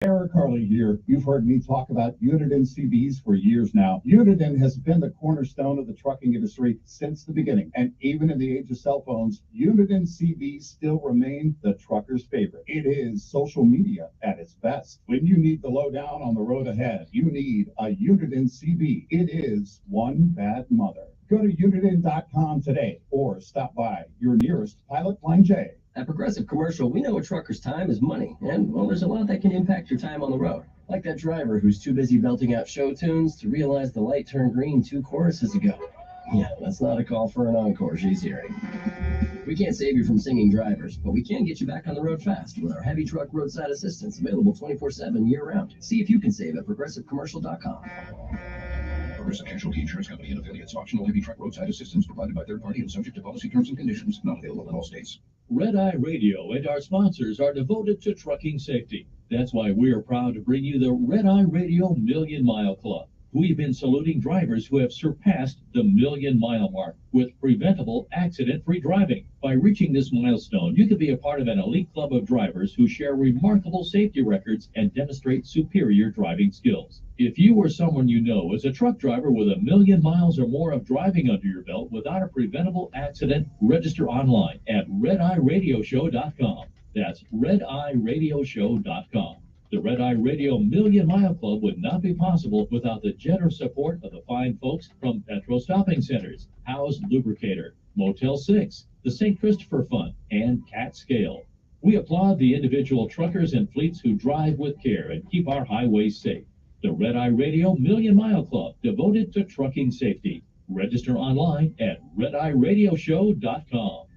Eric Harley here. You've heard me talk about Uniden CVs for years now. Uniden has been the cornerstone of the trucking industry since the beginning. And even in the age of cell phones, Uniden CVs still remain the trucker's favorite. It is social media at its best. When you need the lowdown on the road ahead, you need a Uniden CV. It is one bad mother. Go to Uniden.com today or stop by your nearest Pilot Line J. At Progressive Commercial, we know a trucker's time is money, and, well, there's a lot that can impact your time on the road. Like that driver who's too busy belting out show tunes to realize the light turned green 2 choruses ago. Yeah, that's not a call for an encore she's hearing. We can't save you from singing drivers, but we can get you back on the road fast with our heavy truck roadside assistance available 24/7 year-round. See if you can save at ProgressiveCommercial.com. Progressive Casualty Insurance Company and affiliates. Optional heavy truck roadside assistance provided by third party and subject to policy terms and conditions. Not available in all states. Red Eye Radio and our sponsors are devoted to trucking safety. That's why we are proud to bring you the Red Eye Radio Million Mile Club. We've been saluting drivers who have surpassed the million-mile mark with preventable, accident-free driving. By reaching this milestone, you can be a part of an elite club of drivers who share remarkable safety records and demonstrate superior driving skills. If you or someone you know is a truck driver with 1 million miles or more of driving under your belt without a preventable accident, register online at redeyeradioshow.com. That's redeyeradioshow.com. The Red Eye Radio Million Mile Club would not be possible without the generous support of the fine folks from Petro Stopping Centers, House Lubricator, Motel 6, the St. Christopher Fund, and Cat Scale. We applaud the individual truckers and fleets who drive with care and keep our highways safe. The Red Eye Radio Million Mile Club, devoted to trucking safety. Register online at redeyeradioshow.com.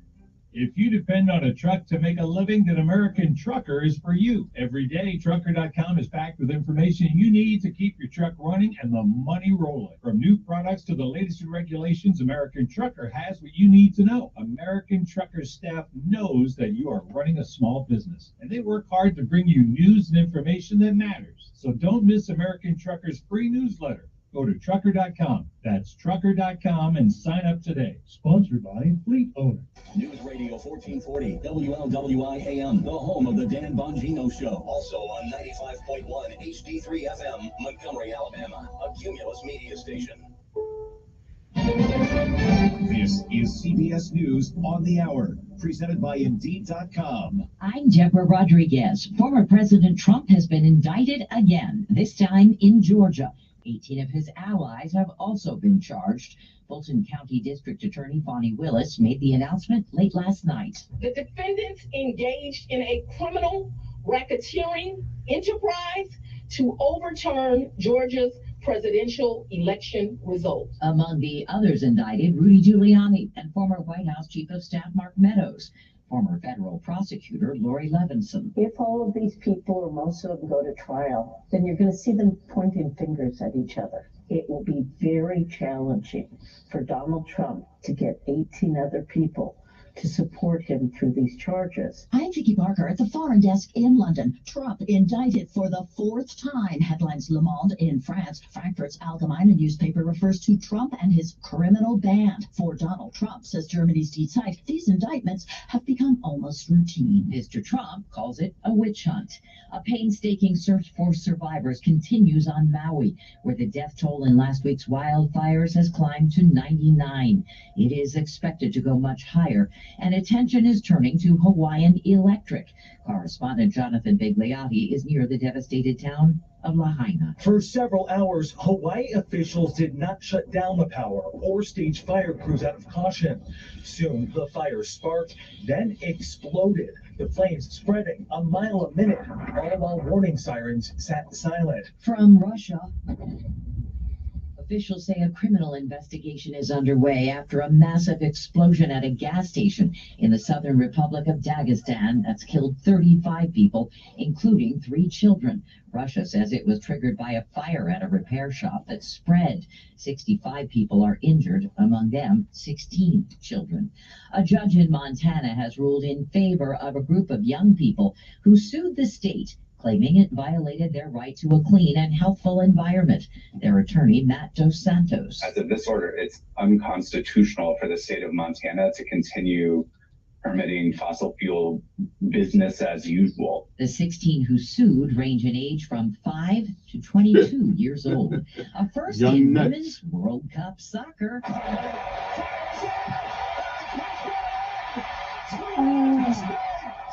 If you depend on a truck to make a living, then American Trucker is for you. Every day, Trucker.com is packed with information you need to keep your truck running and the money rolling. From new products to the latest in regulations, American Trucker has what you need to know. American Trucker staff knows that you are running a small business, and they work hard to bring you news and information that matters. So don't miss American Trucker's free newsletter. Go to Trucker.com. That's Trucker.com and sign up today. Sponsored by Fleet Owner. News Radio 1440, WLWI AM, the home of the Dan Bongino Show. Also on 95.1 HD3 FM, Montgomery, Alabama, a Cumulus media station. This is CBS News on the Hour, presented by Indeed.com. I'm Deborah Rodriguez. Former President Trump has been indicted again, this time in Georgia. 18 of his allies have also been charged. Fulton County District Attorney Bonnie Willis made the announcement late last night. The defendants engaged in a criminal racketeering enterprise to overturn Georgia's presidential election results. Among the others indicted, Rudy Giuliani and former White House Chief of Staff Mark Meadows. Former federal prosecutor Lori Levinson. If all of these people, or most of them, go to trial, then you're going to see them pointing fingers at each other. It will be very challenging for Donald Trump to get 18 other people to support him through these charges. I'm Vicky Barker at the Foreign Desk in London. Trump indicted for the 4th time, headlines Le Monde in France. Frankfurt's Allgemeine newspaper refers to Trump and his criminal band. For Donald Trump, says Germany's Die Zeit, these indictments have become almost routine. Mr. Trump calls it a witch hunt. A painstaking search for survivors continues on Maui, where the death toll in last week's wildfires has climbed to 99. It is expected to go much higher, and attention is turning to Hawaiian Electric. Correspondent Jonathan Bigliotti is near the devastated town of Lahaina. For several hours, Hawaii officials did not shut down the power or stage fire crews out of caution. Soon, the fire sparked, then exploded, the flames spreading a mile a minute, all while warning sirens sat silent. From Russia, officials say a criminal investigation is underway after a massive explosion at a gas station in the Southern Republic of Dagestan that's killed 35 people, including 3 children. Russia says it was triggered by a fire at a repair shop that spread. 65 people are injured, among them 16 children. A judge in Montana has ruled in favor of a group of young people who sued the state, claiming it violated their right to a clean and healthful environment. Their attorney, Matt Dos Santos. As of this order, it's unconstitutional for the state of Montana to continue permitting fossil fuel business as usual. The 16 who sued range in age from 5 to 22 years old. A first Young in nuts. Women's World Cup soccer.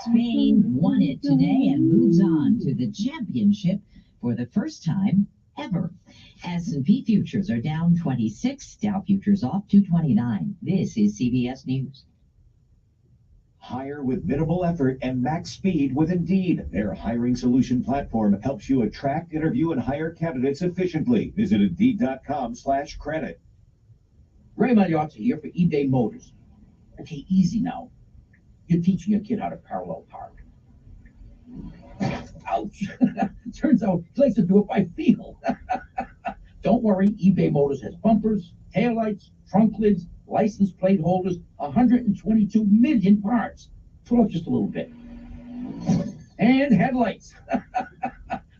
Spain won it today and moves on to the championship for the first time ever. S&P futures are down 26, Dow futures off 229. This is CBS News. Hire with minimal effort and max speed with Indeed. Their hiring solution platform helps you attract, interview, and hire candidates efficiently. Visit Indeed.com/credit. Ray Magliotti here for eBay Motors. Okay, easy now. You're teaching a kid how to parallel park. Ouch. Turns out he likes to do it by feel. Don't worry, eBay Motors has bumpers, taillights, trunk lids, license plate holders, 122 million parts. Pull up just a little bit. And headlights.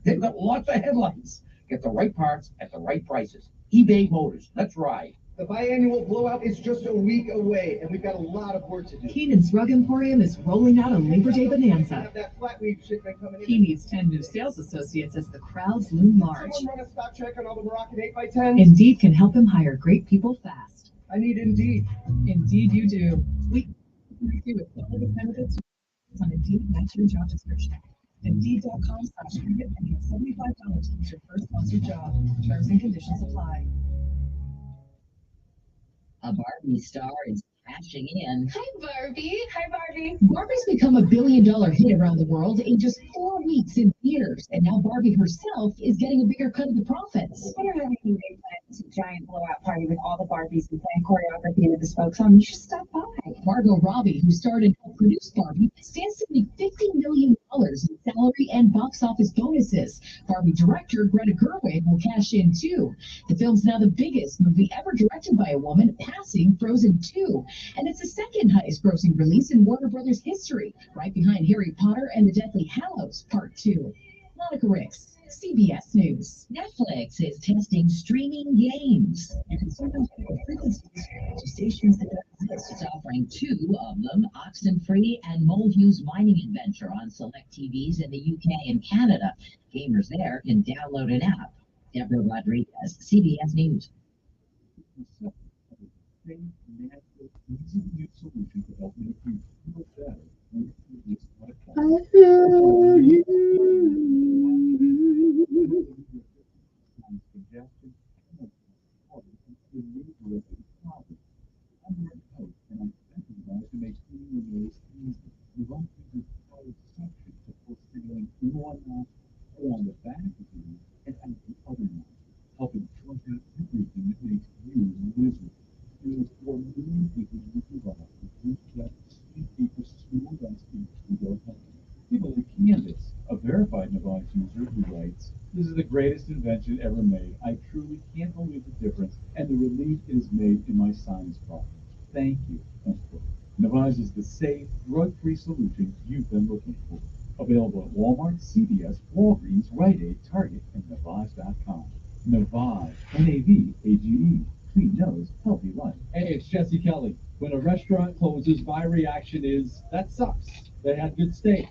They've got lots of headlights. Get the right parts at the right prices. eBay Motors. Let's ride. The biannual blowout is just a week away, and we've got a lot of work to do. Keenan's Rug Emporium is rolling out a Labor Day bonanza. Have that flat weave shipment coming in. He needs 10 new sales associates as the crowds loom large. Someone run a stock check on all the Moroccan 8x10s? Indeed can help him hire great people fast. I need Indeed. Indeed you do. We connect you with quality benefits on Indeed. Match your job description. Indeed.com/commit and get $75 towards your first sponsored job. Terms and conditions apply. A Barbie star is cashing in. Hi, Barbie. Hi, Barbie. Barbie's become a billion-dollar hit around the world in just 4 weeks in theaters, and now Barbie herself is getting a bigger cut of the profits. When you're having big plans, a giant blowout party with all the Barbies and playing choreography and a bespoke song, you should stop by. Margot Robbie, who starred and helped produce Barbie, stands to make $50 million in salary and box office bonuses. Barbie director Greta Gerwig will cash in too. The film's now the biggest movie ever directed by a woman, passing Frozen 2. And it's the second highest grossing release in Warner Brothers history, right behind Harry Potter and the Deathly Hallows Part 2. Monica Ricks, CBS News. Netflix is testing streaming games. You can sometimes get frequencies to stations that don't exist. It's offering 2 of them, Oxenfree and Molehue's Mining Adventure, on select TVs in the UK and Canada. Gamers there can download an app. Deborah Rodriguez, CBS News. A verified Navage user who writes, "This is the greatest invention ever made. I truly can't believe the difference and the relief it has made in my sinus problem. Thank you." Unquote. Navage is the safe, drug-free solution you've been looking for. Available at Walmart, CVS, Walgreens, Rite Aid, Target, and Navage.com. Navage, N-A-V-A-G-E. Clean nose, healthy life. Hey, it's Jesse Kelly. When a restaurant closes, my reaction is, that sucks. They had good steak.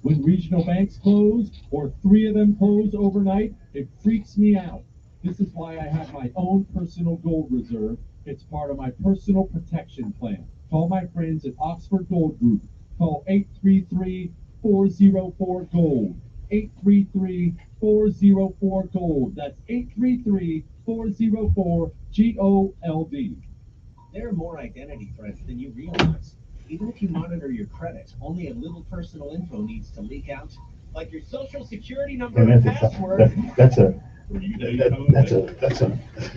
When regional banks close, or 3 of them close overnight, it freaks me out. This is why I have my own personal gold reserve. It's part of my personal protection plan. Call my friends at Oxford Gold Group. Call 833-404-GOLD. 833-404-GOLD. That's 833-404-GOLD. There are more identity threats than you realize. Even if you monitor your credit, only a little personal info needs to leak out, like your social security number and password. That's an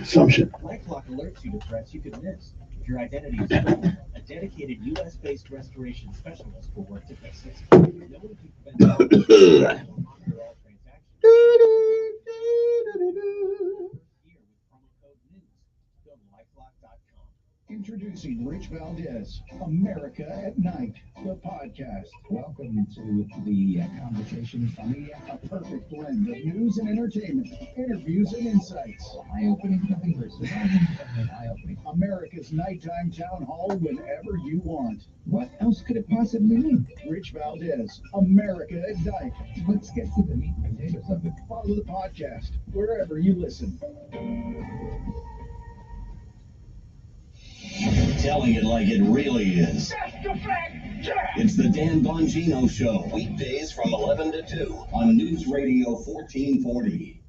assumption. LifeLock alerts you to threats you could miss. If your identity is stolen, a dedicated U.S.-based restoration specialist will work to fix it. No one can prevent monitor all transactions. Here with promo code NEWS. Go to LifeLock.com. Introducing Rich Valdez, America at Night, the podcast. Welcome to the conversation funny, a perfect blend of news and entertainment, interviews and insights. Eye-opening, nothing but eye-opening. America's nighttime town hall whenever you want. What else could it possibly mean? Rich Valdez, America at Night. Let's get to the meat and potatoes of it. Follow the podcast wherever you listen. Telling it like it really is. It's the Dan Bongino Show, weekdays from 11 to 2 on News Radio 1440.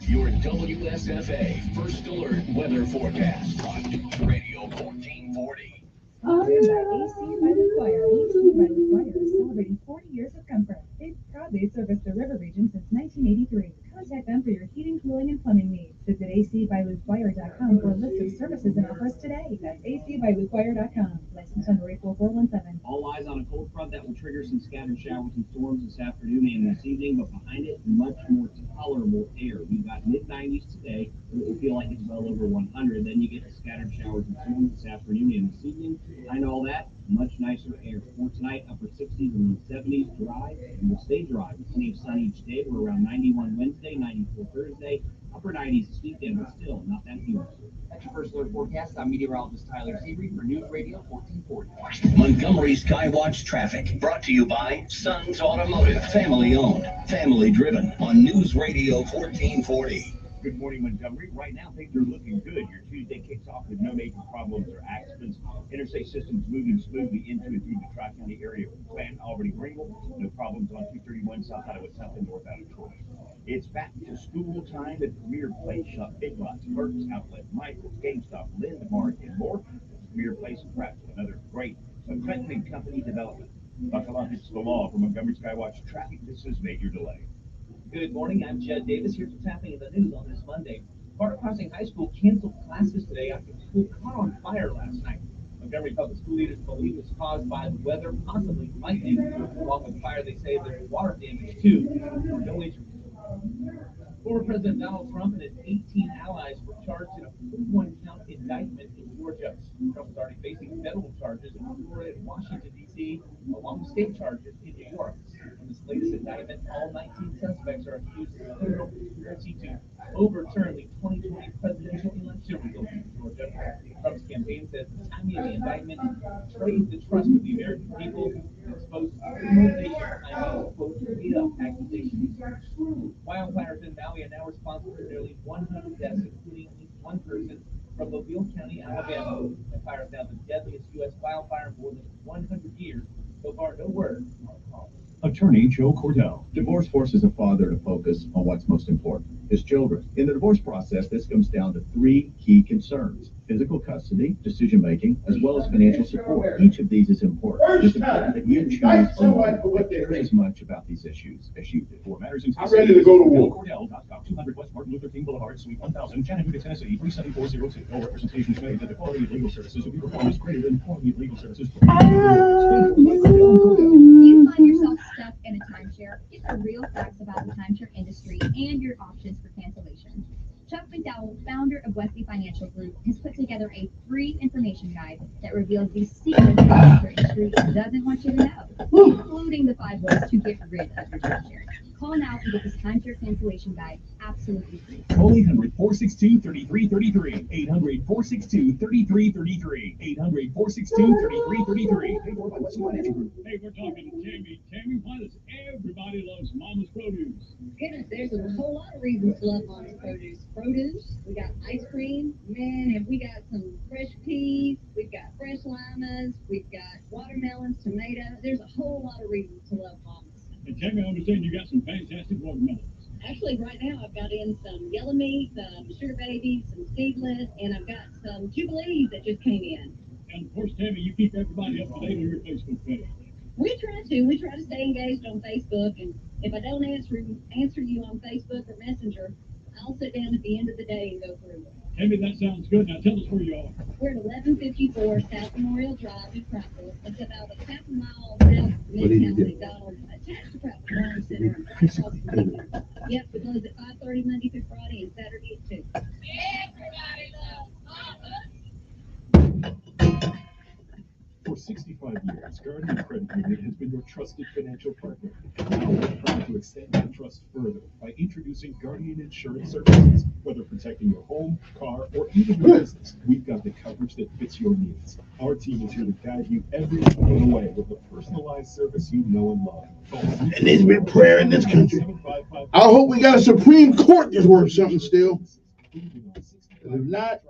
Your WSFA First Alert Weather Forecast on News Radio 1440. Sponsored by AC by the Choir. AC by the Choir is celebrating 40 years of comfort. They've proudly serviced the river region since 1983. Contact them for your heating, cooling, and plumbing needs. Visit acbyluchoir.com for a list of services and offers today. That's acbyluchoir.com. License number 84417. All eyes on a cold front that will trigger some scattered showers and storms this afternoon and this evening, but behind it, much more tolerable air. We've got mid-90s today, but it will feel like it's well over 100. Then you get the scattered showers and storms this afternoon and this evening. Behind all that, much nicer air. For tonight, upper 60s and 70s, dry, and will stay dry with plenty of sun each day. We're around 91 Wednesday, 94 Thursday, upper 90s this weekend, but still not that humid. That's your First Alert forecast. I'm meteorologist Tyler Seabury for News Radio 1440. Montgomery Skywatch traffic brought to you by Sons Automotive, family owned, family driven on News Radio 1440. Good morning, Montgomery. Right now, things are looking good. Your Tuesday kicks off with no major problems or accidents. Interstate systems moving smoothly into and through the Tri-County area from Clanton, Albany, Greenville. No problems on 231 south out of Wisconsin, north out of Troy. It's back to school time at Premier Place. Shop Big Lots, Burt's Outlet, Michael's, GameStop, Lindmark, and more. Premier Place in Prattville, another great Clinton and Company development. Buckle up, it's the law. For Montgomery Skywatch traffic, this is major delay. Good morning, I'm Jed Davis here for Tapping in the News on this Monday. Carter Crossing High School canceled classes today after the school caught on fire last night. Montgomery public school leaders believe it was caused by the weather, possibly lightning. Along with the fire, they say there's water damage too. No injuries. Former President Donald Trump and his 18 allies were charged in a 41-count indictment in Georgia. Trump is already facing federal charges in Florida and Washington, D.C., along with state charges in New York. In this latest indictment, all 19 suspects are accused of criminal conspiracy to overturn the 2020 presidential election results in Georgia. Trump's campaign says the timing of the indictment betrays the trust of the American people and exposes the motivation behind these, quote, made-up accusations. Wildfires in Maui are now responsible for nearly 100 deaths, including at least one person from Mobile County, Alabama. The fire is now the deadliest U.S. wildfire in more than 100 years. So far, no word on cause. Attorney Joe Cordell. Divorce forces a father to focus on what's most important, his children. In the divorce process, this comes down to three key concerns: physical custody, decision-making, as well as financial support. Each of these is important. It's important that you choose to care as much about these issues as you do. For matters in I'm ready to go to war. Cordell.com, 200 West Martin Luther King Boulevard, Suite 1000, Chattanooga, Tennessee, 37406. No representation is made that the quality of legal services will be performed is greater than the quality of legal services provided. You find yourself stuck in a timeshare? Get the real facts about the timeshare industry and your options for cancellation. Chuck McDowell, founder of Wesley Financial Group, has put together a free information guide that reveals the secrets the timeshare industry doesn't want you to know, including the 5 ways to get rid of your timeshare. Call now and get this timeshare cancellation guide absolutely free. Call 800-462-3333. 800-462-3333. 800-462-3333. Paid for by Wesley Financial Group. Hey, we're talking Tammy Pilots. Everybody loves Mama's Produce. Goodness, there's a whole lot of reasons to love Mama's Produce. We got ice cream, man, have we got some fresh peas, we've got fresh limas, we've got watermelons, tomatoes. There's a whole lot of reasons to love Mama's. And Tammy, I understand you got some fantastic watermelons. Actually, right now I've got in some yellow meat, some sugar babies, some seedless, and I've got some jubilees that just came in. And of course, Tammy, you keep everybody up to date on your Facebook page. We try to stay engaged on Facebook, and if I don't answer you on Facebook or Messenger, I'll sit down at the end of the day and go through it. Tammy, that sounds good. Now tell us where you are. We're at 1154 South Memorial Drive in Prattville. It's about a half a mile south of Midtown McDonald's, attached to Prattville Garden Center. Yep, we close at 5:30 Monday through Friday and Saturday at 2. Everybody loves Mama's. Guardian Credit Union has been your trusted financial partner. Now we're proud to extend that trust further by introducing Guardian Insurance Services. Whether protecting your home, car, or even your business, we've got the coverage that fits your needs. Our team is here to guide you every step of the way with the personalized service you know and love. It needs to be prayer in this country. I hope we got a Supreme Court that's worth something still. If not,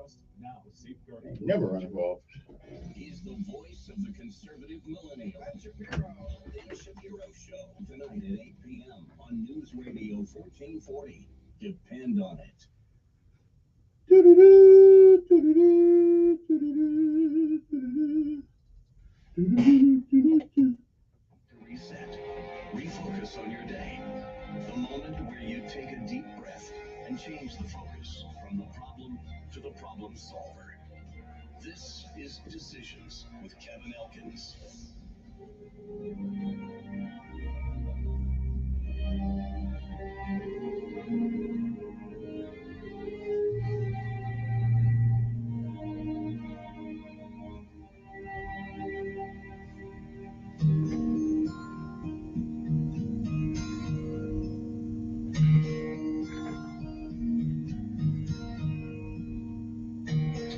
never run for office. He's the voice of the conservative millennial. Dave Shapiro Show, tonight at 8 p.m. on News Radio 1440. Depend on it. Reset. Refocus on your day. The moment where you take a deep breath and change the focus from the problem to the problem solver. This is Decisions with Kevin Elkins.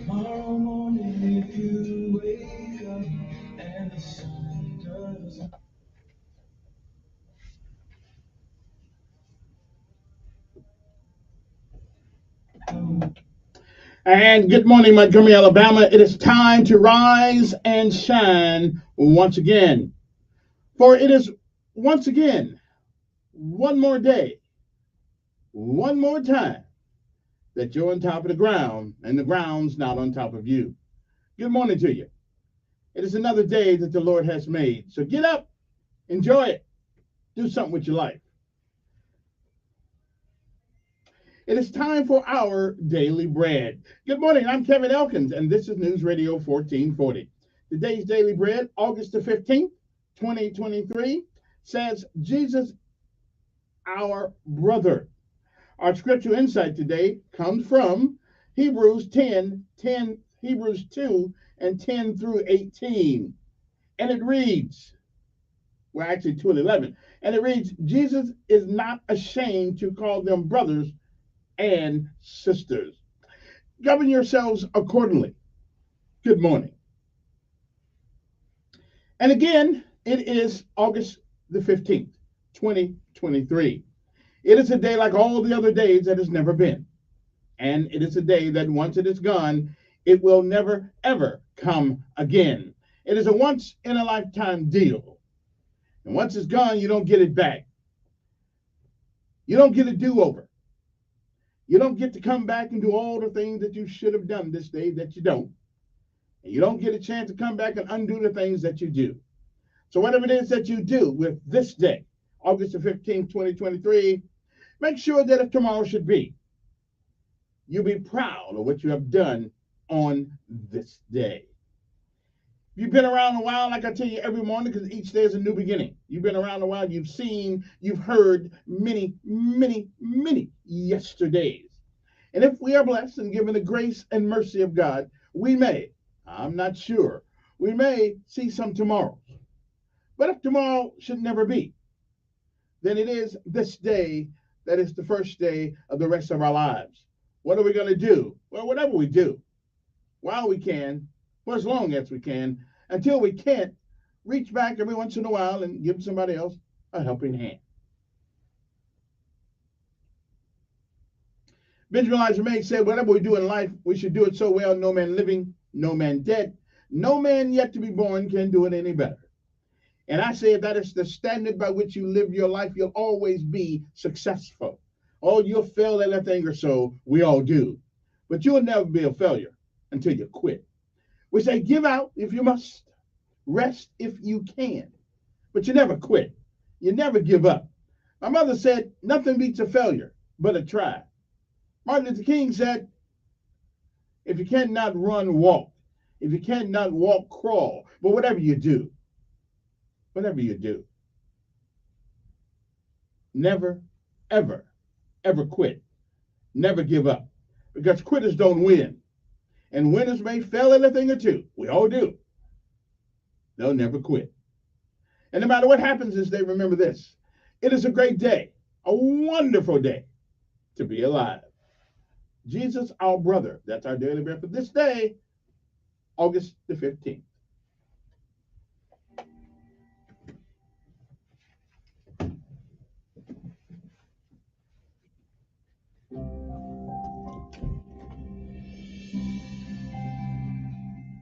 Tomorrow morning, if you wake up and the sun doesn't. And good morning, Montgomery, Alabama. It is time to rise and shine once again. For it is once again, one more day, one more time that you're on top of the ground and the ground's not on top of you. Good morning to you. It is another day that the Lord has made. So get up, enjoy it, do something with your life. It is time for our daily bread. Good morning, I'm Kevin Elkins, and this is News Radio 1440. Today's daily bread, August the 15th, 2023, says, Jesus, our brother. Our scripture insight today comes from Hebrews 2 and 10 through 18. And it reads, well, actually 2 and 11. And it reads, Jesus is not ashamed to call them brothers and sisters. Govern yourselves accordingly. Good morning. And again, it is August the 15th, 2023. It is a day like all the other days that has never been. And it is a day that once it is gone, it will never, ever come again. It is a once in a lifetime deal. And once it's gone, you don't get it back. You don't get a do-over. You don't get to come back and do all the things that you should have done this day that you don't. And you don't get a chance to come back and undo the things that you do. So whatever it is that you do with this day, August the 15th, 2023, make sure that if tomorrow should be, you'll be proud of what you have done on this day. You've been around a while, like I tell you every morning, because each day is a new beginning. You've been around a while, you've seen, you've heard many, many, many yesterdays. And if we are blessed and given the grace and mercy of God, we may, I'm not sure, we may see some tomorrows. But if tomorrow should never be, then it is this day that is the first day of the rest of our lives. What are we going to do? Well, whatever we do, while we can, for as long as we can, until we can't, reach back every once in a while and give somebody else a helping hand. Benjamin Elijah May said, whatever we do in life, we should do it so well, no man living, no man dead, no man yet to be born can do it any better. And I say if that is the standard by which you live your life, you'll always be successful. Oh, you'll fail at a thing or so, we all do. But you'll never be a failure until you quit. We say give out if you must, rest if you can, but you never quit. You never give up. My mother said nothing beats a failure but a try. Martin Luther King said, if you cannot run, walk. If you cannot walk, crawl. But whatever you do, never, ever, ever quit. Never give up. Because quitters don't win. And winners may fail at a thing or two. We all do. They'll never quit. And no matter what happens is they remember this. It is a great day, a wonderful day to be alive. Jesus, our brother. That's our daily bread for this day, August the 15th.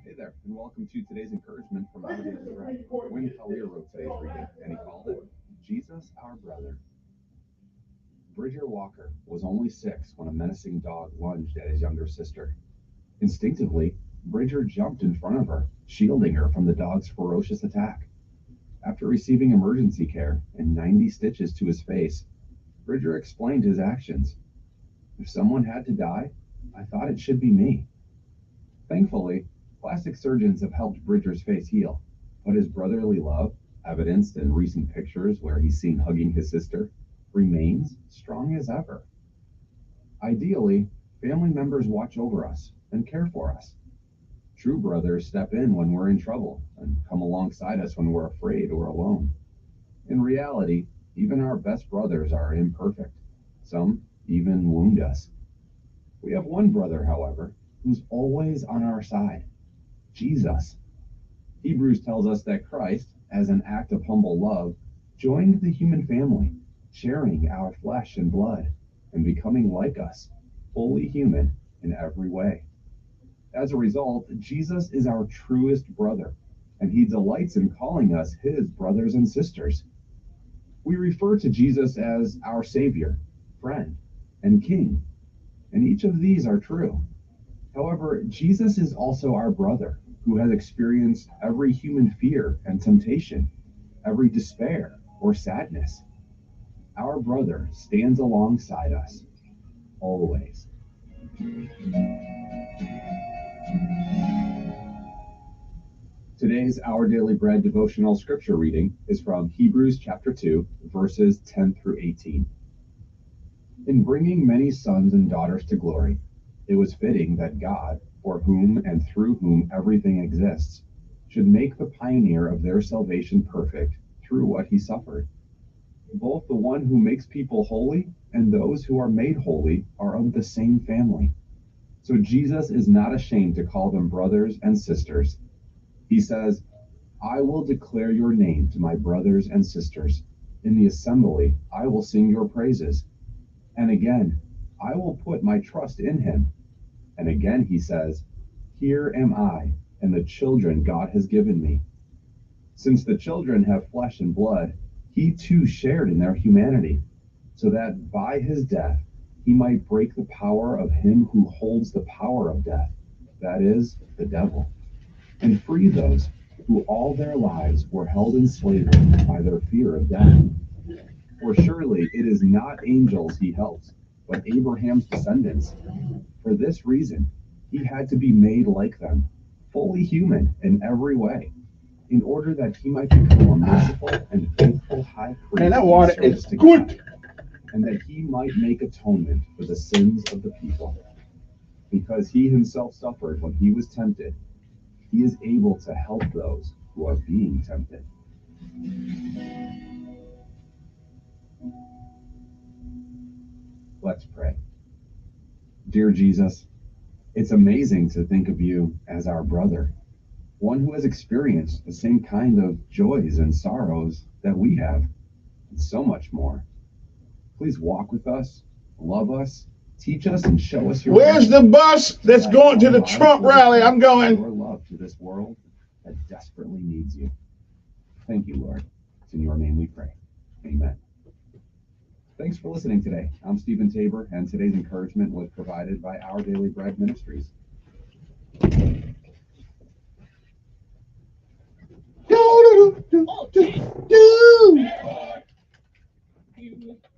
Hey there, and welcome to today's encouragement from Our Daily Bread. Wayne Collier wrote today's reading, and he called it Jesus, Our Brother. Bridger Walker was only 6 when a menacing dog lunged at his younger sister. Instinctively, Bridger jumped in front of her, shielding her from the dog's ferocious attack. After receiving emergency care and 90 stitches to his face, Bridger explained his actions. If someone had to die, I thought it should be me. Thankfully, plastic surgeons have helped Bridger's face heal, but his brotherly love, evidenced in recent pictures where he's seen hugging his sister, remains strong as ever. Ideally, family members watch over us and care for us. True brothers step in when we're in trouble and come alongside us when we're afraid or alone. In reality, even our best brothers are imperfect. Some even wound us. We have one brother, however, who's always on our side, Jesus. Hebrews tells us that Christ, as an act of humble love, joined the human family, sharing our flesh and blood, and becoming like us, fully human in every way. As a result, Jesus is our truest brother, and he delights in calling us his brothers and sisters. We refer to Jesus as our Savior, friend, and King, and each of these are true. However, Jesus is also our brother, who has experienced every human fear and temptation, every despair or sadness. Our brother stands alongside us, always. Today's Our Daily Bread devotional scripture reading is from Hebrews chapter 2, verses 10 through 18. In bringing many sons and daughters to glory, it was fitting that God, for whom and through whom everything exists, should make the pioneer of their salvation perfect through what he suffered. Both the one who makes people holy and those who are made holy are of the same family. So Jesus is not ashamed to call them brothers and sisters. He says, I will declare your name to my brothers and sisters. In the assembly, I will sing your praises. And again, I will put my trust in him. And again he says, here am I and the children God has given me. Since the children have flesh and blood, he too shared in their humanity, so that by his death he might break the power of him who holds the power of death, that is, the devil, and free those who all their lives were held in slavery by their fear of death. For surely it is not angels he helps, but Abraham's descendants. For this reason, he had to be made like them, fully human in every way, in order that he might become a merciful and faithful high priest. Man, that water is good. And that he might make atonement for the sins of the people. Because he himself suffered when he was tempted, he is able to help those who are being tempted. Let's pray. Dear Jesus, it's amazing to think of you as our brother, one who has experienced the same kind of joys and sorrows that we have, and so much more. Please walk with us, love us, teach us, and show us your Where's the bus that's going to the Trump rally? I'm going. Your love to this world that desperately needs you. Thank you, Lord. It's in your name we pray. Amen. Thanks for listening today. I'm Stephen Tabor, and today's encouragement was provided by Our Daily Bread Ministries.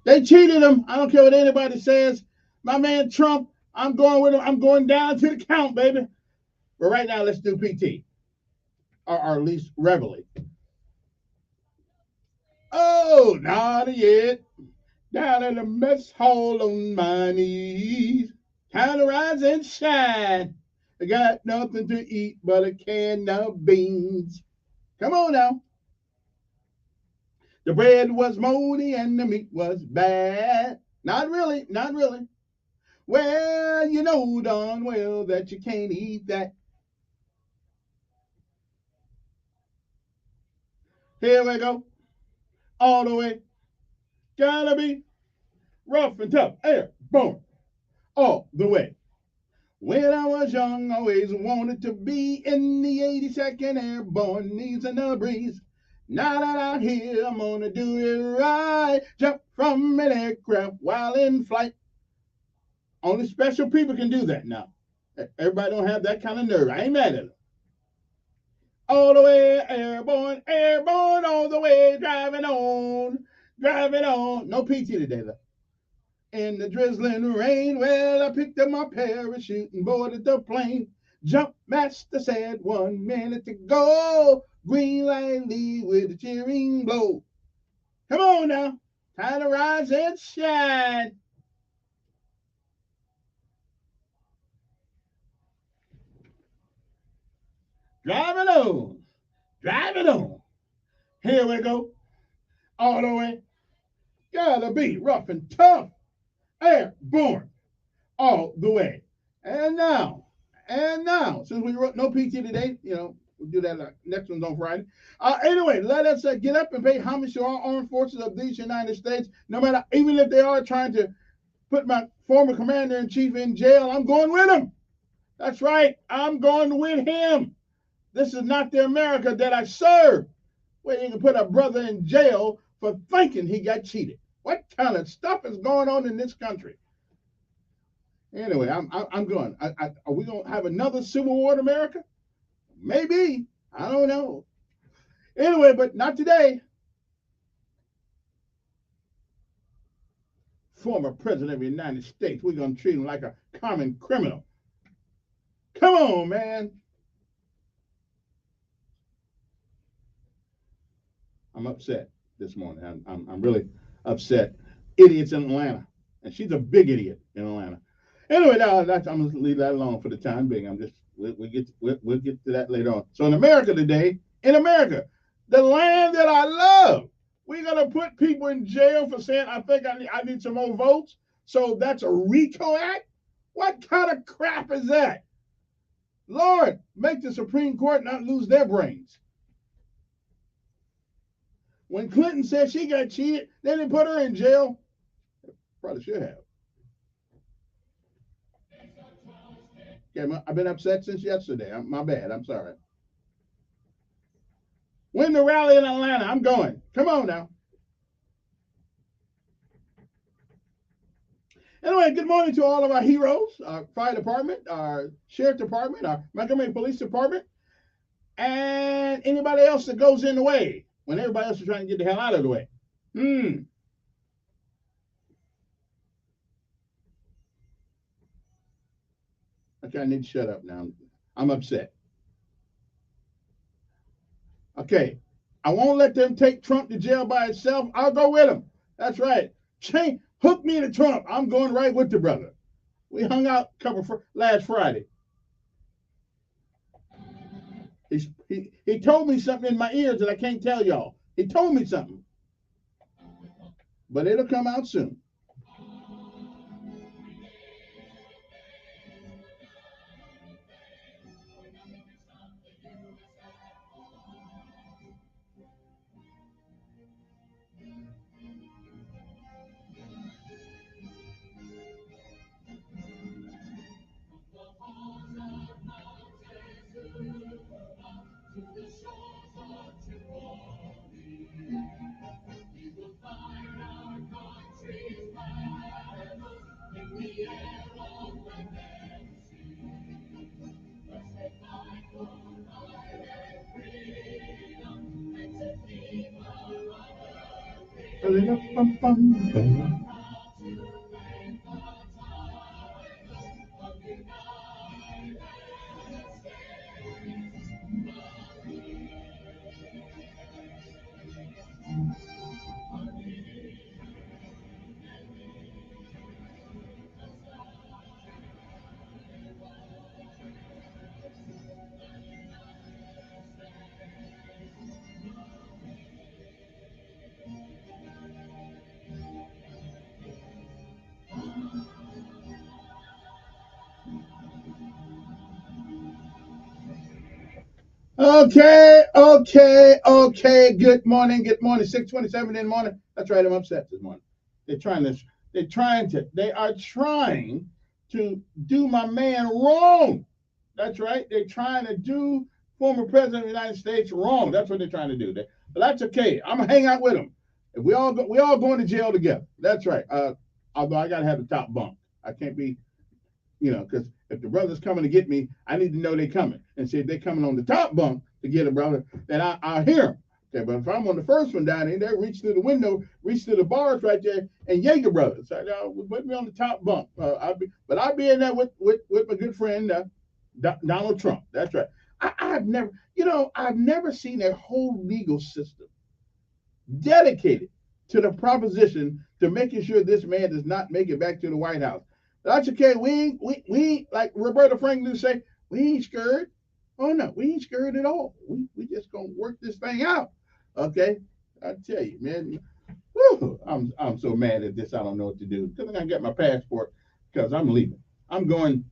They cheated him. I don't care what anybody says. My man Trump, I'm going with him. I'm going down to the count, baby. But right now, let's do PT. Or at least Reveille. Oh, not yet. Down in the mess hall on my knees. Time to rise and shine. I got nothing to eat but a can of beans. Come on now. The bread was moldy and the meat was bad. Not really, not really. Well, you know darn well that you can't eat that. Here we go. All the way. Gotta be rough and tough. Airborne. All the way. When I was young, I always wanted to be in the 82nd Airborne, knees in the breeze. Now that I'm here, I'm gonna do it right. Jump from an aircraft while in flight. Only special people can do that now. Everybody don't have that kind of nerve. I ain't mad at them. All the way airborne, airborne, all the way driving on, driving on. No PT today, though. In the drizzling rain, well, I picked up my parachute and boarded the plane. Jump master said 1 minute to go. Green light lead with a cheering blow. Come on now, time to rise and shine. Driving on, driving on. Here we go, all the way. Gotta be rough and tough. Airborne, all the way. And now, since we wrote no PT today, we'll do that next one's on Friday. Anyway, let us get up and pay homage to all armed forces of these United States. No matter, even if they are trying to put my former commander-in-chief in jail, I'm going with him. That's right, I'm going with him. This is not the America that I serve, where you can put a brother in jail for thinking he got cheated. What kind of stuff is going on in this country? Anyway, I'm going. Are we going to have another civil war in America? Maybe. I don't know. Anyway, but not today. Former president of the United States, we're going to treat him like a common criminal. Come on, man. I'm upset this morning. I'm really upset. Idiots in Atlanta. And she's a big idiot in Atlanta. Anyway, now I'm going to leave that alone for the time being. We'll get to that later on. So in America today, the land that I love, we're going to put people in jail for saying, I think I need some more votes. So that's a RICO Act? What kind of crap is that? Lord, make the Supreme Court not lose their brains. When Clinton said she got cheated, they didn't put her in jail. Probably should have. Okay, I've been upset since yesterday. My bad. I'm sorry. Win the rally in Atlanta. I'm going. Come on now. Anyway, good morning to all of our heroes, our fire department, our sheriff department, our Montgomery Police Department, and anybody else that goes in the way when everybody else is trying to get the hell out of the way. Okay, I need to shut up now. I'm upset. Okay, I won't let them take Trump to jail by itself. I'll go with him. That's right. Hook me to Trump. I'm going right with the brother. We hung out last Friday. He told me something in my ears that I can't tell y'all. He told me something. But it'll come out soon. Okay. Good morning. 6:27 in the morning. That's right. I'm upset this morning. They are trying to do my man wrong. That's right. They're trying to do former president of the United States wrong. That's what they're trying to do. But that's okay. I'm gonna hang out with them. We all going to jail together. That's right. Although I gotta have the top bunk. I can't be, because if the brother's coming to get me, I need to know they're coming. And see if they're coming on the top bunk to get a brother, then I'll hear them. Okay, but if I'm on the first one down there, reach through the window, reach through the bars right there, and Jaeger brothers. Put me on the top bunk. I'll be in there with my good friend Donald Trump. That's right. I've never seen a whole legal system dedicated to the proposition to making sure this man does not make it back to the White House. That's okay. We ain't, like Roberta Franklin say, we ain't scared. Oh no, we ain't scared at all. We just gonna work this thing out. Okay, I tell you, man. Whew, I'm so mad at this. I don't know what to do. Because I'm gonna get my passport because I'm leaving. I'm going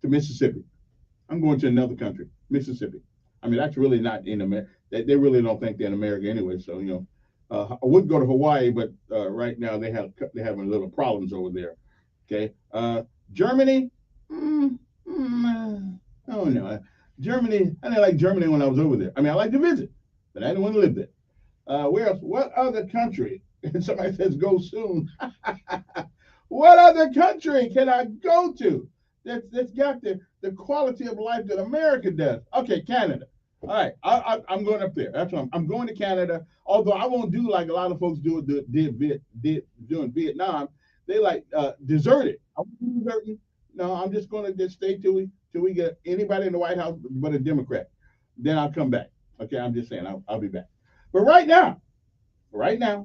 to Mississippi. I'm going to another country, Mississippi. I mean, that's really not in America. They really don't think they're in America anyway. So I would go to Hawaii, but right now they're having a little problems over there. Okay, Germany. Oh no, Germany. I didn't like Germany when I was over there. I mean, I like to visit, but I didn't want to live there. Where else? What other country? And somebody says go soon. What other country can I go to that's got the quality of life that America does? Okay, Canada. All right, I'm going up there. That's what I'm going to Canada. Although I won't do like a lot of folks did during Vietnam. They deserted. I won't be deserting. No, I'm just going to just stay till we get anybody in the White House but a Democrat. Then I'll come back. Okay, I'm just saying I'll be back. But right now, got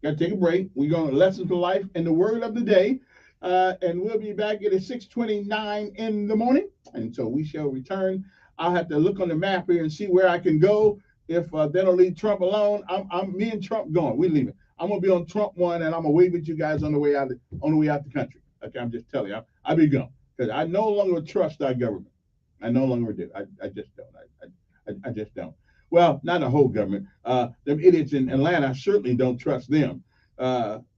to take a break. We're going to lessons to life and the word of the day. And we'll be back at 6:29 in the morning. And so we shall return. I'll have to look on the map here and see where I can go. If they don't leave Trump alone, me and Trump going. We're leaving. I'm gonna be on Trump one, and I'm gonna wave at you guys on the way out the country. Okay, I'm just telling you, I'll be gone because I no longer trust our government. I no longer do. I just don't. I just don't. Well, not the whole government. Them idiots in Atlanta, I certainly don't trust them.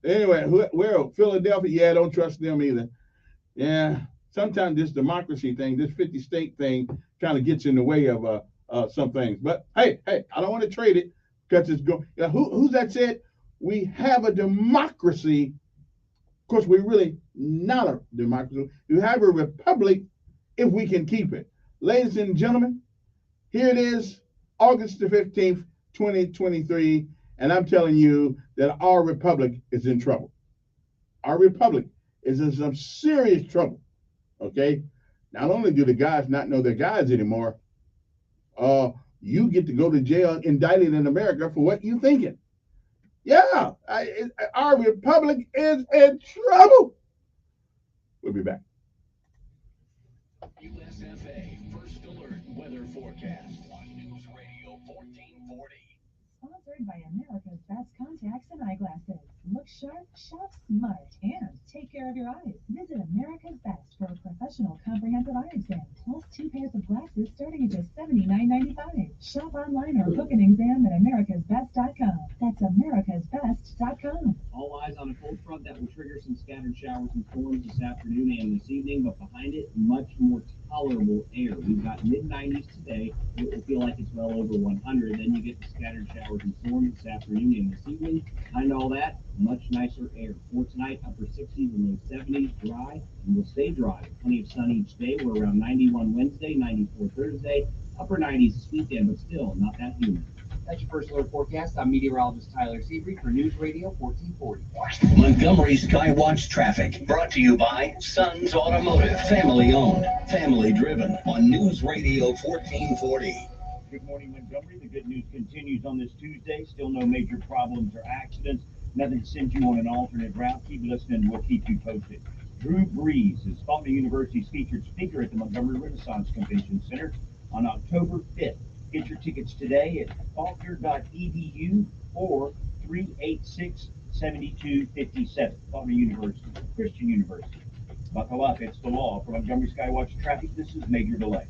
Anyway, where Philadelphia? Yeah, I don't trust them either. Yeah, sometimes this democracy thing, this 50-state thing, kind of gets in the way of some things. But hey, I don't want to trade it because it's going. Who's that said? We have a democracy. Of course, we're really not a democracy. You have a republic if we can keep it. Ladies and gentlemen, here it is, August the 15th, 2023, and I'm telling you that our republic is in trouble. Our republic is in some serious trouble, okay? Not only do the guys not know their guys anymore, you get to go to jail indicted in America for what you thinking. Yeah, our republic is in trouble. We'll be back. USFA First Alert Weather Forecast on News Radio 1440. Sponsored by America's Best Contacts and Eyeglasses. Look sharp, shop smart, and take care of your eyes. Visit America's Best for a professional comprehensive eye exam, plus 2 pairs of glasses starting at just $79.95. Shop online or book an exam at americasbest.com. That's americasbest.com. All eyes on a cold front that will trigger some scattered showers and storms this afternoon and this evening, but behind it, much more tolerable air. We've got mid-90s today. It will feel like it's well over 100. Then you get the scattered showers and storms this afternoon and this evening. Behind all that, much nicer air. For tonight, upper 60s and low 70s, dry, and will stay dry. Plenty of sun each day. We're around 91 Wednesday, 94 Thursday, upper 90s this weekend, but still not that humid. That's your first alert forecast. I'm meteorologist Tyler Seabury for News Radio 1440. Montgomery Skywatch traffic brought to you by Sons Automotive, family owned, family driven on News Radio 1440. Good morning, Montgomery. The good news continues on this Tuesday. Still no major problems or accidents. Nothing to send you on an alternate route. Keep listening. We'll keep you posted. Drew Brees is Faulkner University's featured speaker at the Montgomery Renaissance Convention Center on October 5th. Get your tickets today at faulkner.edu or 386-7257. Faulkner University, Christian University. Buckle up, it's the law. For Montgomery Skywatch traffic, this is Major Delay.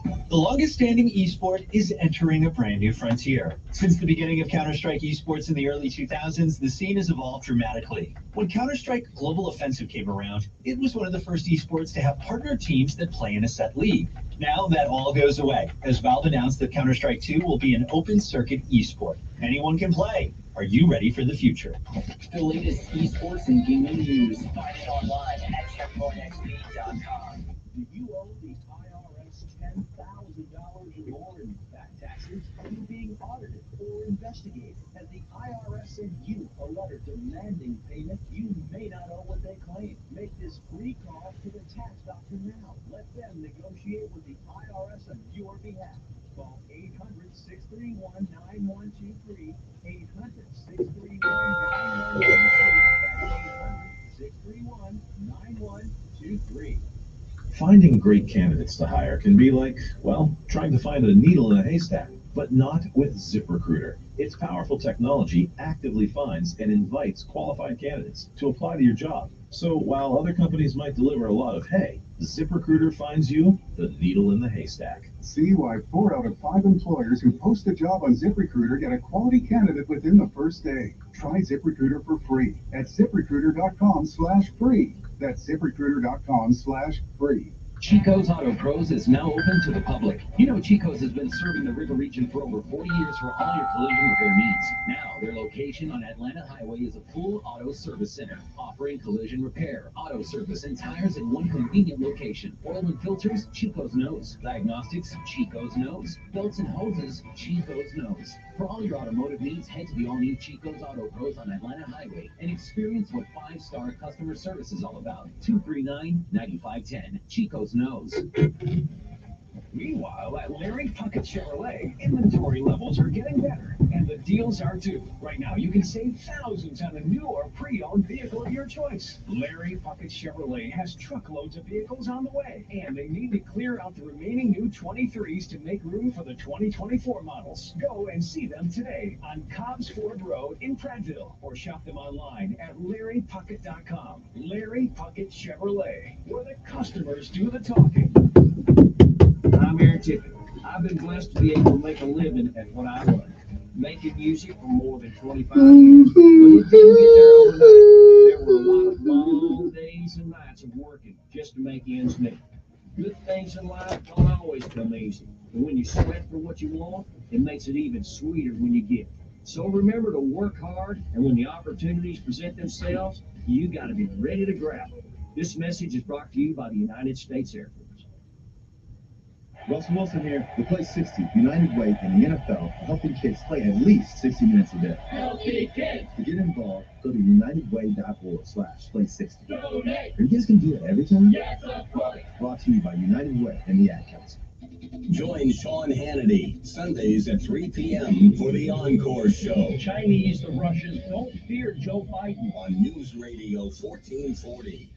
The longest-standing esport is entering a brand new frontier. Since the beginning of Counter-Strike esports in the early 2000s, the scene has evolved dramatically. When Counter-Strike Global Offensive came around, it was one of the first esports to have partner teams that play in a set league. Now that all goes away, as Valve announced that Counter-Strike 2 will be an open-circuit esport. Anyone can play. Are you ready for the future? The latest esports and gaming news. Find it online at checkpointxp.com. Do you owe the IRS $10,000 or more in back taxes? Are you being audited or investigated? Has the IRS sent you a letter demanding payment? You may not owe what they claim. Make this free call to the tax doctor now. Let them negotiate with the IRS on your behalf. Call 800-631-9123, 800-631-9123, 800-631-9123. Finding great candidates to hire can be like, well, trying to find a needle in a haystack, but not with ZipRecruiter. Its powerful technology actively finds and invites qualified candidates to apply to your job. So while other companies might deliver a lot of hay, ZipRecruiter finds you the needle in the haystack. See why 4 out of 5 employers who post a job on ZipRecruiter get a quality candidate within the first day. Try ZipRecruiter for free at ZipRecruiter.com/free. That's ZipRecruiter.com/free. Chico's Auto Pros is now open to the public. You know Chico's has been serving the river region for over 40 years for all your collision repair needs. Now, their location on Atlanta Highway is a full auto service center, offering collision repair, auto service, and tires in one convenient location. Oil and filters, Chico's knows. Diagnostics, Chico's knows. Belts and hoses, Chico's knows. For all your automotive needs, head to the all-new Chico's Auto Pros on Atlanta Highway and experience what 5-star customer service is all about. 239-9510. Chico's knows. Meanwhile, at Larry Puckett Chevrolet, inventory levels are getting better, and the deals are too. Right now, you can save thousands on a new or pre-owned vehicle of your choice. Larry Puckett Chevrolet has truckloads of vehicles on the way, and they need to clear out the remaining new 23s to make room for the 2024 models. Go and see them today on Cobbs Ford Road in Prattville, or shop them online at LarryPuckett.com. Larry Puckett Chevrolet, where the customers do the talking. I'm Aaron Tippett. I've been blessed to be able to make a living at what I love, making music for more than 25 years. But it didn't get there overnight. There were a lot of long days and nights of working just to make ends meet. Good things in life don't always come easy, but when you sweat for what you want, it makes it even sweeter when you get it. So remember to work hard, and when the opportunities present themselves, you got to be ready to grab them. This message is brought to you by the United States Air Force. Russell Wilson here. The Play 60 United Way in the NFL are helping kids play at least 60 minutes a day. Healthy kids. To get involved, go to unitedway.org/play60. Donate. Are you guys going to do it every time? Yes, of course. Brought to you by United Way and the Ad Council. Join Sean Hannity Sundays at 3 p.m. for the Encore Show. Chinese, the Russians don't fear Joe Biden. On News Radio 1440.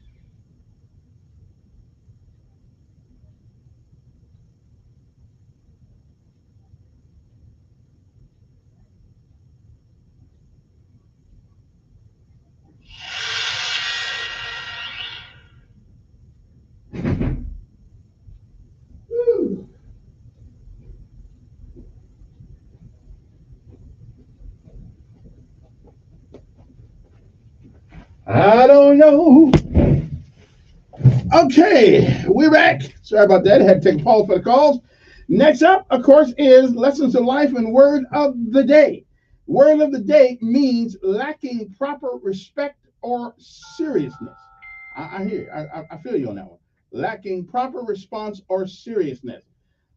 I don't know. Okay, we're back. Sorry about that. I had to take a pause for the calls. Next up, of course, is Lessons of Life and Word of the Day. Word of the Day means lacking proper respect or seriousness. I hear. I feel you on that one. Lacking proper response or seriousness.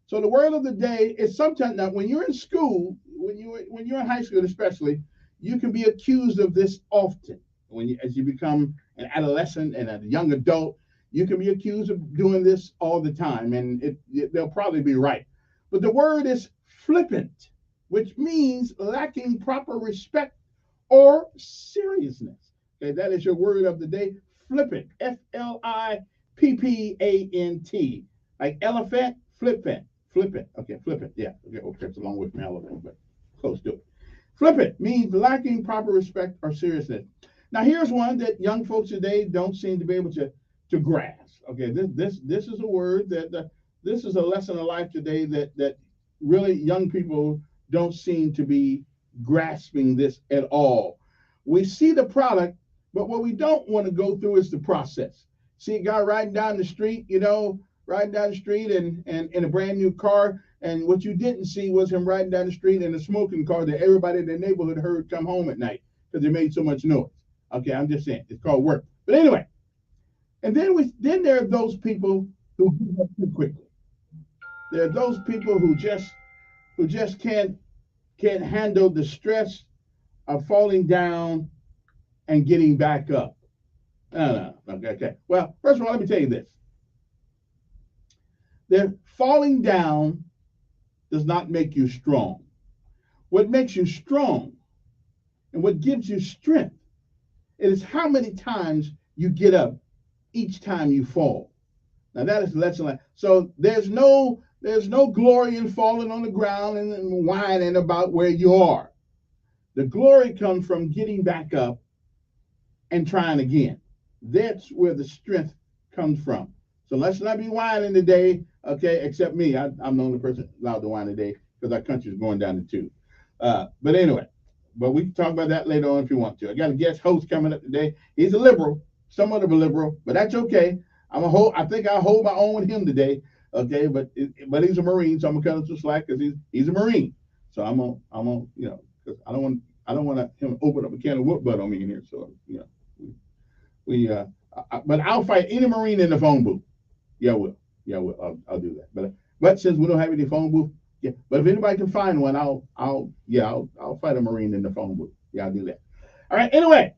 So the word of the day is sometimes, now when you're in school, when you're in high school especially, you can be accused of this often. As you become an adolescent and a young adult, you can be accused of doing this all the time, and they'll probably be right. But the word is flippant, which means lacking proper respect or seriousness. Okay, that is your word of the day, flippant, F-L-I-P-P-A-N-T. Like elephant, flippant, flippant. Okay, flippant, yeah. Okay, it's a long way from elephant, but close to it. Flippant means lacking proper respect or seriousness. Now, here's one that young folks today don't seem to be able to grasp. Okay, this is a word that this is a lesson of life today that really young people don't seem to be grasping this at all. We see the product, but what we don't want to go through is the process. See a guy riding down the street, riding down the street and in a brand new car, and what you didn't see was him riding down the street in a smoking car that everybody in the neighborhood heard come home at night because they made so much noise. Okay, I'm just saying, it's called work. But anyway, and then there are those people who give up too quickly. There are those people who just can't handle the stress of falling down and getting back up. No. Okay. Well, first of all, let me tell you this. That falling down does not make you strong. What makes you strong and what gives you strength, it is how many times you get up each time you fall. Now that is the lesson. So there's no glory in falling on the ground and whining about where you are. The glory comes from getting back up and trying again. That's where the strength comes from. So let's not be whining today, okay? Except me, I'm the only person allowed to whine today because our country is going down the tube. But anyway, we can talk about that later on if you want to. I got a guest host coming up today. He's a liberal, somewhat of a liberal, but that's okay. I think I'll hold my own with him today, okay? But he's a Marine, so I'm gonna cut him some slack because he's a Marine. So I'm gonna because I don't want him to open up a can of whoop butt on me in here. So but I'll fight any Marine in the phone booth. Yeah, I will. I'll do that. But since we don't have any phone booth, yeah. But if anybody can find one, I'll fight a Marine in the phone booth. Yeah, I'll do that. All right. Anyway,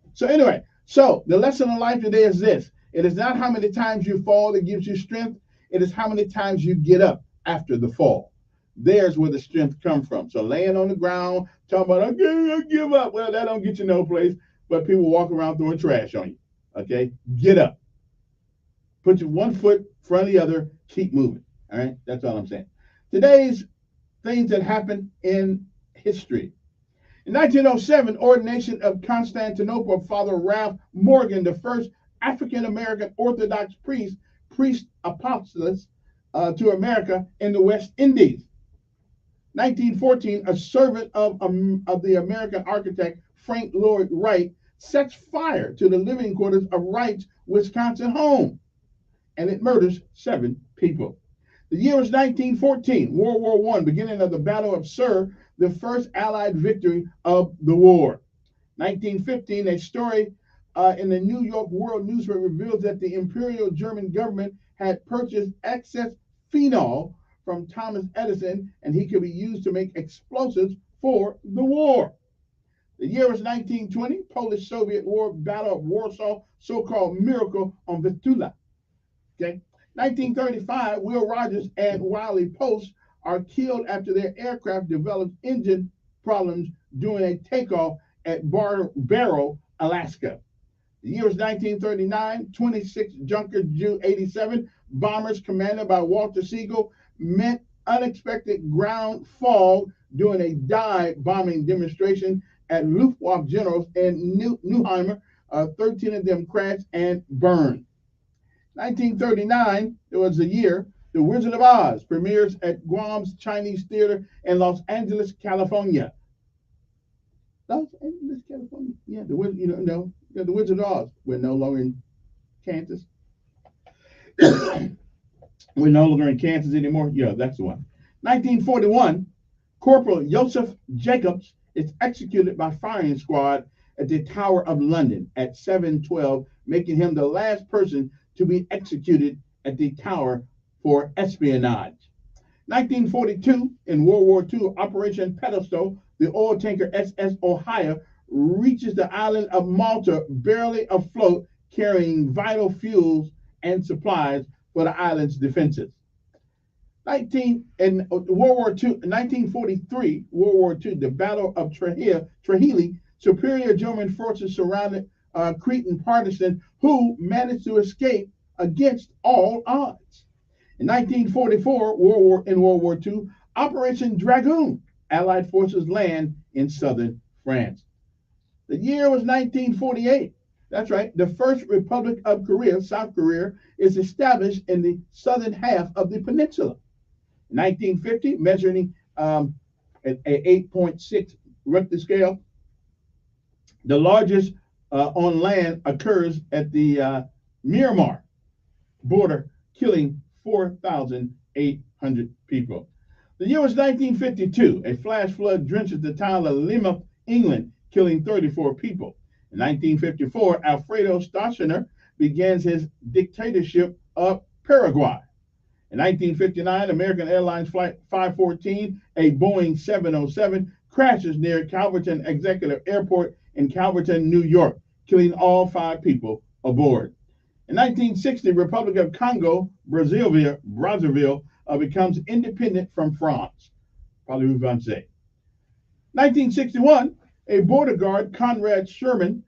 so the lesson of life today is this: it is not how many times you fall that gives you strength. It is how many times you get up after the fall. There's where the strength comes from. So laying on the ground, talking about I give up. Well, that don't get you no place. But people walk around throwing trash on you. Okay, get up. Put your one foot in front of the other. Keep moving. All right, that's all I'm saying. Today's things that happened in history. In 1907, ordination of Constantinople, Father Ralph Morgan, the first African-American Orthodox priest apostles to America in the West Indies. 1914, a servant of the American architect Frank Lloyd Wright sets fire to the living quarters of Wright's Wisconsin home, and it murders 7 people. The year was 1914, World War I, beginning of the Battle of Sur, the first Allied victory of the war. 1915, a story in the New York World newspaper reveals that the Imperial German government had purchased excess phenol from Thomas Edison, and he could be used to make explosives for the war. The year was 1920, Polish-Soviet War, Battle of Warsaw, so-called miracle on Vistula. Okay. 1935, Will Rogers and Wiley Post are killed after their aircraft developed engine problems during a takeoff at Barrow, Alaska. The year was 1939, 26 Junker Ju-87 bombers commanded by Walter Siegel met unexpected ground fall during a dive bombing demonstration at Luftwaffe generals in Neuheimer. 13 of them crashed and burned. 1939, it was the year The Wizard of Oz premieres at Guam's Chinese Theater in Los Angeles, California. Los Angeles, California. Yeah, the Wizard of Oz. We're no longer in Kansas. We're no longer in Kansas anymore. Yeah, that's the one. 1941, Corporal Joseph Jacobs is executed by firing squad at the Tower of London at 7/12, making him the last person to be executed at the tower for espionage. 1942, in World War II, Operation Pedestal, the oil tanker SS Ohio reaches the island of Malta barely afloat, carrying vital fuels and supplies for the island's defenses. In World War II, 1943, World War II, the Battle of Trujillo, superior German forces surrounded Cretan partisans who managed to escape against all odds. In 1944, World War II, Operation Dragoon, Allied forces land in southern France. The year was 1948. That's right. The first Republic of Korea, South Korea, is established in the southern half of the peninsula. 1950, measuring at 8.6 Richter scale. The largest on land occurs at the Myanmar border, killing 4,800 people. The year was 1952. A flash flood drenches the town of Lima, England, killing 34 people. In 1954, Alfredo Stroessner begins his dictatorship of Paraguay. In 1959, American Airlines Flight 514, a Boeing 707, crashes near Calverton Executive Airport in Calverton, New York, killing all 5 people aboard. In 1960, Republic of Congo, Brazzaville becomes independent from France. Probably we want to say. 1961, a border guard, Conrad Sherman,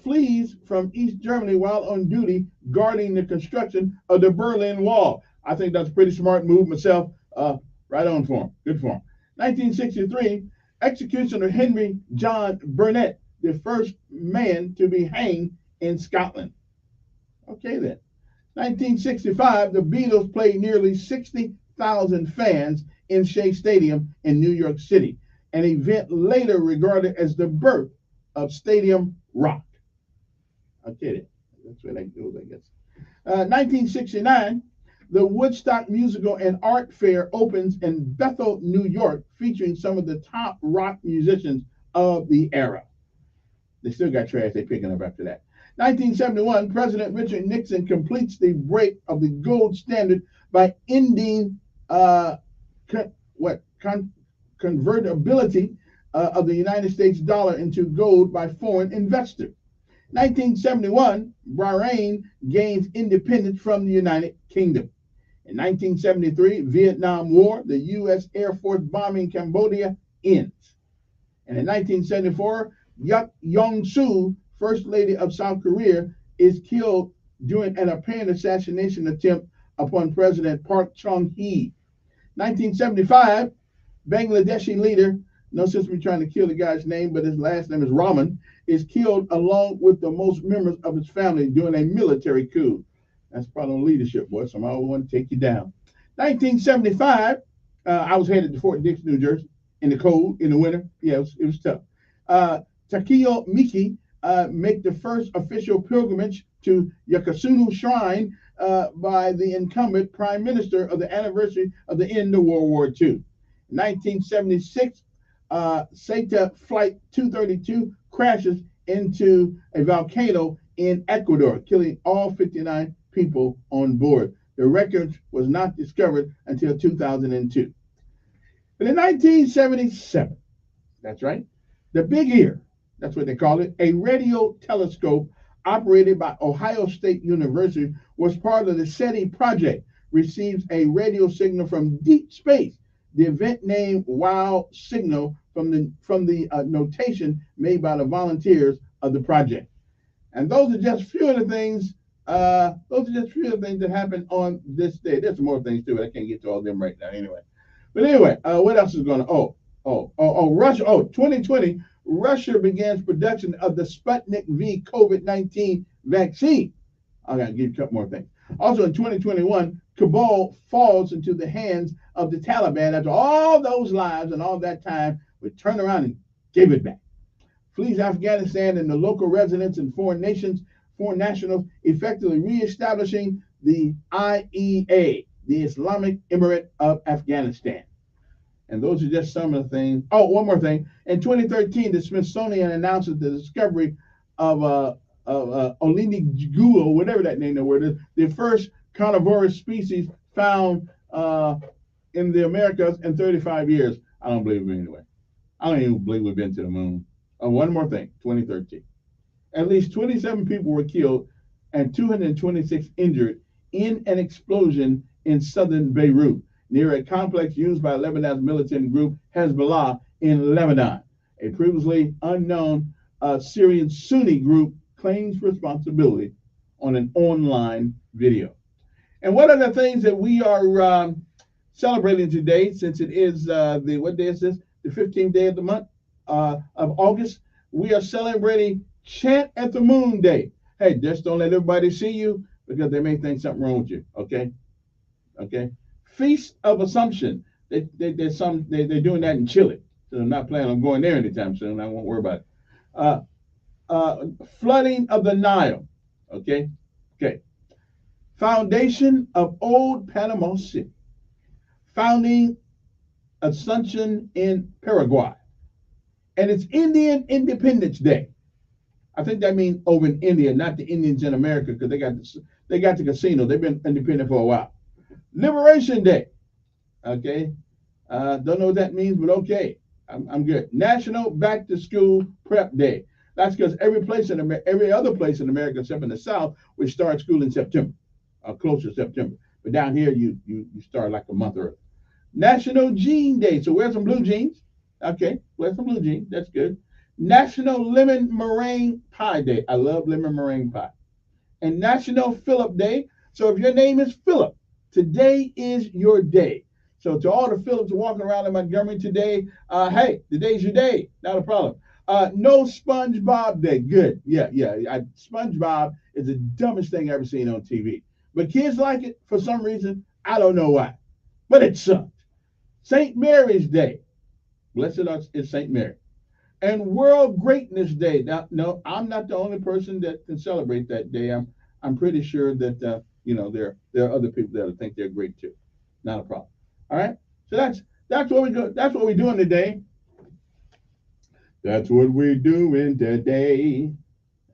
flees from East Germany while on duty guarding the construction of the Berlin Wall. I think that's a pretty smart move myself. Right on for him. Good for him. 1963, execution of Henry John Burnett, the first man to be hanged in Scotland. Okay then. 1965, the Beatles played nearly 60,000 fans in Shea Stadium in New York City, an event later regarded as the birth of Stadium Rock. Okay then. That's where that goes, I guess. 1969, the Woodstock Musical and Art Fair opens in Bethel, New York, featuring some of the top rock musicians of the era. They still got trash they're picking up after that. 1971, President Richard Nixon completes the break of the gold standard by ending convertibility of the United States dollar into gold by foreign investors. 1971, Bahrain gains independence from the United Kingdom. In 1973, Vietnam War, the U.S. Air Force bombing Cambodia ends. And in 1974, Yong-soo, First Lady of South Korea, is killed during an apparent assassination attempt upon President Park Chung-hee. 1975, Bangladeshi leader, no sense me trying to kill the guy's name, but his last name is Rahman, is killed along with the most members of his family during a military coup. That's part of leadership, boy. Somebody want to take you down. 1975, I was headed to Fort Dix, New Jersey, in the cold, in the winter. Yeah, it was tough. Takeo Miki make the first official pilgrimage to Yakasunu Shrine by the incumbent prime minister of the anniversary of the end of World War II. 1976, SETA Flight 232 crashes into a volcano in Ecuador, killing all 59 people on board. The record was not discovered until 2002. But in 1977, that's right, the Big Ear, that's what they call it, a radio telescope operated by Ohio State University, was part of the SETI project, receives a radio signal from deep space. The event named WOW signal from the notation made by the volunteers of the project. And those are just a few of the things. That happened on this day. There's some more things too, but I can't get to all of them right now. Anyway, what else is going to? Russia. 2020. Russia begins production of the Sputnik V COVID-19 vaccine. I got to give you a couple more things. Also in 2021, Kabul falls into the hands of the Taliban after all those lives and all that time. We turn around and give it back. Flees Afghanistan and the local residents and foreign nationals, effectively reestablishing the IEA, the Islamic Emirate of Afghanistan. And those are just some of the things. Oh, one more thing. In 2013, the Smithsonian announces the discovery of Olinigua, or whatever that name, the word is, the first carnivorous species found in the Americas in 35 years. I don't believe it anyway. I don't even believe we've been to the moon. One more thing, 2013. At least 27 people were killed and 226 injured in an explosion in southern Beirut, near a complex used by Lebanon's militant group Hezbollah in Lebanon. A previously unknown Syrian Sunni group claims responsibility on an online video. And what are the things that we are celebrating today, since it is what day is this? The 15th day of the month of August. We are celebrating Chant at the Moon Day. Hey, just don't let everybody see you because they may think something wrong with you. Okay, okay. Feast of Assumption. They're doing that in Chile, so I'm not planning on going there anytime soon. I won't worry about it. Uh, Flooding of the Nile. Okay, okay. Foundation of Old Panama City. Founding Ascension in Paraguay. And it's Indian Independence Day. I think that means over in India, not the Indians in America, because they got the casino. They've been independent for a while. Liberation Day. Okay. Don't know what that means, but okay. I'm good. National Back to School Prep Day. That's because every other place in America, except in the South, we start school in September, close to September. But down here, you start like a month early. National Jean Day. So wear some blue jeans. Okay, wear some blue jeans. That's good. National Lemon Meringue Pie Day. I love lemon meringue pie. And National Philip Day. So if your name is Philip, today is your day. So to all the Philips walking around in Montgomery today, hey, today's your day. Not a problem. No SpongeBob Day. Good. Yeah. SpongeBob is the dumbest thing I've ever seen on TV. But kids like it for some reason. I don't know why. But it sucked. St. Mary's Day. Blessed is St. Mary. And World Greatness Day. Now, no, I'm not the only person that can celebrate that day. I'm pretty sure that there are other people that think they're great too. Not a problem. All right. So that's what we do. That's what we're doing today. That's what we're doing today.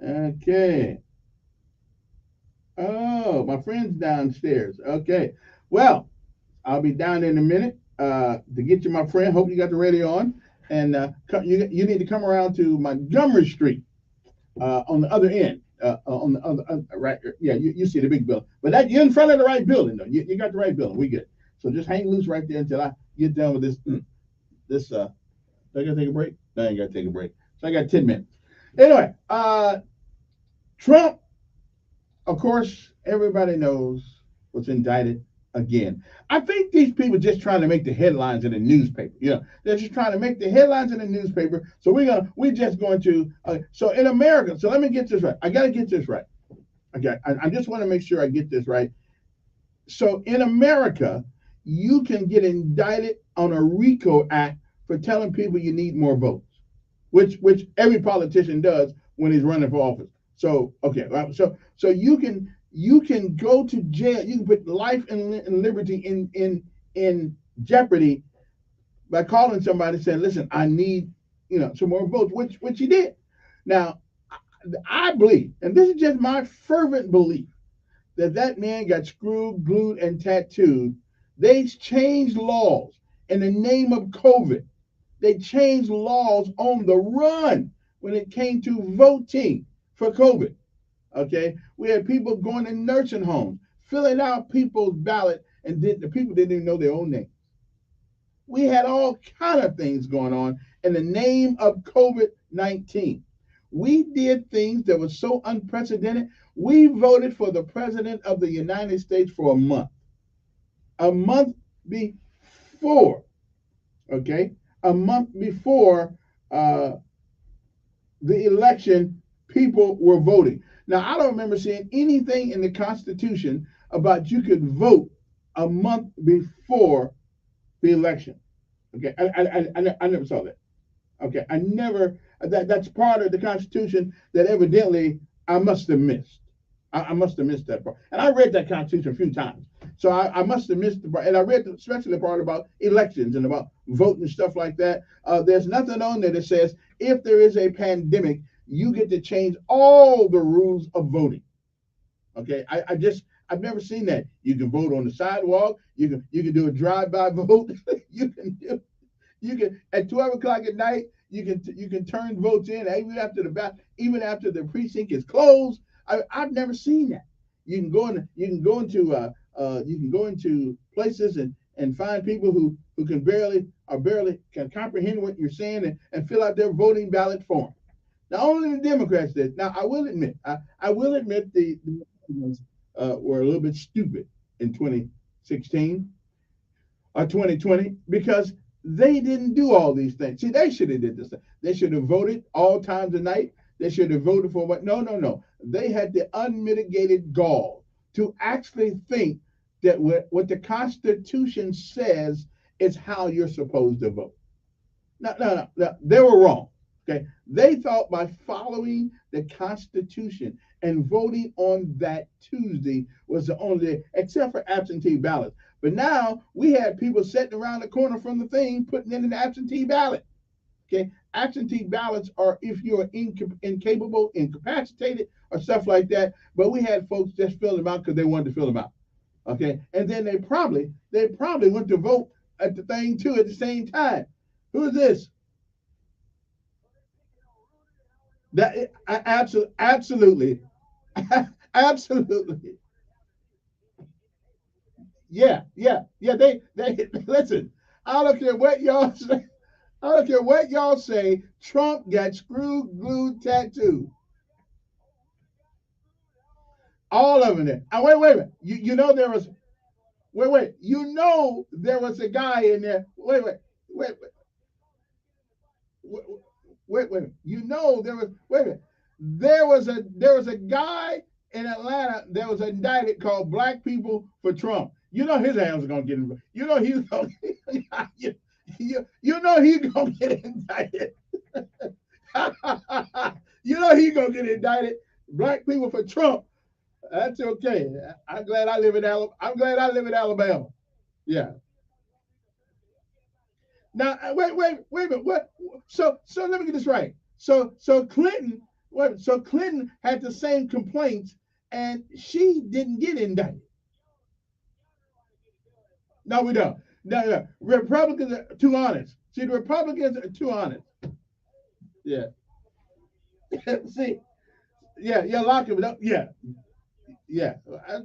Okay. Oh, my friend's downstairs. Okay. Well, I'll be down in a minute to get you, my friend. Hope you got the radio on. And you need to come around to Montgomery Street on the other end. On the other right. Yeah, you see the big building. But you're in front of the right building, though. You got the right building. We good. So just hang loose right there until I get done with this. Do I got to take a break? No, I ain't got to take a break. So I got 10 minutes. Anyway, Trump, of course, everybody knows was indicted again. I think these people just trying to make the headlines in the newspaper. They're just trying to make the headlines in the newspaper. So we're just going to. So in America, so let me get this right. I got to get this right. Okay, I just want to make sure I get this right. So in America, you can get indicted on a RICO Act for telling people you need more votes, which every politician does when he's running for office. So okay, so you can go to jail. You can put life and liberty in jeopardy by calling somebody and saying, "Listen, I need some more votes," which he did. Now, I believe, and this is just my fervent belief, that man got screwed, glued, and tattooed. They changed laws in the name of COVID. They changed laws on the run when it came to voting for COVID. Okay, we had people going to nursing homes, filling out people's ballot, and the people didn't even know their own names. We had all kind of things going on in the name of COVID-19. We did things that were so unprecedented. We voted for the president of the United States for a month. A month before, okay? A month before the election, people were voting. Now, I don't remember seeing anything in the Constitution about you could vote a month before the election. Okay, I never saw that. Okay, I never. That's part of the Constitution that evidently I must have missed. I must have missed that part. And I read that Constitution a few times. So I must have missed the part. And I read especially the part about elections and about voting and stuff like that. There's nothing on there that says if there is a pandemic, you get to change all the rules of voting. Okay, I've never seen that. You can vote on the sidewalk. You can do a drive-by vote. you can at 12 o'clock at night. You can turn votes in even after the precinct is closed. I've never seen that. You can go into places and find people who can barely can comprehend what you're saying and fill out their voting ballot form. Now only the Democrats did. Now I will admit the were a little bit stupid in 2016 or 2020 because they didn't do all these things. See, they should have did this. They should have voted all times of night. they should have voted for what? No, no, no. They had the unmitigated gall to actually think that what the Constitution says is how you're supposed to vote. No, no, no, no. They were wrong. Okay. They thought by following the Constitution and voting on that Tuesday was the only, except for absentee ballots. But now we had people sitting around the corner from the thing putting in an absentee ballot. Okay. Absentee ballots are if you're incapable, incapacitated, or stuff like that. But we had folks just fill them out because they wanted to fill them out. Okay. And then they probably went to vote at the thing too at the same time. Who is this? That absolutely, absolutely. Yeah, yeah, yeah. They listen. I don't care what y'all say. I don't care what y'all say. Trump got screw glue tattoo. All of them there. Wait a minute. You know there was. Wait. You know there was a guy in there. Wait. You know there was. Wait a minute. There was a guy in Atlanta that was indicted called Black People for Trump. You know his ass is gonna get indicted. You know he's gonna. You know he's gonna get indicted. You know he's gonna get indicted. Black People for Trump. That's okay. I'm glad I live in Alabama. I'm glad I live in Alabama. Yeah. Now wait a minute. What? So let me get this right. So Clinton. So Clinton had the same complaints, and she didn't get indicted. No, we don't. No. Republicans are too honest. See, the Republicans are too honest. Yeah. See. Yeah. Lock him up. Yeah.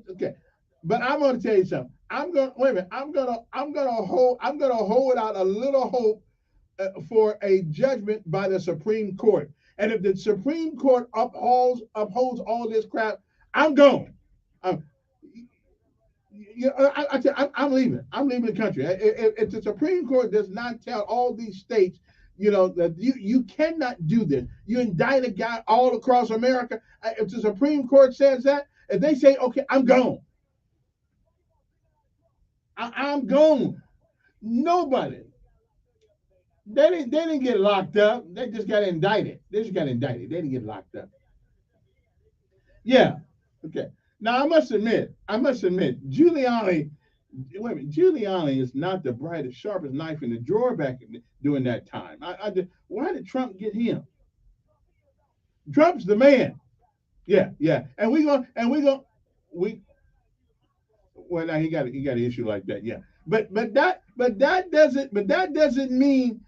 Okay. But I'm going to tell you something. I'm going to hold out a little hope for a judgment by the Supreme Court. And if the Supreme Court upholds all this crap, I'm going. I'm leaving. I'm leaving the country. If the Supreme Court does not tell all these states, that you cannot do this. You indict a guy all across America. If the Supreme Court says that, if they say, okay, I'm gone. I'm gone. Nobody. They didn't get locked up. They just got indicted. They didn't get locked up. Yeah. Okay. Now I must admit, Giuliani. Wait a minute. Giuliani is not the brightest, sharpest knife in the drawer back during that time. Why did Trump get him? Trump's the man. Yeah. Well, now he got an issue like that. Yeah. But that doesn't mean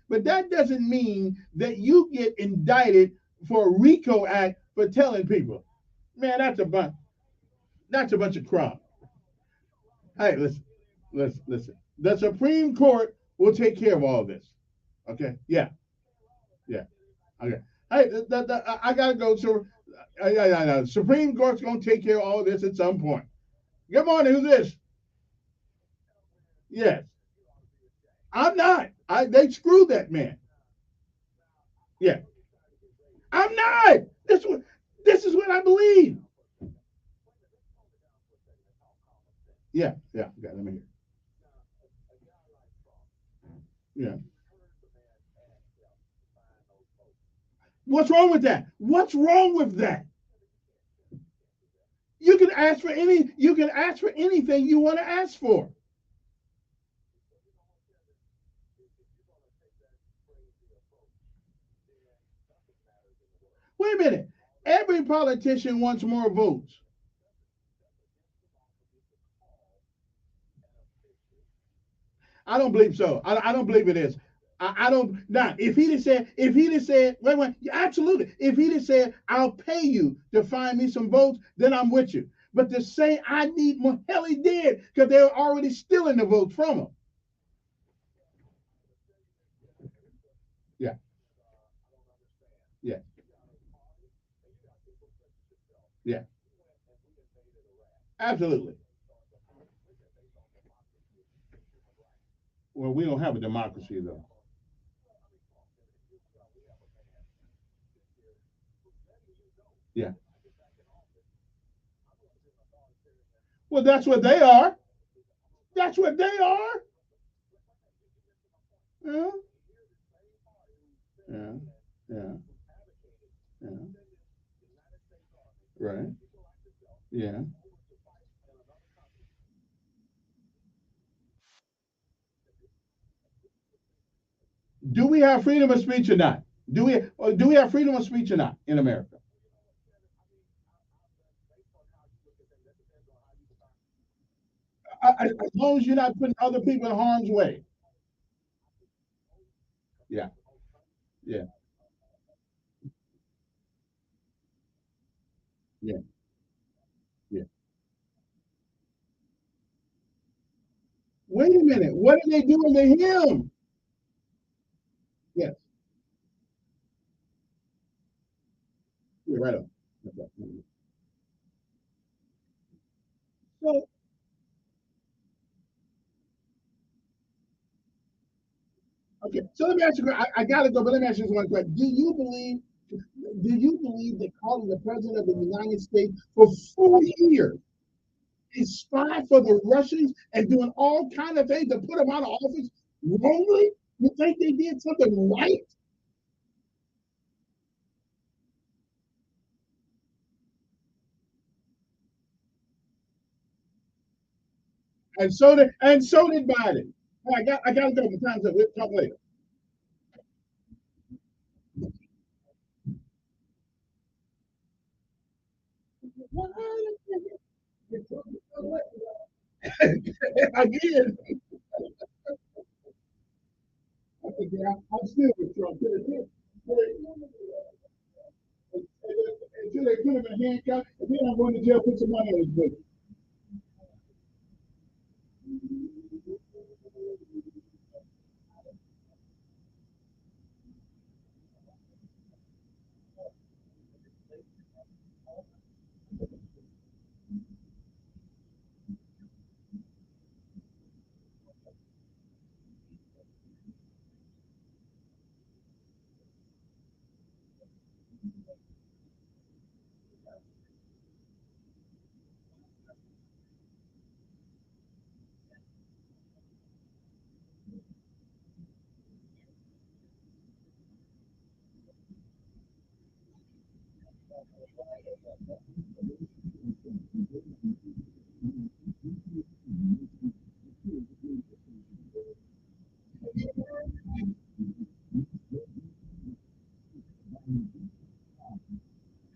that you get indicted for a RICO Act for telling people. Man, that's a bunch of crap. Hey, listen. The Supreme Court will take care of all this. Okay? Yeah. Okay. Hey, I gotta go. So, Supreme Court's gonna take care of all this at some point. Good morning. Who's this? Yes. I'm not. They screwed that man. Yeah. I'm not. This is what I believe. Yeah. Okay, let me hear. Yeah. What's wrong with that? What's wrong with that? You can ask for anything you want to ask for. Wait a minute. Every politician wants more votes. I don't believe so. I don't believe it is. I don't. Now, if he'd have said, wait, absolutely. If he'd have said, I'll pay you to find me some votes, then I'm with you. But to say I need more, hell, he did, because they were already stealing the votes from him. Yeah. Absolutely. Well, we don't have a democracy, though. Yeah. Well, that's what they are. That's what they are. Yeah. Yeah. Yeah. Yeah. Right. Yeah. Do we have freedom of speech or not? Do we have freedom of speech or not in America? As long as you're not putting other people in harm's way. Yeah. Yeah. Yeah. Yeah. Wait a minute. What are they doing to him? Yes. Yeah, right on. So, okay. So let me ask you. I gotta go, but let me ask you this one question. Do you believe that calling the president of the United States for 4 years is spy for the Russians and doing all kind of things to put him out of office wrongly? You think they did something right? And so did Biden. I gotta go. The time's up. We'll talk later. Again, I'm still with Trump. Until they put him in handcuffs, and then I'm going to jail, put some money on his book.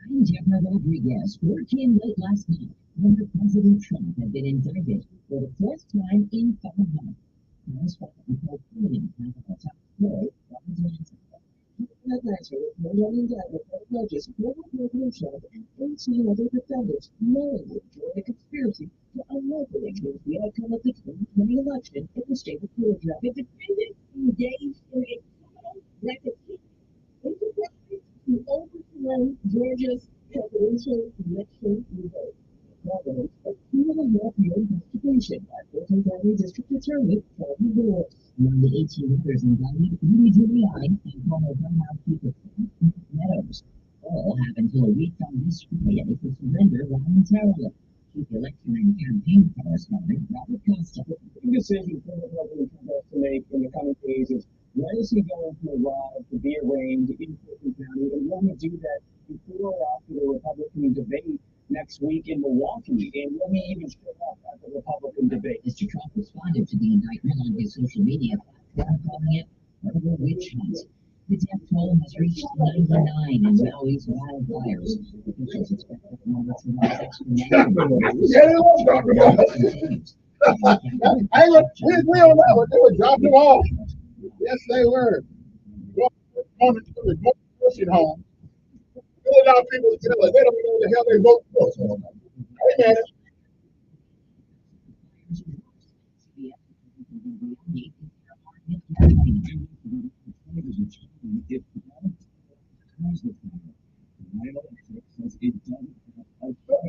I'm Deborah Rodriguez. Work came late last night when President Trump had been indicted for the first time in 5 months. Most probably for killing Capitol top floor from Atlanta. Atlanta was no longer indicted for pledges former President Trump and 18 other defendants knowingly joined a conspiracy to unlawfully influence the outcome of the 2020 election in the state of Georgia. The defendants engaged in a criminal racketeering enterprise to overthrow Georgia's presidential election result. Evidence of 2.5-year investigation by Fulton County District Attorney Kevin Elkins. Among the 18 others indicted, Rudy Giuliani and former White House Speaker Meadows. All have until a week on this Friday to surrender voluntarily. Chief election and campaign correspondent Robert Costa. The big decision former President Trump has to make in the coming days is when is he going to arrive to be arraigned in Fulton County, and will he do that before or after the Republican debate next week in Milwaukee? And will he even show up at the Republican debate? Mr. Trump responded to the indictment on his social media platform, calling it a witch hunt. The death toll has reached 99 in Maui's wildfires. Officials expect that the number to rise exponentially. We agree on that one. They were dropping them off. Yes, they were. Going to the nursing home. Filling out people's jail. They don't know the hell they vote for. Hey, man.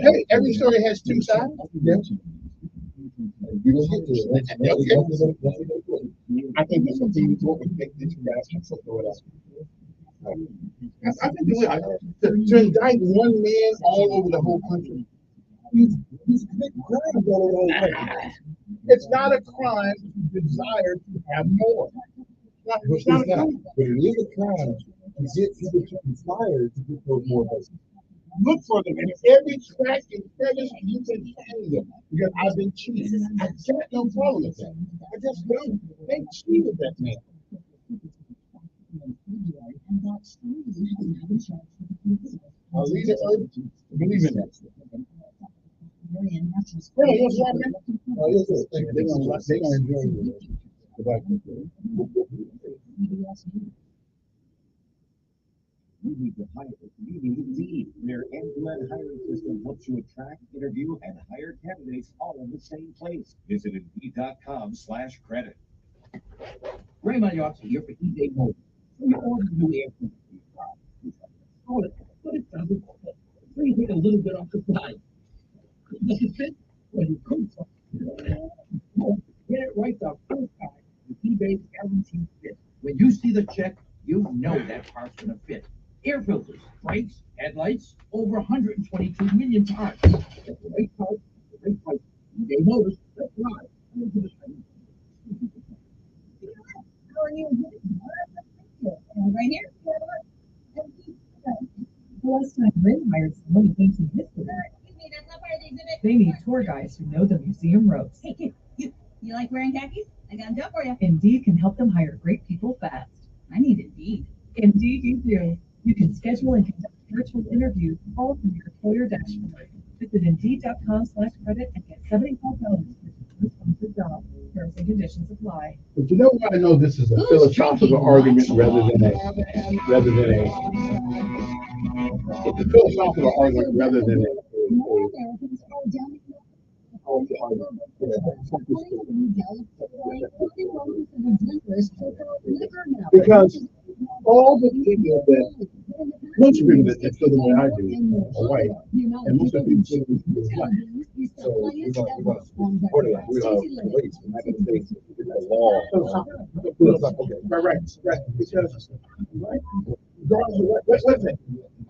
Hey, every story has two sides. I think that's what people do. They think that you guys can throw it out. I think to indict one man all over the whole country. It's not a crime to desire to have more. It's not a crime. But it is a crime to get people to desire to get those more votes. Look for them in every crack and crevice you can find them. Because I've been cheated. I got no problem with that. I just don't. They cheated that man. I'll leave it urgent. Believe in that. Hey, what's wrong, man? Oh, yes, sir. They're gonna enjoy it. You need to hire. You need Indeed. Their end-to-end hiring system helps you attract, interview, and hire candidates all in the same place. Visit Indeed.com/credit. Raymond Yorkshire here for EJ Mobile. When you order new air conditioning, but it doesn't fit. So you take a little bit off the side. Does it fit? Well, you could. Get it right the first time with eBay's guaranteed fit. When you see the check, you know that part's gonna fit. Air filters, brakes, headlights, over 122 million parts. Get the right part, the right price. eBay Motors, let's ride. How are you? Right here? The last time Bryn hired someone who thinks he missed it. Excuse me, that's not part of the exhibit. They need tour guides who know the museum ropes. Hey, kid, you like wearing khakis? I got a job for you. Indeed can help them hire great people fast. I need Indeed. Indeed you do. You can schedule and conduct virtual interviews all from your employer dashboard. Visit Indeed.com/credit and get $75 for your sponsored job. Terms and conditions apply. But you know what? I know this is a philosophical argument rather than a it's a philosophical argument rather than because all the people that most of the people that feel the way I do are white, and most of the people feel the way is black. So we're gonna support it. We're gonna wait. We're not gonna say it's a law. Right. Because regardless of what is it?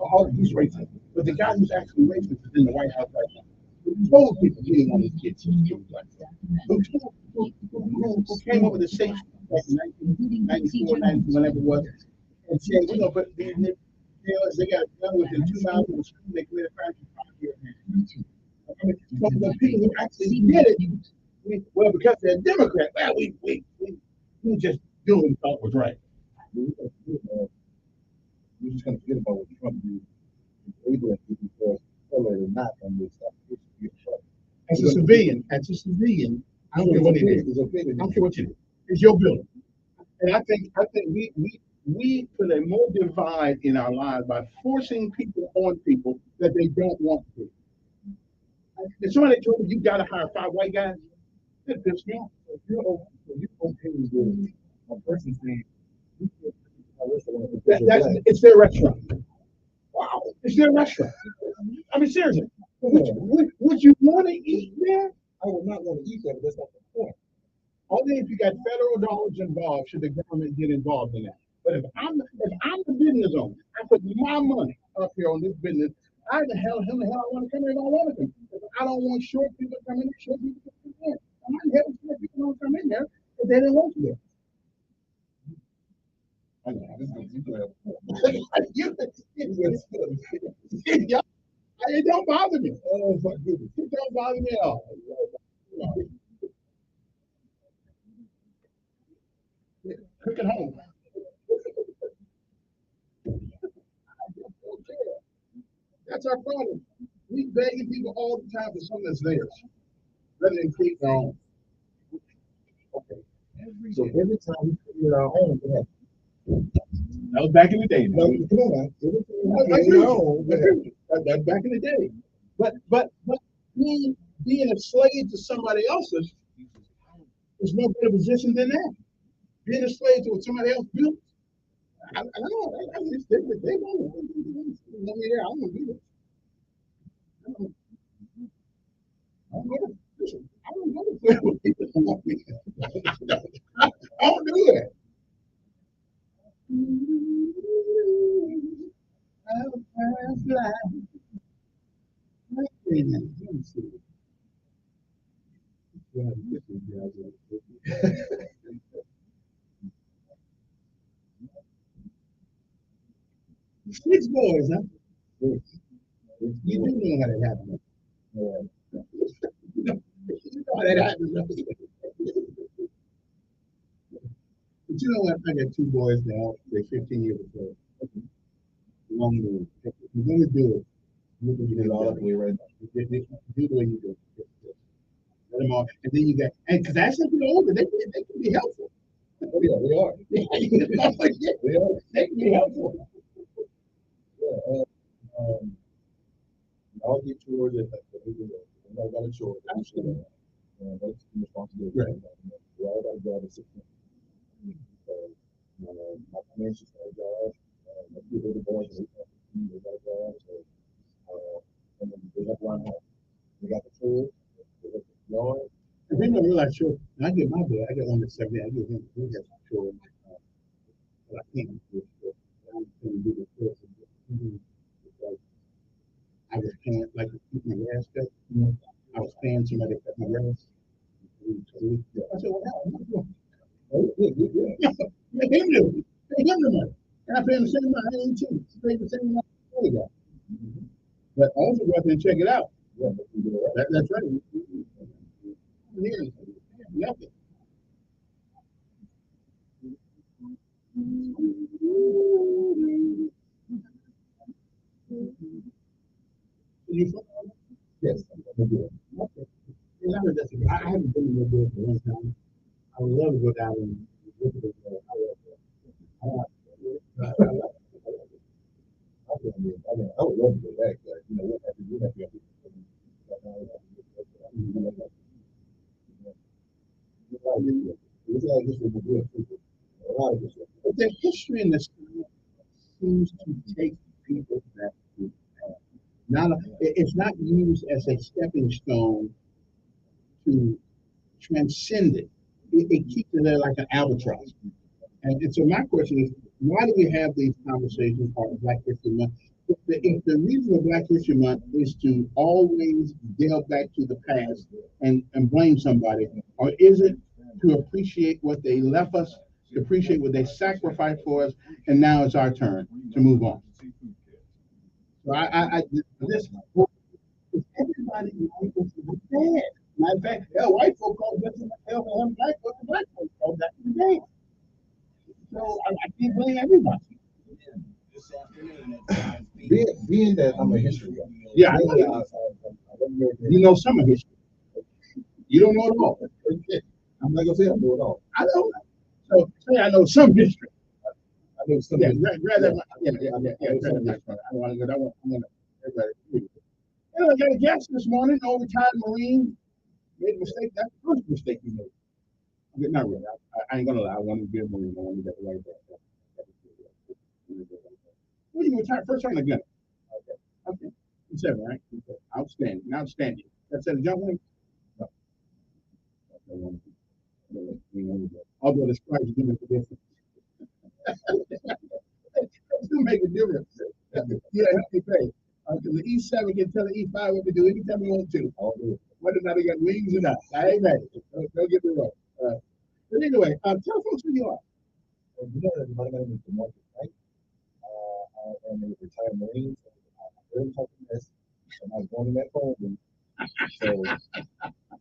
Oh, he's racist. But the guy who's actually racist is in the White House right now. Who told people he didn't want his kids to be black? Who came up with a safe back in 1994, 90, whenever it was, and said, you know, but they got it done within 2 miles of the school, they committed a crime here. I mean, so the people who actually did it, well, because they're Democrat, well, we just do what we thought was right. We're just gonna forget about what Trump did. Able to because color or not on this stuff. As a civilian, I don't care what it is. I don't care what you do. It's your building. And I think we put a more divide in our lives by forcing people on people that they don't want to. If somebody told me you gotta hire 5 white guys, that pissed me off. You're okay with a person saying it's their restaurant. Wow, it's their restaurant. I mean, seriously, would you want to eat there? I would not want to eat there, but that's not the point. Only if you got federal dollars involved should the government get involved in that. But if I'm the business owner, I put my money up here on this business. I the hell I want to come in. I want to come. I don't want short people coming in. Short people coming in. I'm not having short people don't come in there if they didn't want to. It don't bother me. Oh my goodness, it don't bother me at all. Cook at home. That's our problem. We begging people all the time for something that's theirs, rather than create their own. Okay. So every time we create our own, that was back in the day. No, come on, that's back in the day. But being a slave to somebody else's is no better position than that. Being a slave to what somebody else built. I don't know. I just think that they want to be there. I want to do it. I don't go to play with people. I don't do that. Yeah, Six boys, huh? you do know how that happened. Yeah. You know how that happened. But you know what? I got two boys now. They're 15 years old. Long move. If you're going to do it, you can do it all the way right now. Do the way you do it. Let them all. And then you got, and because as they get older, they can be helpful. Oh, yeah, they are. They are. They can be helpful. Yeah. I'll get chores if I got a chore. That's the responsibility. Right. We all got a job at 16. My financial job, my two little boys, they got a job. So, and then they have one house. They got the tools, they got the yard. And they don't realize, sure, I get my bill, I get one that's 70, I get him, he has a chore. But I can't do it. I'm going to do the course. I was paying, like, to keep my gas cut. I was paying somebody to cut my gas. I said, well, hell, I'm not doing it. Oh, yeah. Make him do it. Pay him the money. And I pay him the same amount. I ain't too. Pay the same amount. But also go out there and check it out. Yeah, that's right. Yeah, nothing. You yes, I'm good. Okay. And I heard that's I haven't been in Mobile for a long time. I would love to go down and visit it. I would love to go back, but you know what have to do that. It's like this was a good people. A lot of this. But the history in this seems to take people back to not it's not used as a stepping stone to transcend it. It keeps it there like an albatross. And so my question is, why do we have these conversations on Black History Month? If the reason of Black History Month is to always delve back to the past and blame somebody, or is it to appreciate what they left us, to appreciate what they sacrificed for us, and now it's our turn to move on? So this everybody is dead. Matter of fact, white folk call this hell for him, black folks call that the day. So I can't blame everybody. Being that I'm a history guy. Yeah, I know. You know some of history. You don't know it all. I'm not gonna say I know it all. I know. So say I know some history. I know some. Yeah, grab that. Yeah. I want to go. I'm gonna. Everybody. I got a guest this morning, overtime Marine. Made a mistake. That's the first mistake you made. Okay, not really. I ain't gonna lie. I wanted to be a Marine. I wanted to get the right back. Well, you retired first on the gun. Okay. 7, right? Okay. Outstanding. That's at a jump ring? No. Although the stripes do make a difference. They do make a difference. Yeah, help me pay. Because the E7 can tell the E5 what to do anytime we want to. Whether or not they got wings or not. I ain't mad. Don't get me wrong. But anyway, tell folks who you are. You know, everybody, my name is Marcus, right? I am a retired Marine. I'm very talking this, and I was born in that phone room. So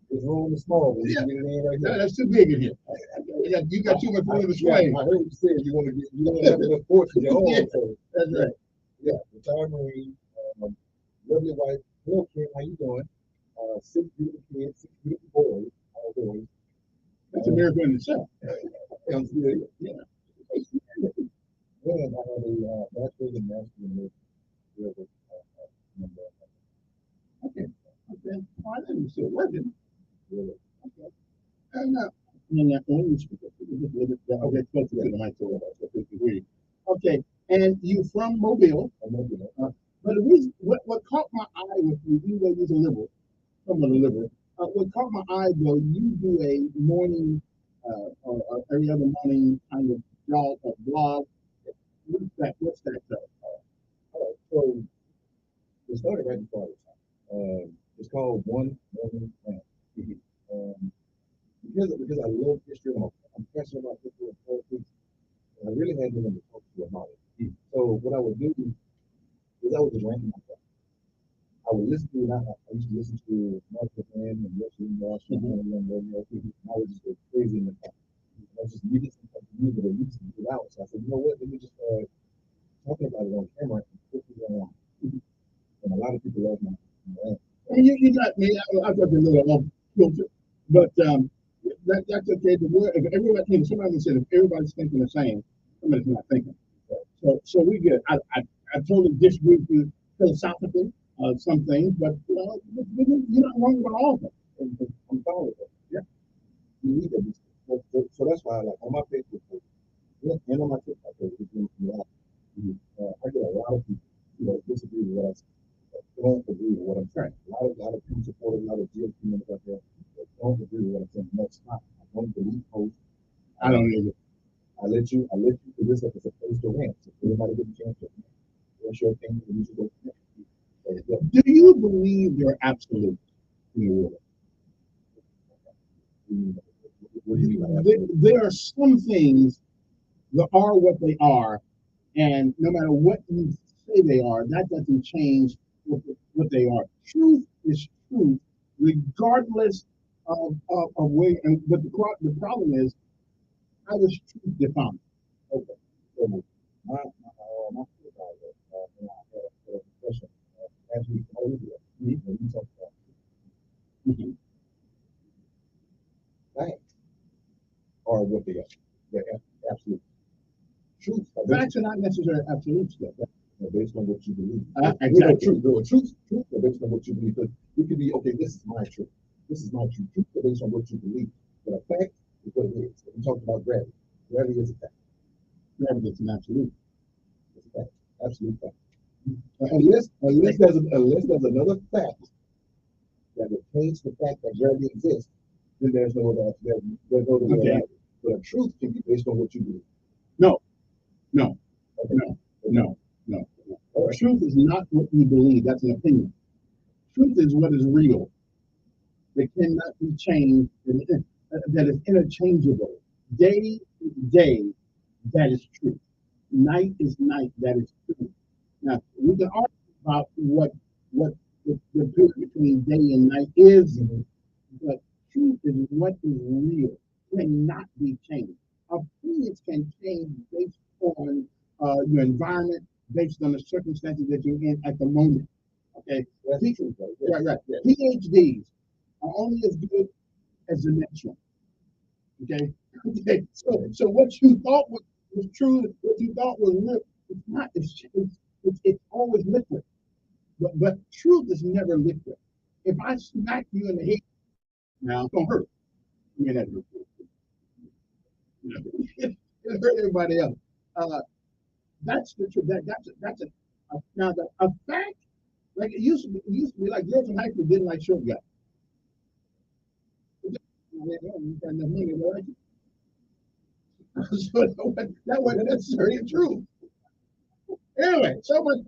this room is small. But yeah. Right here. That's too big in here. You got too much room to sway. I heard you said you want to have enough porch for your own. Yeah, so that's right. Yeah, retired Marine. Lovely wife. Hello, Kim. How you doing? 6 beautiful kids, 6 beautiful boys. All boys. That's a miracle in itself. Sounds good. Yeah. Well, I had a bachelor's and master's in medicine. Okay. I didn't still working. Really? Okay. And only speak up. Okay, close to the mic. Okay, and you from Mobile. But the reason, what caught my eye with you, even though you're a liberal, somewhat a liberal, what caught my eye though, you do a morning, or every other morning kind of blog. What's that? So it started right before this. It's called One Morning Plan. because I love history, I'm passionate about history and politics, and I really had nothing to talk to you about it. So what I would do is I would just rank myself. I would listen to it. I used to listen to Martha Man and Russian Washington and radio. I would just go crazy in the car. I was just needed some type of music that used to get out. So I said, you know what? Let me just talking about it on camera and put it on. And a lot of people love my rant. And you got me. I got a little filter, but that's okay. The word, if everybody, somebody said, if everybody's thinking the same, somebody's not thinking. So we get. I totally disagree with you philosophically some things, but you're not wrong about all of them. And I'm fine with that. Yeah. You need that. So that's why, like, on my Facebook page, and on my TikTok page, I get a lot of people who disagree with what I say. Don't agree with what I'm saying. A lot of people support a lot of GOP members out there that don't agree with what I'm saying. That's not. I don't believe posts. I don't either. I let you, because this is a place to rant. So everybody get a chance to what's your opinion, and you should go from there. Do you believe there are absolutes in the world? What do you mean by that? There are some things that are what they are, and no matter what you say they are, that doesn't change what they are. Truth is truth, regardless of where. And but the problem is, how does truth define? Okay. So my supervisor, and I had a discussion as we always do. When we talk about facts are what they are. They're absolute. Truth. Facts are not necessarily absolutes, though. Based on what you believe. Exactly. Truth are based on what you believe. But it could be, okay, this is my truth. This is my truth. Truth are based on what you believe. But a fact is what it is. We talk about gravity. Gravity is a fact. Gravity is an absolute. It's a fact. Absolute fact. Unless there's another fact that would change the fact that gravity exists, then there's no other. There's no other way. But a truth can be based on what you believe. No. Truth is not what you believe. That's an opinion. Truth is what is real. That cannot be changed. That is interchangeable. Day is day. That is truth. Night is night. That is truth. Now we can argue about what the period between day and night is, but truth is what is real. Cannot be changed. Opinions can change based on your environment, based on the circumstances that you're in at the moment. Okay, right. PhDs are only as good as the next one. Okay. So what you thought was true, what you thought was real, it's not. It's always liquid. But truth is never liquid. If I smack you in the head, now it's gonna hurt. I mean, that hurt. It hurt everybody else. That's the truth. That's now a fact. Like it used to be like girls in high school didn't like short guys. So that wasn't necessarily true. Anyway, so much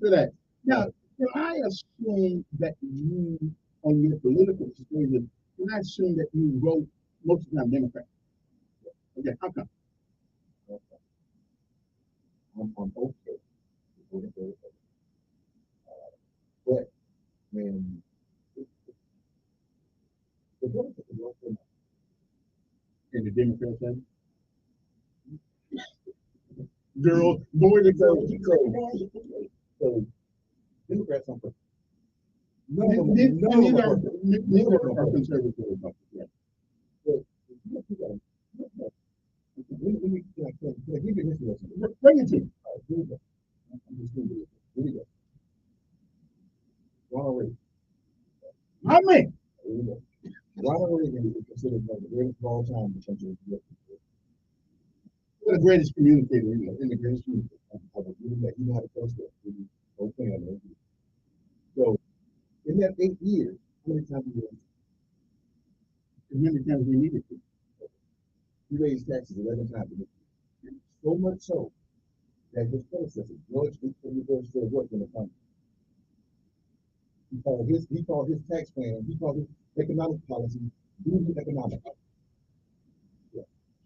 for that. Now, I assume that you, on your political persuasion, I assume that you vote most of the time Democrat. Okay, how come? I'm okay. But when the Democrats are working in the Democrat side, girls, boys, and girls. So Democrats are neither are conservative. Bring it to me. Ronald Reagan. Not me. Ronald Reagan is considered one of the greatest of all time in terms of the greatest communicator in the greatest communicator. You know how to post it. So in that 8 years, how many times did you as many times we needed to? He raised taxes 11 times. So much so that his predecessor, George Bush, still worked in the Congress. He called his tax plan, he called his economic policy, duty economic.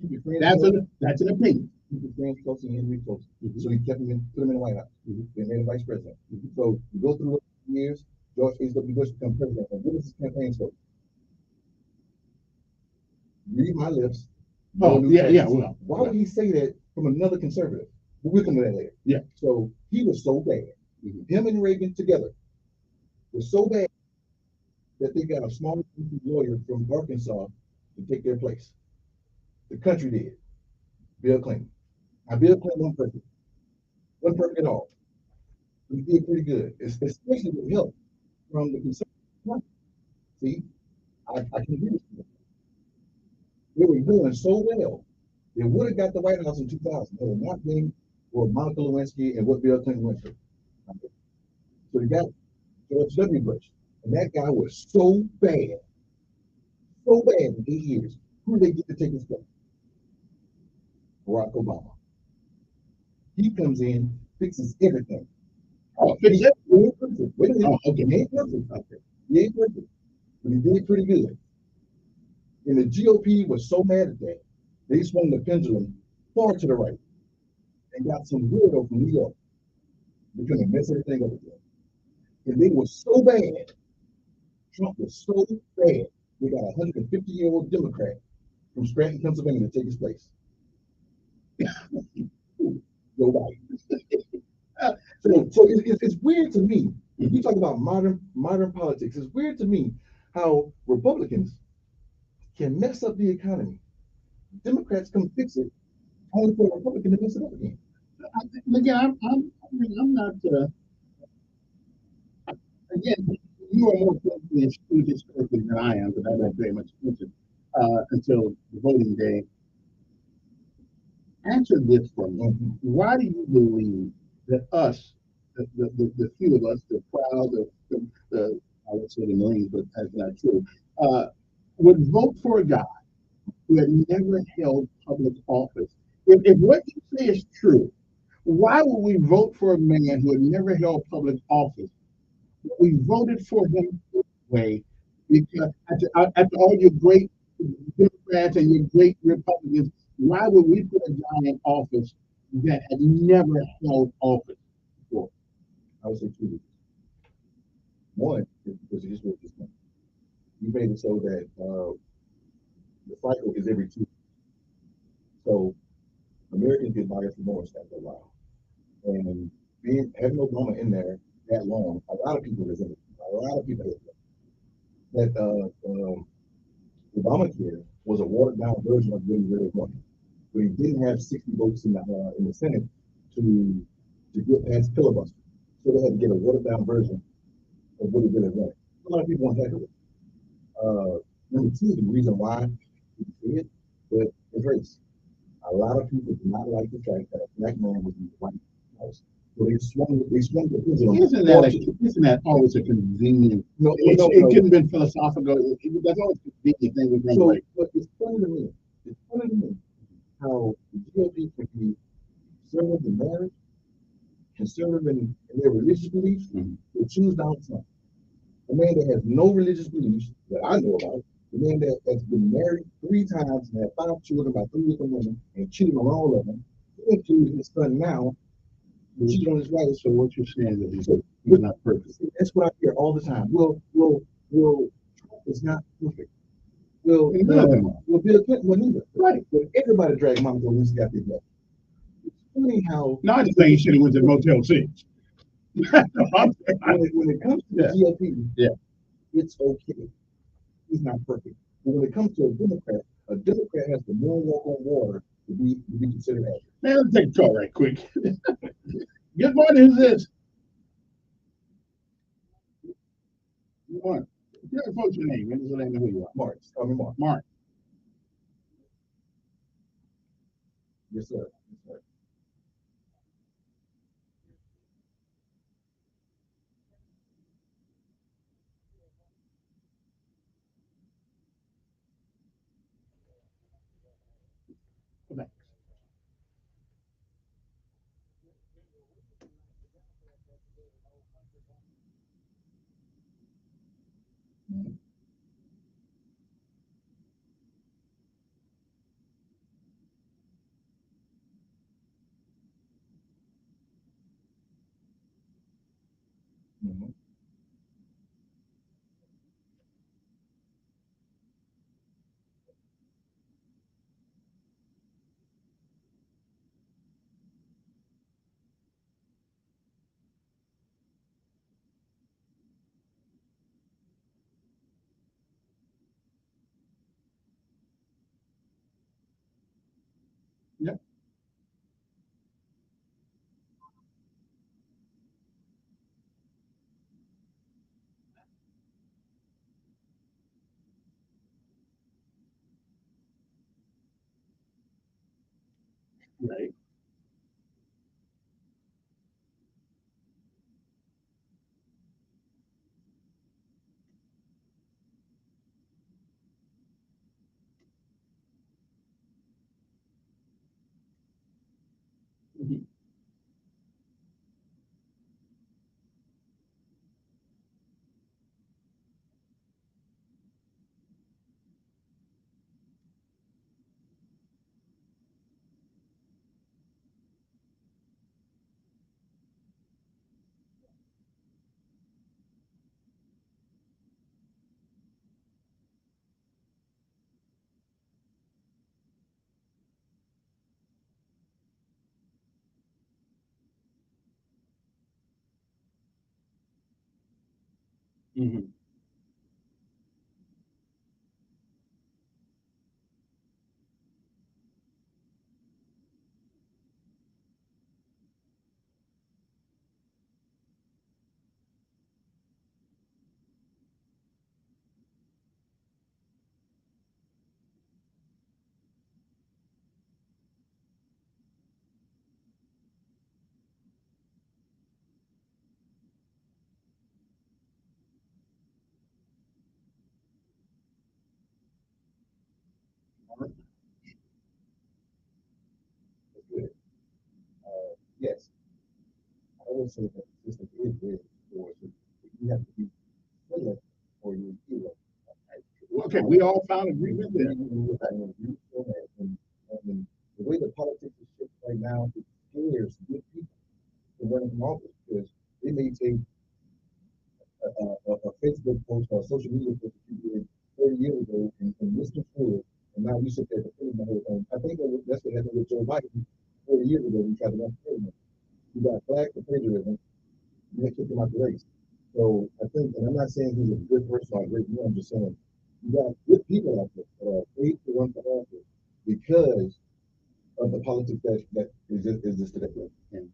Keep your friends That's close. that's an opinion. Keep your friends close and enemies close. So he kept him in, put him in the White House. They made him vice president. So you go through the years, George H.W. Bush become president. And what was his campaign slogan? Read my lips. Oh, no new yeah, taxes. well. Why would he say that from another conservative? But we'll come to that later. Yeah. So he was so bad. Him and Reagan together were so bad that they got a small lawyer from Arkansas to take their place. The country did. Bill Clinton. Now, Bill Clinton wasn't perfect. Wasn't perfect at all. He did pretty good, especially with help from the conservative. See, I can agree with you. They were doing so well. They would have got the White House in 2000. They were not being for Monica Lewinsky and what Bill Clinton went through. So they got George W. Bush. And that guy was so bad in 8 years. Who did they get to take his place? Barack Obama. He comes in, fixes everything. Oh, fix it? He ain't perfect. Wait a minute. Oh, okay. He ain't perfect. Okay. He ain't perfect. But he did pretty good. And the GOP was so mad at that, they swung the pendulum far to the right and got some weirdo from New York. They're going to mess everything up again. And they were so bad. Trump was so bad. We got a 150-year-old Democrat from Scranton, Pennsylvania to take his place. Joe Biden. So it's weird to me. If you talk about modern politics, it's weird to me how Republicans can mess up the economy. Democrats come fix it, only for a Republican to mess it up again. Again, I'm not. Again, you are more closely in this person than I am, but I don't pay much attention until the voting day. Answer this for me. Why do you believe that us, the few of us, the crowd, I would say the Marines, but that's not true, would vote for a guy who had never held public office? If what you say is true, why would we vote for a man who had never held public office? We voted for him anyway because after all your great Democrats and your great Republicans, why would we put a guy in office that had never held office before? I would say two reasons. One is because you just wrote this one. You made it so that the cycle is every 2 years. So Americans get biased remorse after a while. And having Obama in there that long, a lot of people resent it. A lot of people hate it. That Obamacare was a watered down version of what he really wanted. But he didn't have 60 votes in the Senate to get past filibuster. So they had to get a watered down version of what he really wanted. A lot of people weren't happy with it. Number two, the reason why he did, but it's race. A lot of people do not like the fact that a black man was in the White House. So they swung the pendulum. Isn't that always a convenient? No, it no. couldn't have been philosophical. That's always a convenient thing with So, right. but it's funny to me. It's funny to me how the GOP can be conservative in marriage, conservative in their religious beliefs, but choose Donald Trump. A man that has no religious beliefs that I know about, the man that has been married 3 times and had 5 children by 3 different women and cheated on all of them, including his son now, cheated on his wife. So what you're saying is he's not perfect. That's what I hear all the time. Well, Trump is not perfect. Well, Bill Clinton wasn't either. Right. But everybody dragged Monica Lewinsky out their blood. It's funny how. No, I just think he should have went to Motel 6. when it comes to the GOP, it's okay. He's not perfect. But when it comes to a Democrat has to more walk on water to be considered accurate. Man, let's take a call right quick. Good morning, who's this? Good morning. What's your name? What is the name of who you are? Mark. Call me Mark. Mark. Yes, sir. Yes, sir. Thanks. Yep. Right. Mhm. Mhm. Good. Yes, I would say that the system is very poor. So you have to be willing or you feel Okay, we all found agreement there. And the way the politics is shifted right now, it scares good people to run in office because they may take a Facebook post or a social media post that you did 30 years ago and listen to it, and now you sit there defending the whole thing. I think that's what happened with Joe Biden 40 years ago. We tried to run for president. He got flagged for plagiarism, and they kicked him out the race. So I think, and I'm not saying he's a good person or a great man, I'm just saying you got good people out there that are afraid to run for office because of the politics that is today. And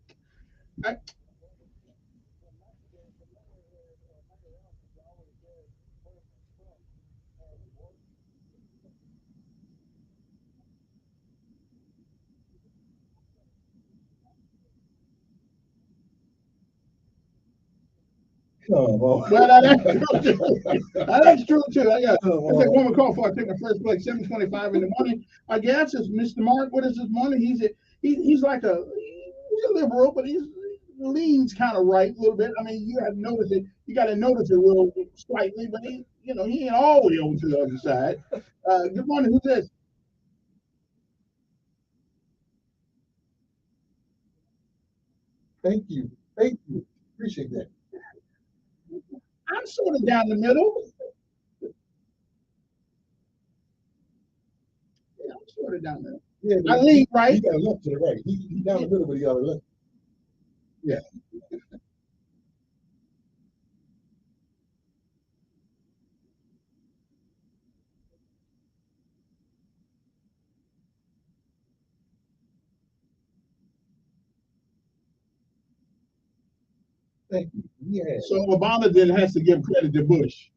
come on. Well, that's true too. That's true too. I got let's take one more call before I take my first break. 7:25 in the morning. Our guest is Mr. Mark. What is this morning? He's like he's a liberal, but he leans kind of right a little bit. I mean, you have to notice it. You got to notice it real slightly, but he ain't all the way over to the other side. Good morning. Who's this? Thank you. Thank you. Appreciate that. I'm sort of down the middle. Yeah, I'm sort of down the middle. Yeah, I lean right. He got a lump to the right. He down the middle, but he got a lump. Yeah. Thank you. Yeah. So Obama then has to give credit to Bush.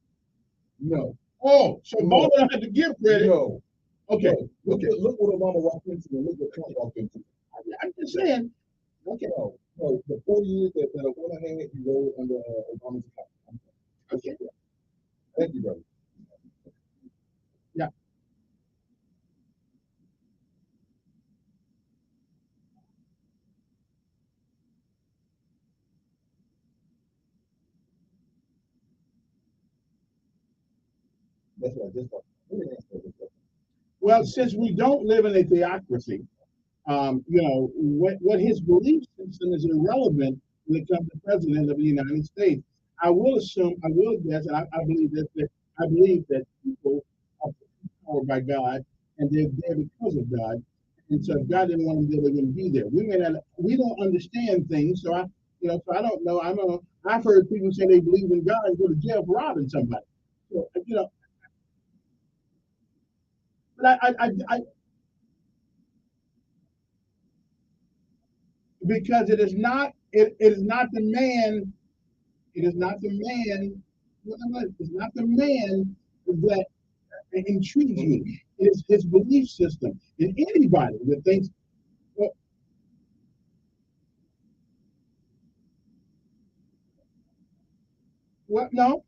No. Oh, so Obama don't have to give credit. No. Okay. No. Okay. Look what Obama walked into and look what Trump walked into. I'm just saying. Okay. No, the 40 years that Obama had, he rolled under Obama's account. Okay. Thank you, brother. Yeah. That's what I just thought. Well, since we don't live in a theocracy, what his belief system is irrelevant when it comes to president of the United States. I will assume, I will guess, and I believe that I believe that people are powered by God and they're there because of God. And so if God didn't want them there, they wouldn't be there. We may not, we don't understand things, so I don't know. I've heard people say they believe in God and go to jail for robbing somebody. So, but because it is not the man, it is not the man, it's not the man that intrigues me. It is his belief system. And anybody that thinks, well, no,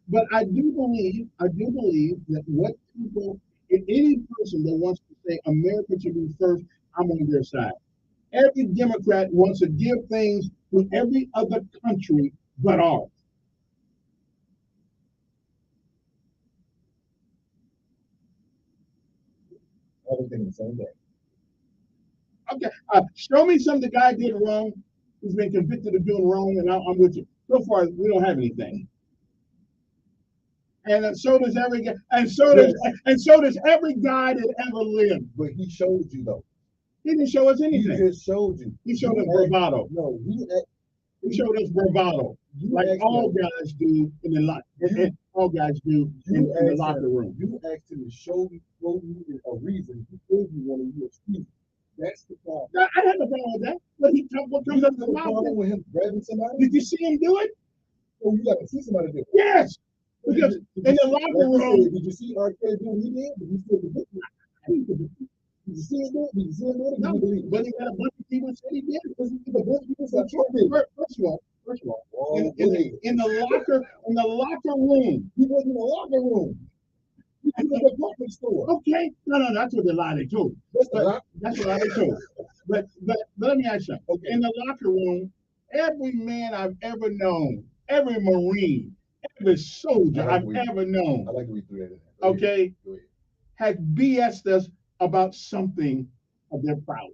but I do believe that what people, if any person that wants to say America should be first, I'm on their side. Every Democrat wants to give things to every other country but ours. Everything the same day. Okay, show me something the guy did wrong. He's been convicted of doing wrong, and I'm with you. So far, we don't have anything. And so does every guy, and so does every guy that ever lived. But he showed you though. He didn't show us anything. He just showed you. He showed us bravado. No, he showed us bravado, like all guys do in the all guys do in the locker room. You asked him to show you a reason. He gave you one of your excuses. That's the problem. I had no problem with that. But what comes up to the mouth with him grabbing somebody? Did you see him do it? Oh, you got to see somebody do it. Yes. Because in the locker room, did you see R. Kelly do what he did? Did you see it? Did you see him do it? Did you see him do it? No, but he got a bunch of people said he did. Because a bunch of people said first of all, in the locker room, he wasn't in the locker room. He was in the department store. Okay, no, that's what the lie they told. That's what lie they told. But let me ask you something. Okay. In the locker room, every man I've ever known, every Marine, every soldier I've ever known, I like to read through that. Okay, had BS'd us about something of their prowess.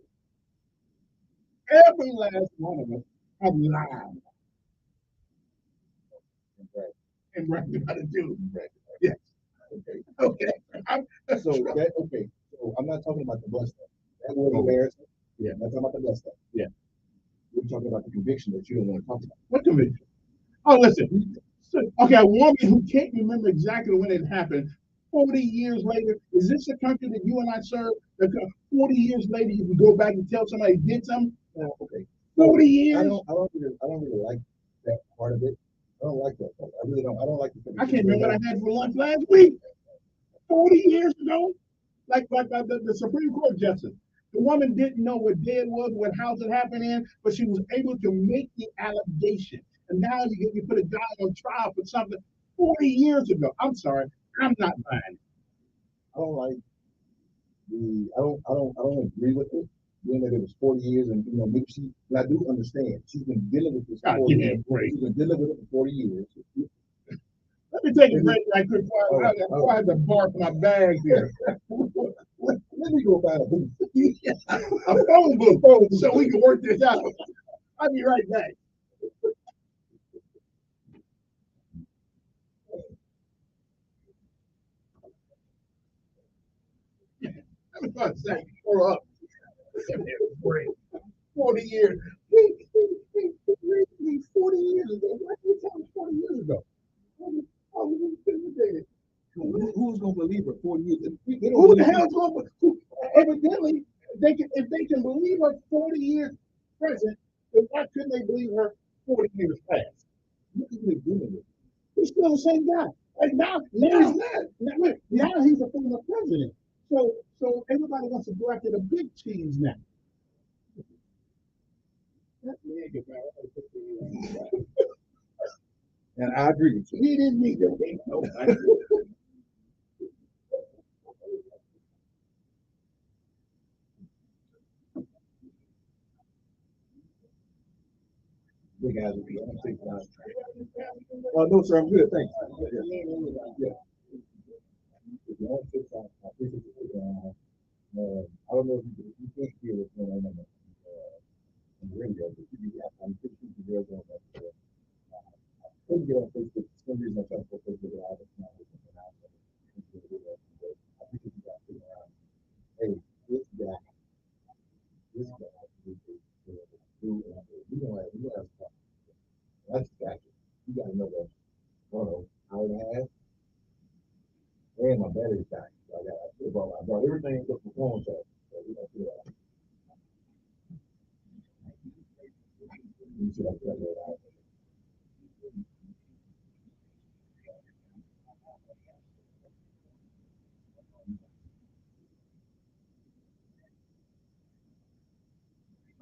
Every last one of us have lied. And bragged about it too. Yes. Okay. So I'm not talking about the bus stuff. That was embarrassing. Yeah. I'm not talking about the bus stuff. Yeah. We're talking about the conviction that you don't want to talk about. What conviction? Oh, listen. Okay, a woman who can't remember exactly when it happened. 40 years later, is this the country that you and I serve? 40 years later, you can go back and tell somebody did something. Okay. 40 years. I don't really like that part of it. I don't like that part. I really don't. I don't like the. I can't remember what I had for lunch last week. 40 years ago, like the Supreme Court justice. The woman didn't know what day it was, what house it happened in, but she was able to make the allegation. And now you put a guy on trial for something 40 years ago. I'm sorry, I'm not buying it. I don't like I don't agree with it. Being that it was 40 years, and maybe and I do understand she's been dealing with this for 40 years. She's been dealing with it for 40 years. Let me take a break right quick before I have to bark my bag here. Let me go find a booth. A phone booth, so we can work this out. I'll be right back. I'm about to say, grow up. 40 years. 40 years ago. What did you tell me 40 years ago? I was intimidated. Who's going to believe her 40 years? Who the hell is going to? Evidently, if they can believe her 40 years present, then why couldn't they believe her 40 years past? What is he doing with it? He's still the same guy. Like now he's not. Now he's a former president. So everybody wants to go after the big cheese now. And I agree with you. He didn't need to make nobody. Big guys will be on the no, sir, I'm good. Thanks. Yeah. I don't know if you think hear what's going on the radio, but I'm 15 years old. I couldn't get and my battery's dying. So I brought everything but the phone charger. So we don't do that. You see, like that.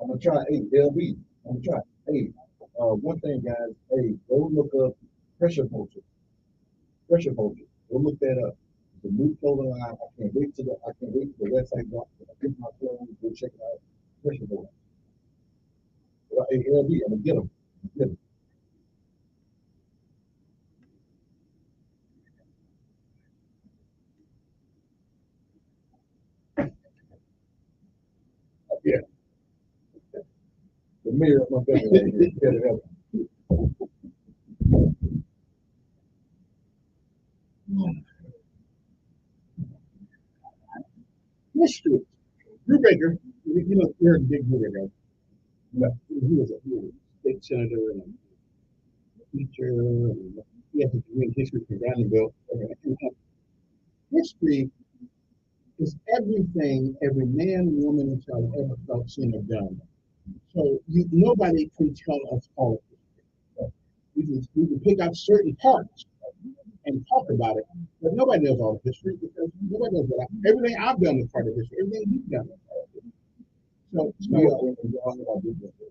I'm gonna try. Hey, LB. I'm gonna try. Hey, one thing, guys. Hey, go look up pressure poachers. Pressure poachers. Go look that up. The new clothing line. I can't wait till the website drops. I pick my clothes. Go check it out. Pressure poachers. Hey, LB. I'm gonna get them. Get them. Yeah. The mirror of my bedroom. Get it up. History. Drew Baker, you know, you're a big Drew Baker. But he was a state senator and a teacher. And he had to read history from Vanderbilt. History is everything every man, woman, and child ever felt, seen, or done. So nobody can tell us all of history. We can pick out certain parts and talk about it, but nobody knows all of history because nobody knows everything I've done is part of history. Everything you've done is part of history. So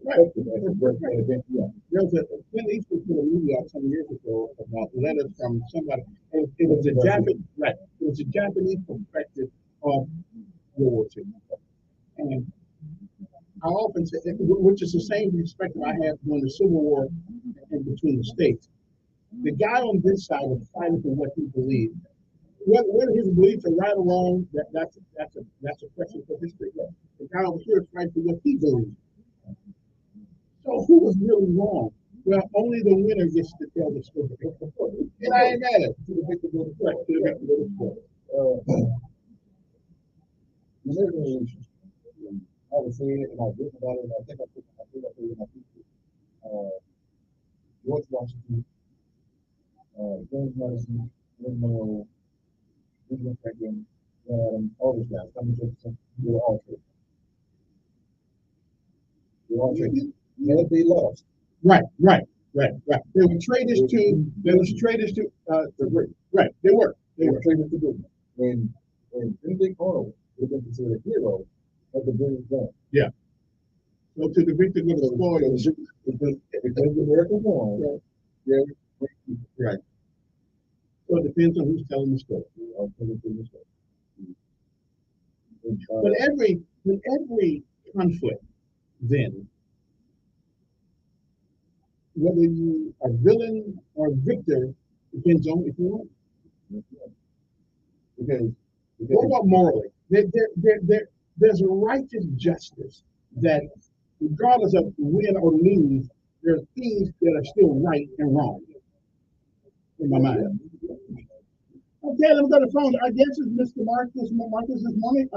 right. There's a Clint Eastwood put a movie out some years ago about letters from somebody. And it was a Japanese, right? It was a Japanese perspective of World War II. And I often say, which is the same perspective I had during the Civil War and between the states. The guy on this side was fighting for what he believed. Whether his beliefs are right or wrong, that's a question for history. The guy over here is fighting for what he believes. So who was really wrong? Well, only the winner gets to tell the story. And I ain't mad at it. To the victim of the story. To the victim of the story. The American Revolution. I was saying it and I've written about it and I think I put it in my pieces. George Washington, James Madison, Monroe, Benjamin Franklin, all these guys, Thomas Jefferson, they were all traitors. They were all traitors. And they lost. Right. They were traitors to. Right. They were traitors to Britain. When Benedict Arnold was considered a hero of the British gun. Yeah. So to the victim of the spoils, because America won. Yeah. Right. So it depends on who's telling the story. But every conflict, then, whether you are villain or victor, depends on if you want. Because what about morally? There's a righteous justice that, regardless of win or lose, there are things that are still right and wrong in my mind. Okay, let me go to the phone. Our guest is Mr. Marcus. Marcus this morning.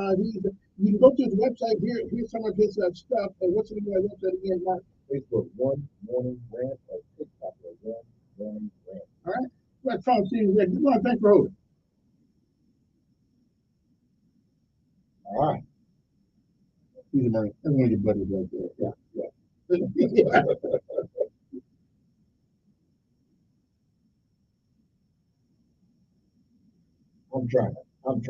You can go to his website. Here's some of his stuff. What's the name of the website again, Mark? Facebook, One Morning Rant, or TikTok, One Morning Rant. All right. Well, phone, see you. Good morning. Thanks for holding. All right. He's a Marine. That's one of your buddies right there. Yeah. I'm trying. I'm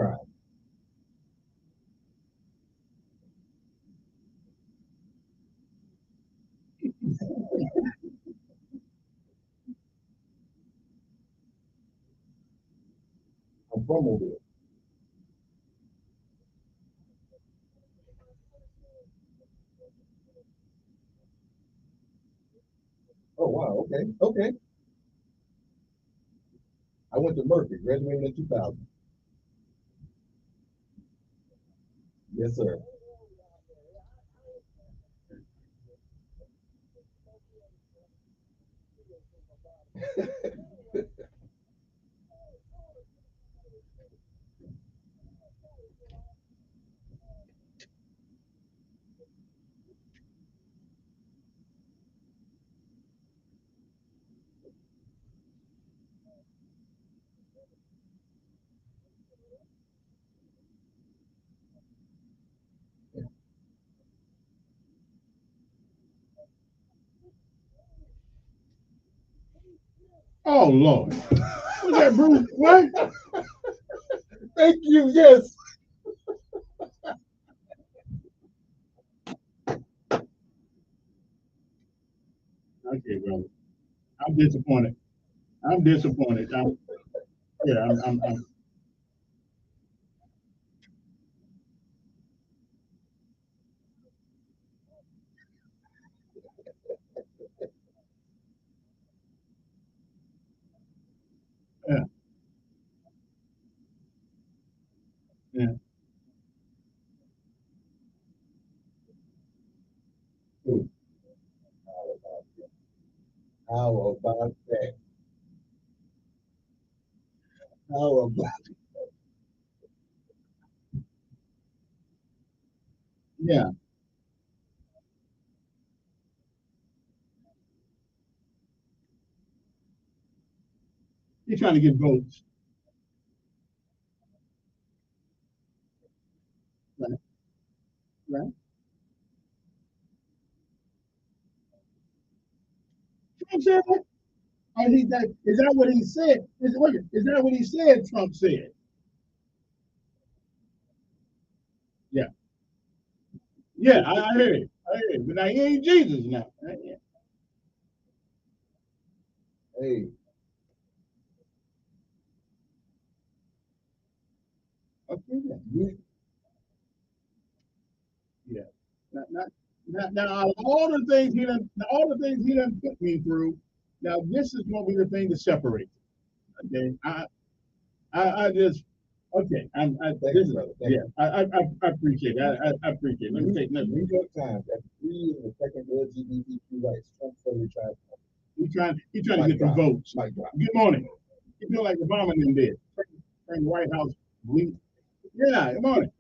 from Mobile. Oh, wow. Okay. I went to Murphy, graduated in 2000. Yes, sir. Oh Lord. What's that, Bruce? What? Thank you. Yes. Okay, brother. I'm disappointed. I'm disappointed. Yeah, I'm yeah, yeah. Ooh, how about that? How about Yeah. He's trying to get votes. Right, right. Trump said that? Is that what he said? Is that what he said? Trump said. Yeah, yeah. I heard it. I heard it. But now he ain't Jesus now. Yeah. hey? Okay. Yeah. You, Yeah. Now, out of all the things he done put me through. Now this is what we the thing to separate. Okay. I just okay. thank This you, is brother. Thank yeah. I appreciate it. I appreciate it. Let me you. take nothing. New York Times at 3 in the second LGBTQ rights. Trump fully tried. He trying to Mic get some drop. votes. Mic drop. Good morning. He feel like Obama and did. Turn the White House blink. Yeah, good morning.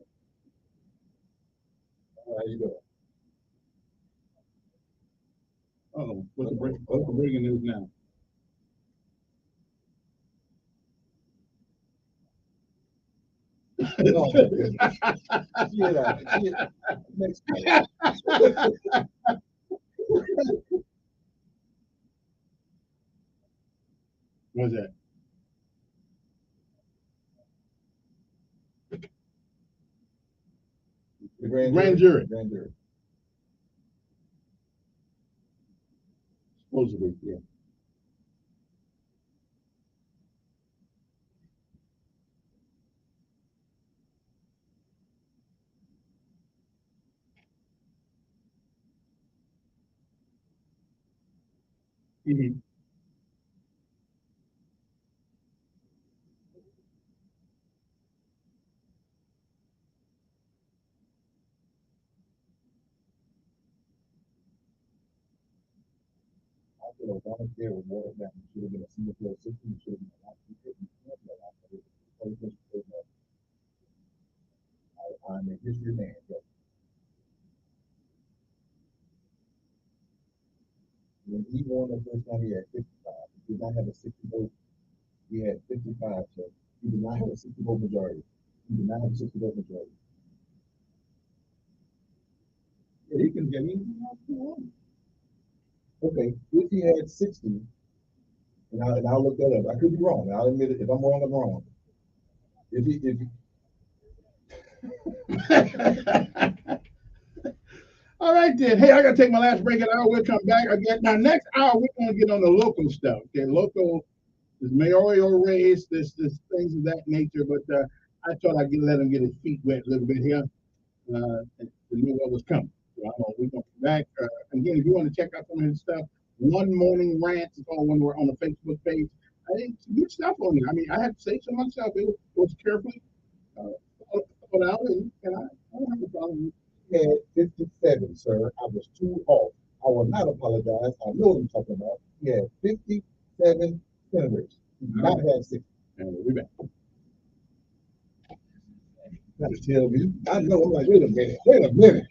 How you doing? Oh, what's the breaking news now? Oh my goodness. Get out. Next time. What's that? The Grand jury. Grand jury. Supposedly, yeah. Mm-hmm. I feel a volunteer was watered down. It should have been a single field system. It should have been a lot cheaper. I'm a history man. Yes. When he won the first time, he had 55. He did not have a 60 vote. He had 55. So he did not have a 60 vote majority. He did not have a 60 vote majority. Yeah, he can get in. Okay, if he had 60, and I'll look that up. I could be wrong. I'll admit it. If I'm wrong, I'm wrong. If he, All right then. Hey, I gotta take my last break an hour. We'll come back again. Now next hour we're gonna get on the local stuff. Okay, local this mayoral race, this things of that nature. But I thought I'd let him get his feet wet a little bit here. And to know what was coming. So we're gonna come back. Again, if you want to check out some of his stuff, One Morning Rants is all when we're on the Facebook page. I think some good stuff on it. I mean, I have to say so myself. It was carefully put out, and I don't have a problem. he had 57, sir, I was too off. I will not apologize. I know what I'm talking about. He had 57 senators. He did not have 60. And we'll be back. Not to tell me. I know. I'm like, wait a minute. Wait a minute.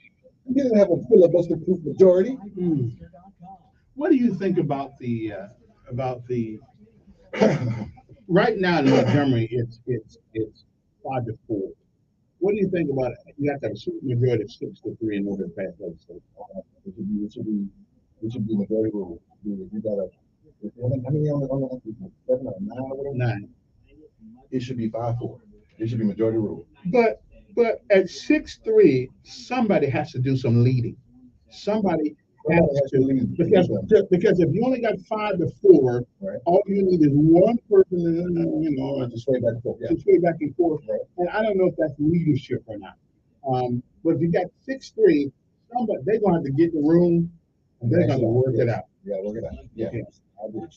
He didn't have a filibuster proof majority. What do you think about the right now in Montgomery? It's 5-4. What do you think about it? You have to have a super majority of 6-3 in order to pass legislation. It should be majority rule. You gotta How many on people? 7 or 9 or whatever? 9. It should be 5-4. It should be majority rule. But at 6'3", somebody has to do some leading. Somebody has to lead because if you only got 5 to 4, right, all you need is one person, you know, to sway back and forth. To sway back and forth. Right. And I don't know if that's leadership or not. But if you got 6'3", somebody they're gonna have to get in the room and they're gonna work it out. Yeah, work it out. Yeah, I agree.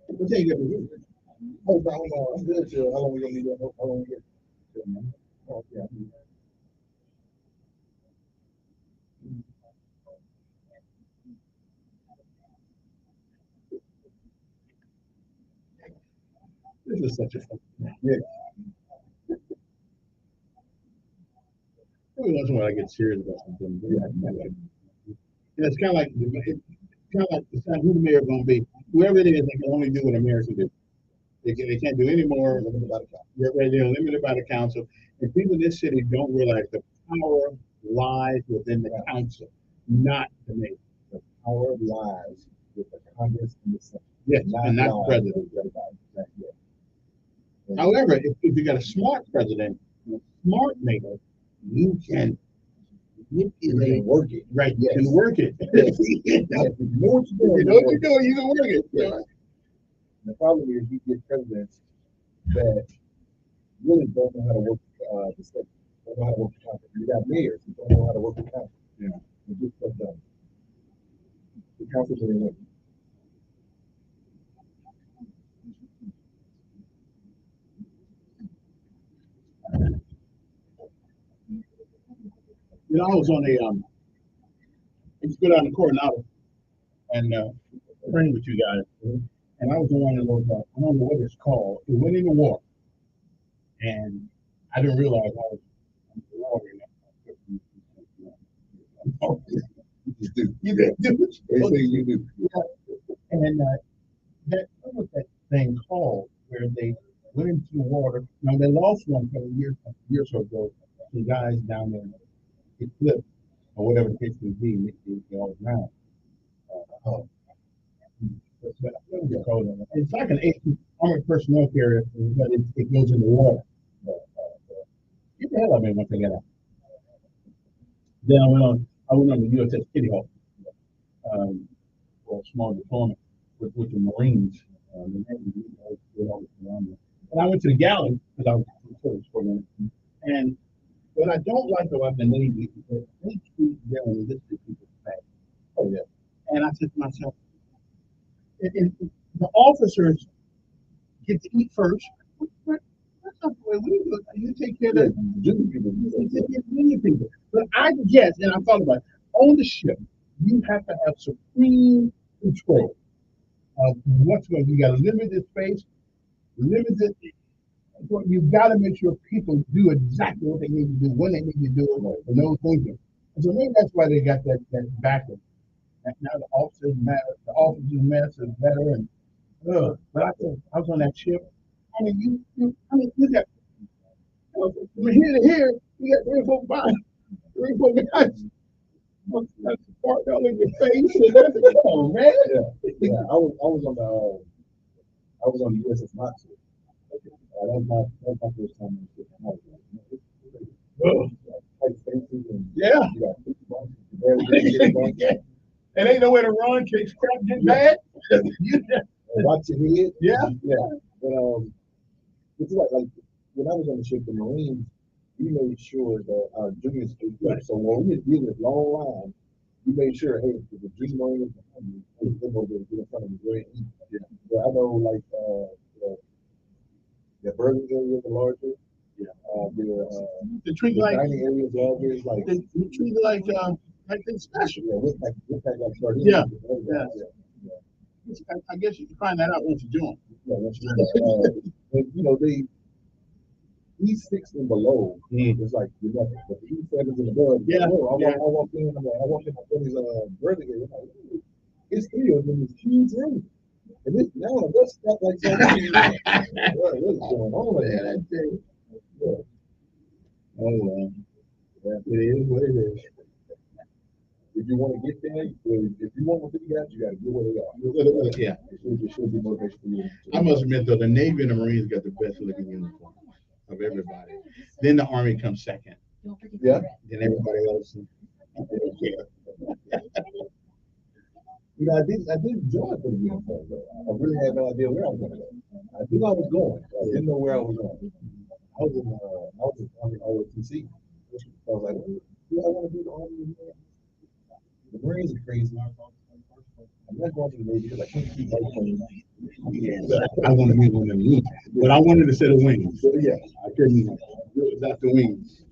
What you get to do? Oh, no, I'm good. How long we gonna be there? How long we get? Oh, yeah. This is such a fun. Yeah. Every once in a while I get serious about something. It's kind of like decide who the mayor is going to be. Whoever it is, they can only do what America do. They can't do any more. They're limited by the council. And people in this city don't realize the power lies within the council, not the mayor. The power lies with the Congress and the Senate. Yes, and not the president. However, if you got a smart president, a smart mayor, you can work it. Right, you can work it. You know what you're doing. You can work it. Yeah. The problem is you get presidents that really don't know how to work the state, don't know how to work the Congress. You got mayors who don't know how to work the Congress. Yeah. And get stuff done. The council didn't win. You know, I was on I used to go down to Coronado and train with you guys. And I was on one of those, I don't know what it's called. It went in the water. And I didn't realize I was in the water. You did. You do. And what was that thing called where they went into the water? Now they lost one a year or so ago. Some guys down there, it flipped or whatever the case may be. They all drowned. It's like an armored personnel carrier, but it goes in the water. Get the hell out of me once I got out. Then I went on the USS Kitty Hawk for a small deployment with the Marines. And I went to the galley because I was service for a minute. And what I don't like about the Navy is that they treat their enlisted people bad. Oh yeah. And I said to myself, the officers get to eat first. That's not the way we do it. You take care of the junior people. You take care of the junior people. But I guess, and I thought about it, on the ship, you have to have supreme control of what's going on. You got limited space, limited. You've got to make sure people do exactly what they need to do when they need to do it, and no thinking. And so maybe that's why they got that backward. Now the officers mess is better, and but I was on that ship. I mean, you got from here to here, you got 3 or 4 guys. That's part all in your face, and that's come on, man. Yeah. I was on the USS Knoxville. That was my first time on the ship. Yeah. And ain't nowhere to run, case crap get bad. Watch your head. Yeah. But it's like when I was on the ship, the Marines, we made sure that our juniors did good. So when we were dealing with long line, we made sure, hey, if the junior Marine was behind me, they're going to get in front of me very easy. But I know, like, the burger area is larger. The treat like dining area is larger. Like they treat like it's special. Yeah. I guess you can find that out once you do them. Yeah, once you do them. You know, they E6 and below is like nothing, but the E7s and above. Yeah. I walk in my friend's burger area. It's 3 of them. It's huge room. And this now let's stuff like that. What is going on there? That thing. Yeah. Oh well. Yeah, it is what it is. if you want to get there, if you want what they got, you got to get where they are. Yeah. It should be motivation for you. I must admit though, the Navy and the Marines got the best looking uniforms of everybody. Then the Army comes second. Yeah. Then everybody else. You know, I didn't join for the uniform though. I really had no idea where I was going to go. I knew I was going, but I didn't know where I was going. I was in Army ROTC. I was like, do I want to be the Army? The Marines are crazy. I'm not going to the Navy because I can't keep white planes. I want to be one of them, but I wanted a set of wings. So, yeah, I couldn't. Without the wings.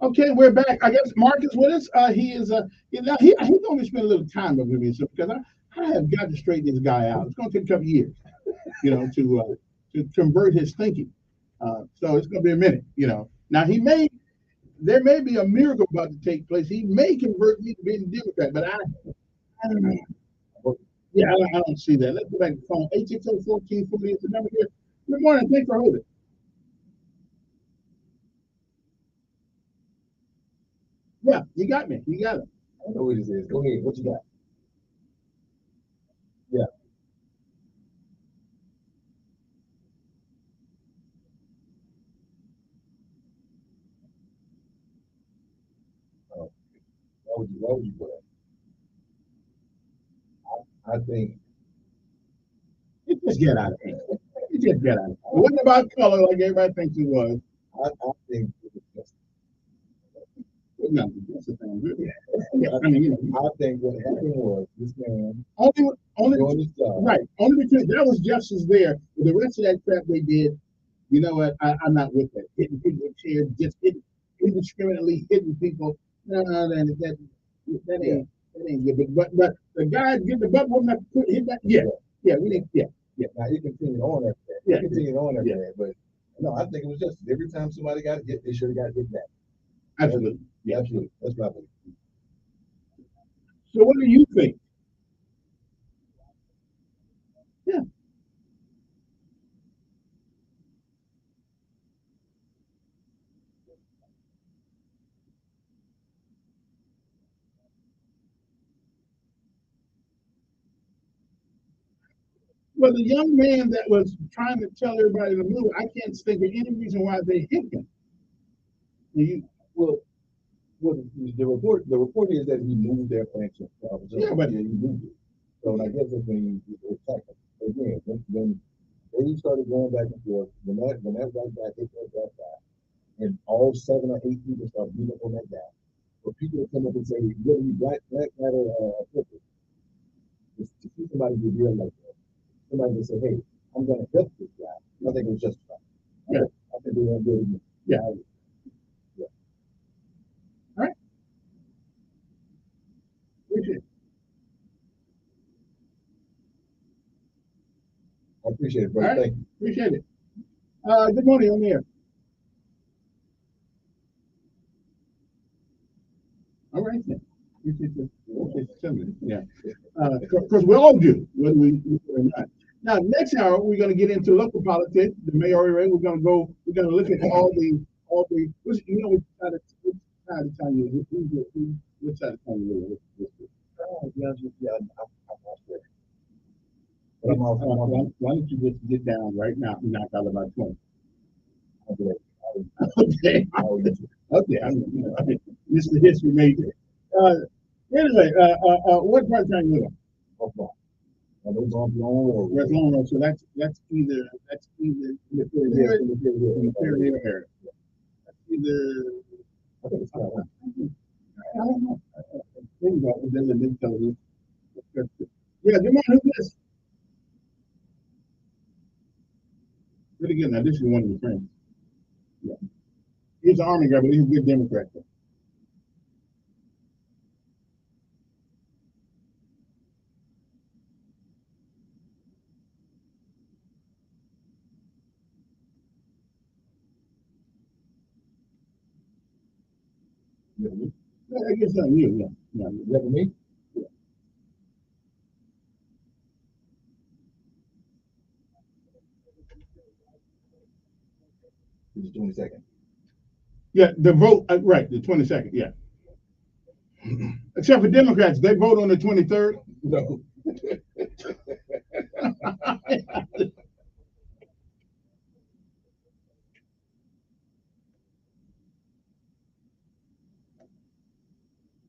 Okay, we're back. I guess Mark is with us. He is he's going to spend a little time with me, so because I have got to straighten this guy out. It's going to take a couple years, to convert his thinking. So it's going to be a minute, Now there may be a miracle about to take place. He may convert me to being a Democrat, but I don't know. Yeah, I don't see that. Let's go back to the phone. 860-1440 is the number here. Good morning. Thanks for holding. Yeah, you got me. You got it. I don't know what this is. Go ahead. What you got? Yeah. Why would you put that? I think it just get out of hand. It just get out of hand. It wasn't about color like everybody thinks it was. I think it was just. No, that's the thing. Yeah, I think what happened was this man only doing his job. Right. Only because that was justice there. But the rest of that crap they did, you know what? I'm not with that. Hitting people with chairs, just indiscriminately hitting people. No, that ain't good. But the guy getting the butt whooping hit that. Yeah, we didn't. Yeah. Now he continued on after that. Yeah. He continued on after that. But no, I think it was just every time somebody got hit, they should have got hit back. Absolutely. Yeah, absolutely. That's what I believe. So what do you think? Yeah. Well, the young man that was trying to tell everybody to move, I can't think of any reason why they hit him. Well, the report is that he moved their function. Yeah, but he moved it. So I guess that's when he attacked him. Again, when they started going back and forth, when that white guy hit that black guy, and all 7 or 8 people started beating up on that guy, for people to come up and say, whether you black guy or purple, to see somebody do real like that, somebody would say, hey, I'm going to help this guy. I think it was justified. Yeah. I think they won't do it again. Yeah. Yeah. All right. Appreciate it. I appreciate it, brother. All right. Thank you. Appreciate it. Good morning on the air. All right then. Yeah. Because we all do, whether we or not. Now, next hour we're going to get into local politics, the mayoral race. We're going to look at all the. Which side of town you live? Which side of town you live? Why don't you just get down right now and knock out about 20? Okay. Okay. Mr. History Major. Anyway, what part of town you live in? Those on long That's long road. So that's either in the Imperial area. That's either. I don't know. Think about it. Then the big television. Yeah, good morning. Who's this? Pretty good. Now this is one of your friends. Yeah. He's an Army guy, but he's a good Democrat. I guess not you. Yeah. Is that for me? Yeah. Just 20 seconds. Yeah, the vote, right, the 22nd, yeah. Except for Democrats, they vote on the 23rd. No.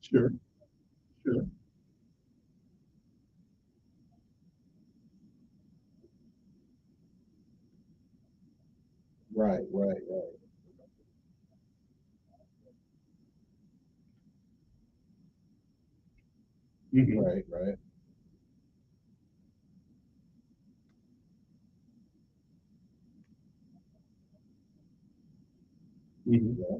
Sure, sure. Right, right, right. Mhm. Right, right. Mhm. Yeah.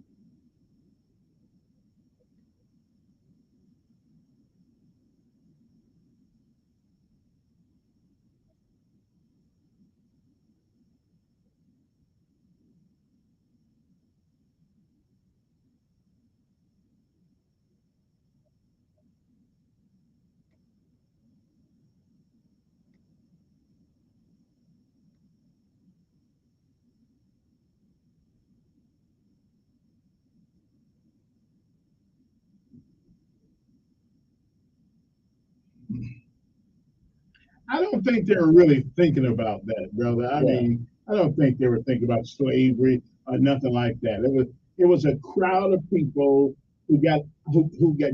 I don't think they were really thinking about that, brother. I Yeah. mean, I don't think they were thinking about slavery or nothing like that. It was a crowd of people who got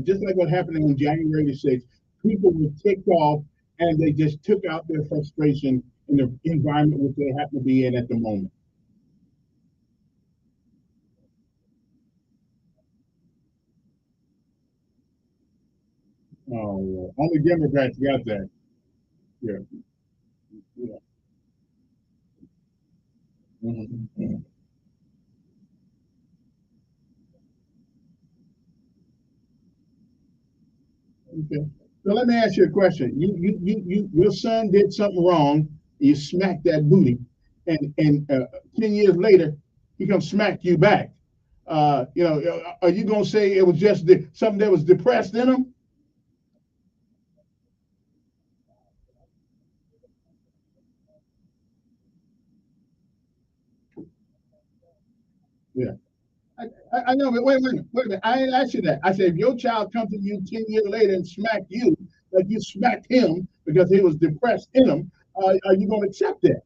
just like what happened on January the 6th. People were ticked off and they just took out their frustration in the environment which they happen to be in at the moment. Oh, only Democrats got that. Yeah. Yeah. Mhm. Okay. So let me ask you a question. Your son did something wrong. You smacked that booty, and 10 years later, he comes smack you back. Are you gonna say it was just something that was depressed in him? Yeah. I know, but wait a minute. I ain't asked you that. I said if your child comes to you 10 years later and smack you like you smacked him because he was depressed in him, are you gonna accept that?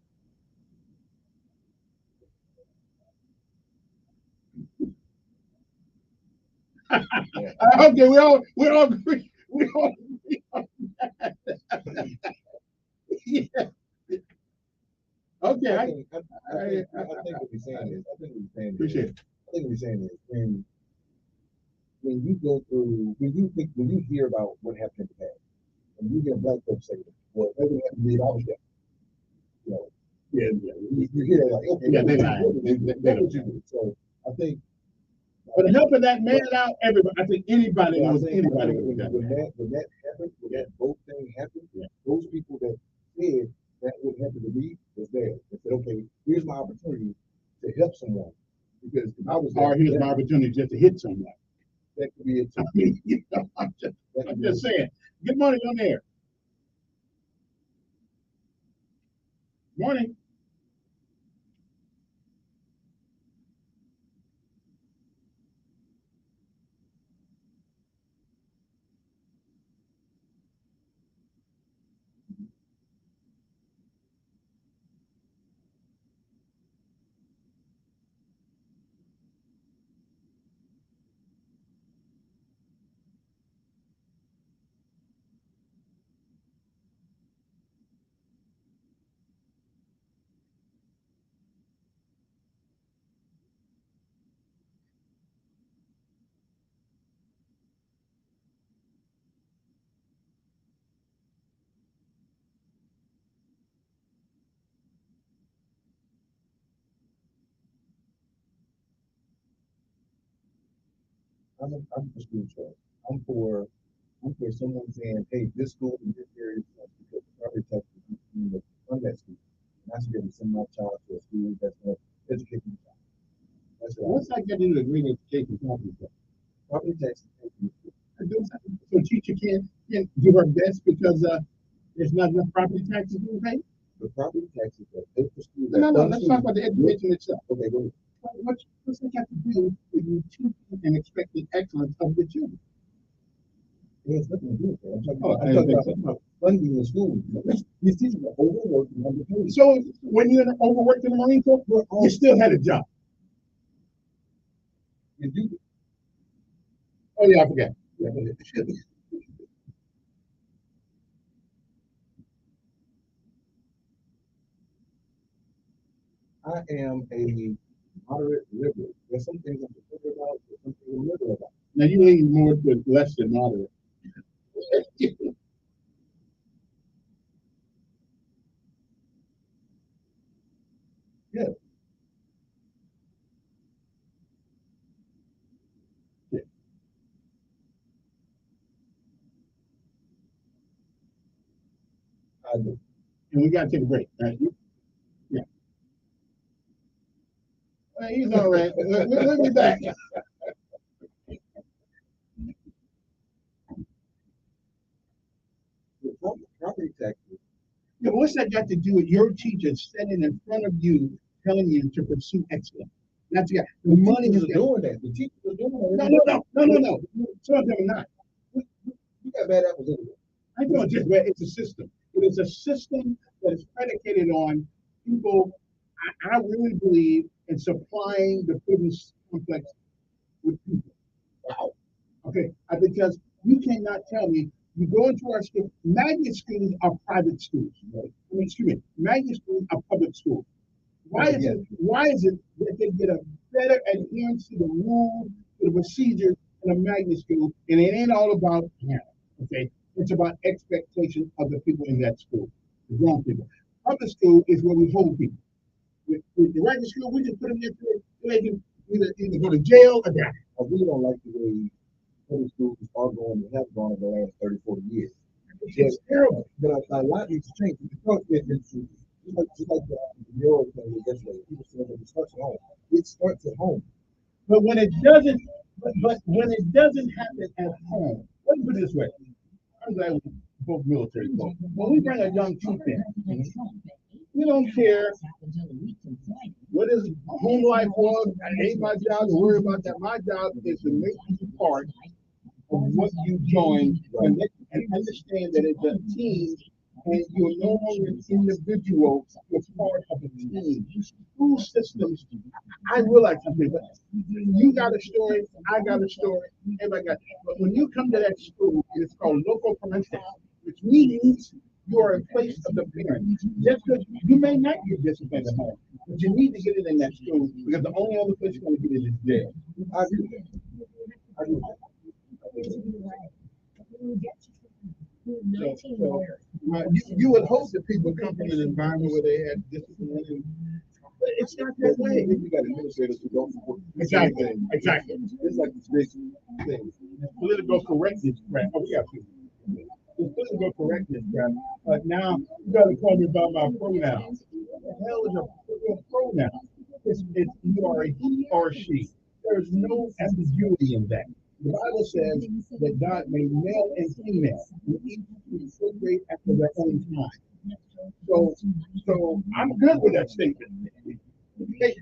Yeah. Okay, we all agree. We all agree on that. Yeah. Okay, I I, think I, I I, think I, I think what we're saying is appreciate it. I think what we're saying is when you go through when you hear about what happened in the past, and you hear black folks say, well, everything happened to me, I was there. You know, Yeah, yeah, you hear that like, okay, yeah. what They would you lie. what would you do? They What don't would you lie. do? So I think But helping that man but out, everybody. I think anybody but knows I anybody think would have done when that. that happened, when Yeah, that boat thing happened, yeah. those people that said that would happen to me was there. They said, okay, here's my opportunity to help someone. Because if I was there Or for here's my them, opportunity just to hit someone. that could be it I too. mean, I'm just, That could I'm be just it too. saying. Good morning on there. Morning. I'm for school choice. I'm for I'm for someone saying, hey, this school in this area is best because the property taxes fund that school. And I should be able to send my child to a school that's going to educate my child. That's what I What's would that got to do with green education property tax? property taxes. So teacher can't do her best because there's not enough property taxes being paid? The property taxes that pay for school No, that no, fund let's talk school. about the education itself. Okay, go ahead. What's that got to do with you teaching and expecting excellence of the children? It has nothing to do with that. I'm talking about funding the school. These teachers are overworked and underpaid. So when you're overworked in the Marine Corps, you still had a job. You do. Oh yeah, I forgot. Yeah. I am a moderate liberal. There's some things I'm conservative about, there's some things I'm liberal about. Now you lean more to less than moderate. Yeah. I do. And we got to take a break. Right? Yeah. Well, he's all right. We'll be back. Property taxes. Yeah, but what's that got to do with your teacher standing in front of you, telling you to pursue excellence? Not to get the money is doing that. The teachers are doing that. No. Some of them are not. You got bad apples everywhere. I know it's a system. It is a system that is predicated on people. I really believe in supplying the business complex with people. Wow. Okay, because you cannot tell me you go into our school. Magnet schools are private schools. Right? I mean, excuse me. Magnet schools are public schools. Why is it that they get a better adherence to the rules, to the procedures in a magnet school, and it ain't all about okay? It's about expectation of the people in that school, the grown people. Public school is where we hold people. With the regular school, we just put them there so they can either go to jail or die. I really don't like the way public schools are going and have gone over the last 30, 40 years. It's terrible. But a lot needs to change. Just like the mural thing yesterday, people saying that it starts at home. It starts at home. But when it doesn't, but when it doesn't happen at home, let me put it this way. I'm glad we both military folks. When we bring a young troop in, we don't care what his home life was. I hate my job to worry about that. My job is to make you part of what you join and understand that it's a team and you're no longer an individual, you're part of a team. School systems, I realize something, but you got a story, I got a story, everybody got. But when you come to that school, it's called local parental, which means you are in place of the parent. Just because you may not get disciplined at home, but you need to get it in that school because the only other place you're going to get it is jail. I agree with that. I agree with that. You would hope that people come from an environment where they have discipline, but it's not that way. You got administrators who don't support Exactly. It's like this big thing. Political correctness, right? Oh, we got people. It's political correctness, right? But now you got to call me by my pronouns. What the hell is a pronoun? It's you are a he or she. There's no ambiguity in that. The Bible says that God made male and female, and each is procreate after their own time. So I'm good with that statement. Hey,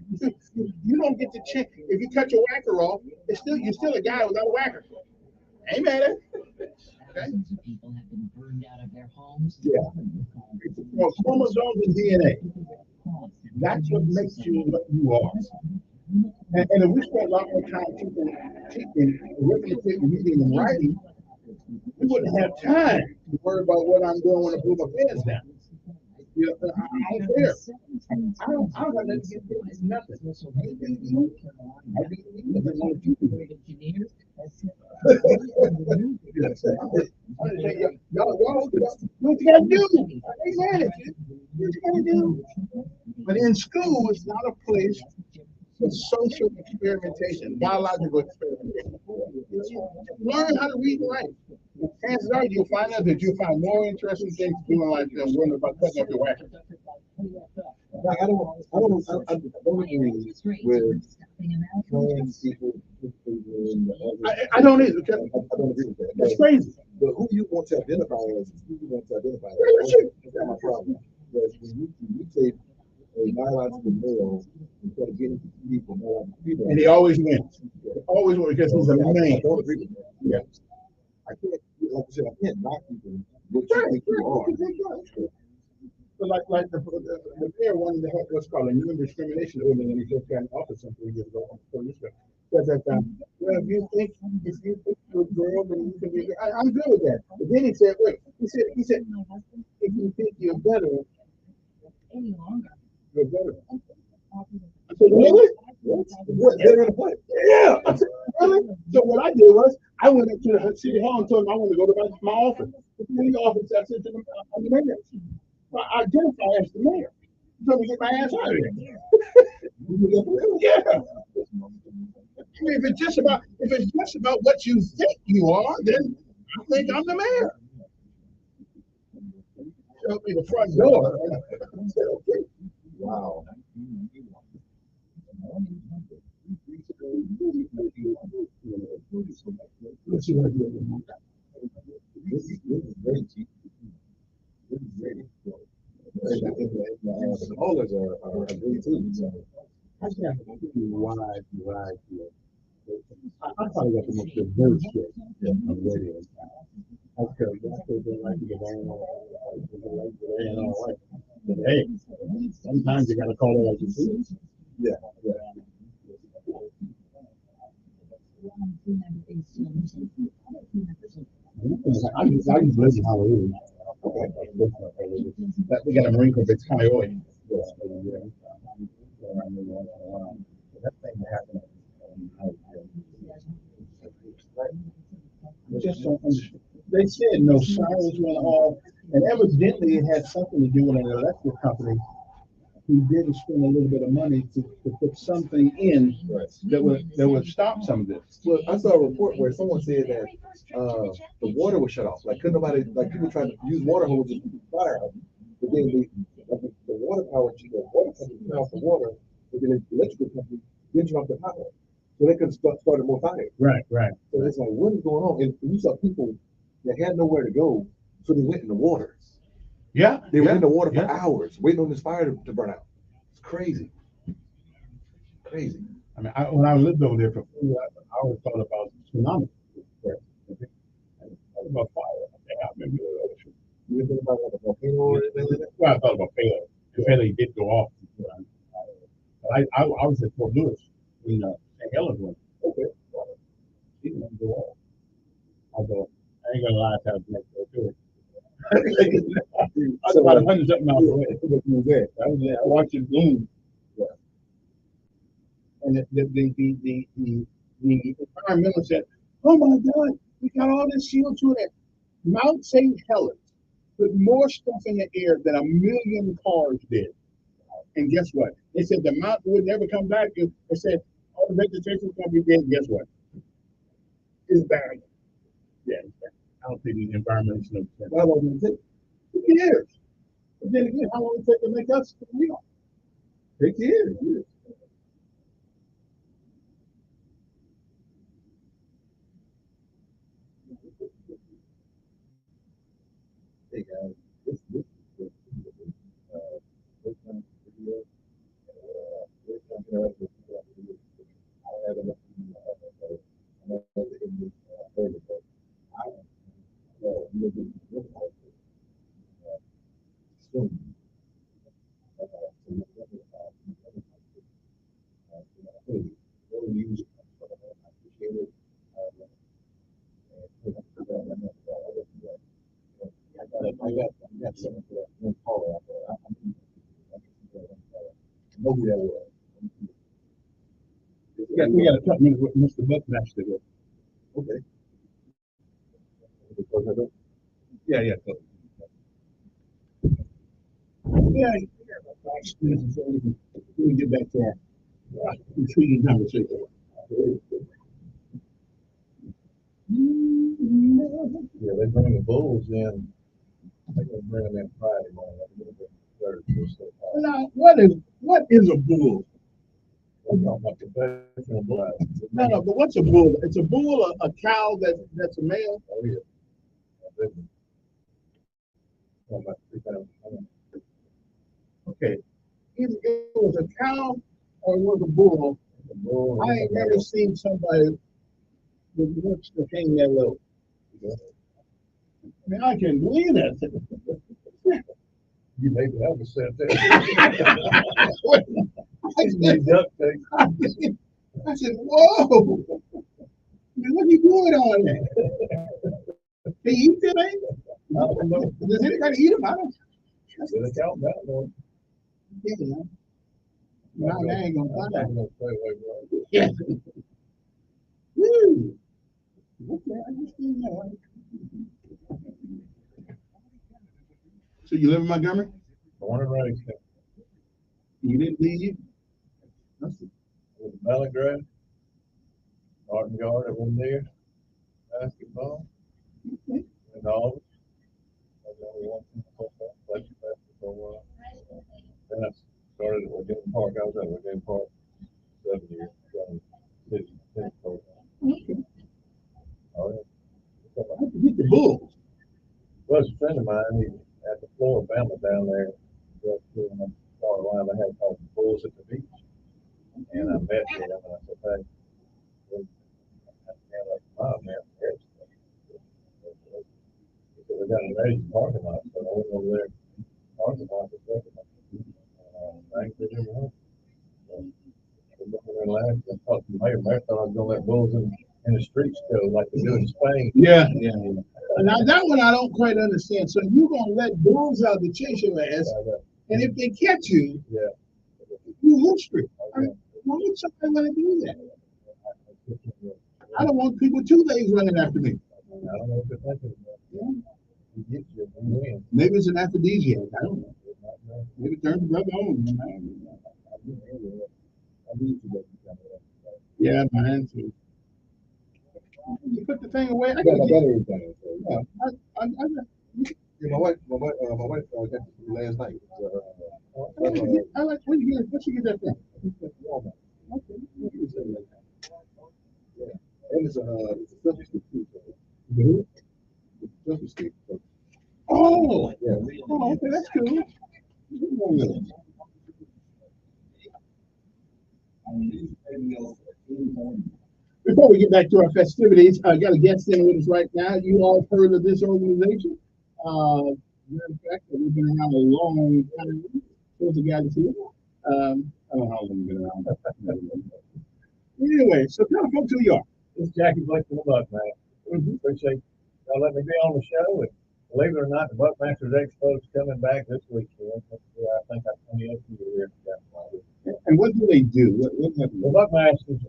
you don't get to check if you cut your whacker off. You're still a guy without a whacker. Ain't mad at it. Okay. People have been burned out of their homes. Yeah. Well, chromosomes and DNA. That's what makes you what you are. And if we spent a lot more time teaching, arithmetic, reading, and writing, we wouldn't have time to worry about what I'm doing when I pull my pants down. You know, I don't care. I don't have nothing to get with nothing. I be one of you. Y'all, what you gotta do? I ain't mad at you. What you gotta do? But in school, it's not a place for social experimentation, biological experimentation. Learn how to read and write. Chances are you'll find out that you'll find more interesting things doing like them worrying about cutting up your whacker. I don't agree with trans people. I don't either. I don't agree with that. That's crazy. But who you want to identify as, who you want to identify as, that's my problem. Because when you take a biological male instead of getting people more people. And he always wins. Always wins because he's a man. I don't agree with that. Yeah. I can't, like I said, I can't knock people what you think you are. So like the mayor wanted to have what's called a non-discrimination ordinance when he just got in office some 3 years ago. Said that well, if you think you're a girl, then you can be. I'm good with that. But then he said, wait, he said, if you think you're better, you're better. I said, really? What? Better than what? Yeah. I said, really? So what I did was I went up to the city hall and told them I wanted to go to my office. The city office, I said to them, I'm the mayor. I identify as the mayor. You told me to get my ass out of here. Yeah. I mean, if it's just about what you think you are, then I think I'm the mayor. Showed me the front door. I said, okay. Wow. Let's see what I do. This is very cheap. This is great. The callers are great too. So. I can't see why I probably got the most diverse shit on the radio. But hey, sometimes you gotta call it like you see. Yeah. I just live in Hallelujah. We got a Marine Corps base, Coyote. That thing happened. Just don't understand. They said no sirens went off, and evidently it had something to do with an electric company who didn't spend a little bit of money to put something in that would stop some of this. Well, I saw a report where someone said that the water was shut off. Like couldn't nobody, like people trying to use water hoses to keep fire out. But then the water power, the water company turned off the water, but then the electrical company didn't turn off the power. So they could have started more fire. Right. So it's like, what is going on? And you saw people that had nowhere to go, so they went in the water. Yeah. They were in the water for hours, waiting on this fire to burn out. It's crazy. Crazy. I mean, when I lived over there for 4 years, I always thought about tsunami. I thought about fire. I remember that. You ever think about like a volcano or anything like that? Well, I thought about Pele. Pele did go off. But I was at Fort Lewis when St. Helens went. Okay. He didn't go off. Although, I ain't gonna lie, I was next door to it. I was about 100-something miles away. I watched it bloom. Yeah. And the environmental said, "Oh my God, we got all this CO2 there." Mount St. Helens put more stuff in the air than 1 million cars did. And guess what? They said the mountain would never come back. They said all the vegetation was going to be dead. Guess what? It's bad. Yeah, I don't think the environmentalists know. How long did it take? 2 years. But then again, how long did it take to make us real? 6 years. Hey guys, this is first time video. First time interaction with people after the video. I don't have enough people to have that, so I'm not going to English further, but I know I'm going to do this soon. Use it. I appreciate it. I got something for that one caller out there. I know who that was. We got a couple minutes with Mr. Buckmaster to go. Okay. Yeah. Yeah. We can get back to our intriguing conversation. Yeah, they bring the bulls in. They're gonna bring them in Friday morning. Now, what is a bull? No, but what's a bull? It's a bull, a cow that's a male. Oh yeah. Okay. It was a cow or it was a bull. I ain't never seen somebody with looks to hang that low. I mean, I can't believe that. You maybe have a set there. I said, whoa! What are you doing on that? Can you eat them, man? Does anybody eat them? I don't. Yeah, no, I ain't gonna find out. Yeah. Woo! Okay, I just didn't know. So you live in Montgomery? Born and raised. You didn't leave? With Valley Grass, Martin Yard, I went there, basketball, and all. I was the only one from football, played basketball for a while. Then I started at Virginia Park. I was at Virginia Park 7 years, running city tennis program. Okay. Oh, yeah. I could beat the Bulls. Well, a friend of mine, he at the floor of Bama down there, just in the Florida line, they had called the Bulls at the beach. And I met him and I said, hey, mom, man, he said, we got an amazing parking lot. So I went over there, parking lot, for a second. Thanks for your help. So we went over there last and talked to the mayor. Mayor thought I was going to let Bulls in the streets go like they do in Spain. Yeah. Now that one I don't quite understand. So you're gonna let bulls out to chase your ass, and if they catch you, you lose free. I mean, why would somebody want to do that? I don't want people 2 legs running after me. I don't know what they're thinking about. Maybe it's an aphrodisiac. I don't know. Maybe turn the brother on. Yeah, mine too. You put the thing away. I got everything. Yeah, my wife got this last night. Where'd you get that from? Walmart. Okay. Yeah. And it's a selfie stick too. It's a selfie stick. Oh, yeah. Oh, okay, that's cool. Before we get back to our festivities, I got a guest in with us right now. You all have heard of this organization. Matter of fact, we've been around a long time. There's a guy that's here. I don't know how long we've been around. Anyway, so tell us who you are. This is Jackie Blake from the Buckmaster. Appreciate y'all letting me be on the show. And believe it or not, the Buckmasters Expo is coming back this weekend. I think I'm 28th year here. And what do they do? The Buckmasters,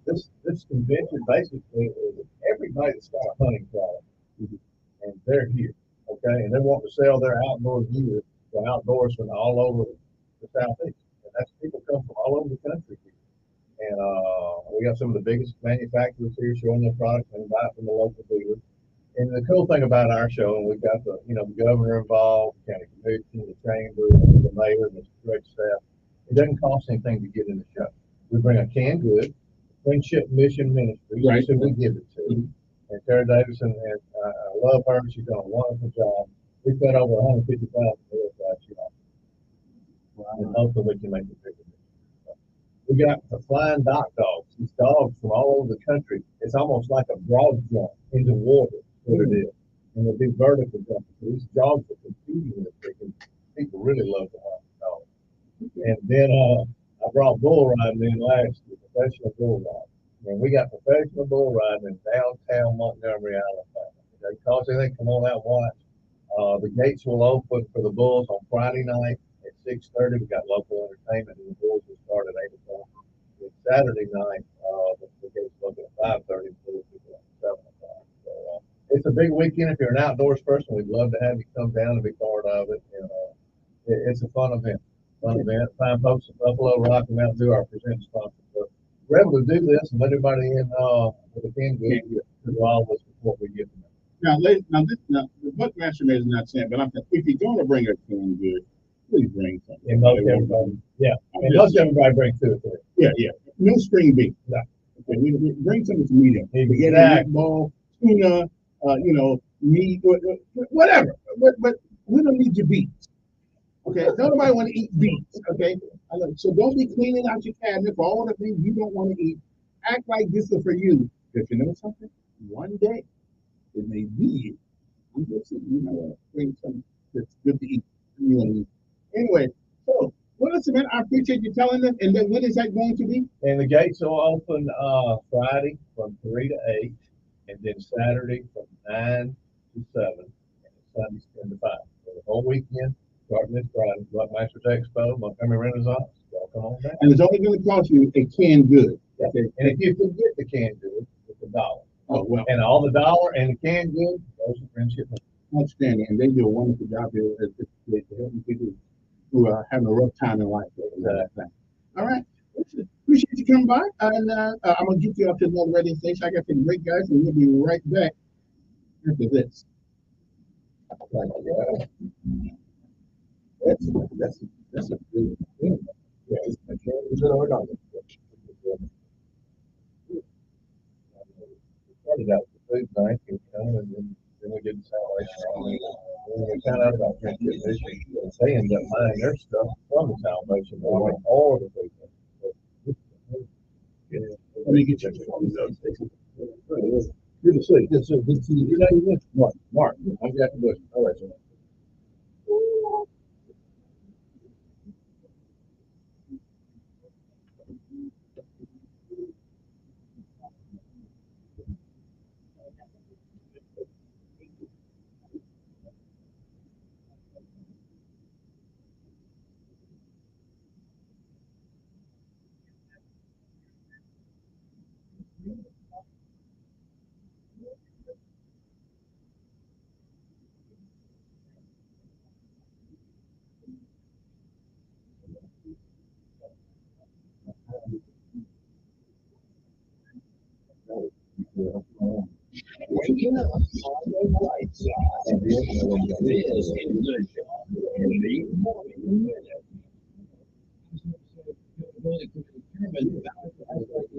this convention basically is everybody that's got a hunting product, and they're here, okay? And they want to sell their outdoor gear to outdoorsmen all over the Southeast. And that's people come from all over the country here. And we got some of the biggest manufacturers here showing their products and buy from the local dealers. And the cool thing about our show, and we've got the governor involved, the county commission, the chamber, the mayor, and the direct staff. It doesn't cost anything to get in the show. We bring a canned good, Friendship Mission Ministry, right. So we give it to. And Tara Davison, and I love her. She's done a wonderful job. We fed over 150,000 meals last year. And hopefully we can make it bigger. We got the flying dock dogs. These dogs from all over the country. It's almost like a broad jump into water. What it is. And they do vertical jumping. So these dogs are competing with it. People really love the dogs. And then I brought bull riding in last year, professional bull riding. And we got professional bull riding in downtown Montgomery, Alabama. They call us, they come on out and watch. The gates will open for the bulls on Friday night at 6:30. We got local entertainment, and the bulls will start at 8 o'clock. And Saturday night, the gates will open at 5:30 and bulls will at 7 o'clock. So it's a big weekend. If you're an outdoors person, we'd love to have you come down and be part of it. And it's a fun event. Fine folks at Buffalo, Rocky Mountain do our present sponsor. So we're able to do this and let everybody in with a canned good to all of us before we get them. Now, the Buckmaster may not saying, but I'm saying, if you're going to bring a canned good, please bring something. And most everybody, most everybody brings 2 or 3. Yeah. No string beef. No. Okay, we bring something to medium. Exactly. Ball, tuna, meat, whatever. But we don't need your beef. Okay, nobody want to eat beets. Okay, so don't be cleaning out your cabinet for all the things you don't want to eat. Act like this is for you. Because you know something? One day it may be you. I'm just saying, bring something that's good to eat. You know what I mean? Anyway, so well, listen, man, I appreciate you telling us. And then when is that going to be? And the gates will open Friday from 3 to 8, and then Saturday from 9 to 7, and Sunday 10 to 5. So the whole weekend, starting this Friday, Masters Expo, Montgomery Renaissance, y'all come on down. And it's only going to cost you a canned good. Okay. And if you forget the canned good, it's $1. Oh, well. And all the dollar and the canned good, those are friendship. Outstanding. And they do a wonderful job here at helping people who are having a rough time in life. Exactly. All right. Listen, appreciate you coming by. And I'm going to get you up to another radio station. I got some great guys, and we'll be right back after this. That's a good thing. Yeah, it's our dollar. Started out with food bank, and then we did the salvation. When we found out about friendship missions, they ended up buying their stuff from the Salvation Army or the food bank. Let me get you on those. Good to see you. Good to see you. Good to see you. Your name is Mark. Mark. I'm Jack Bush. All right, sir. Waking up on the right side. This is the Community Morning Minute. Really could determine the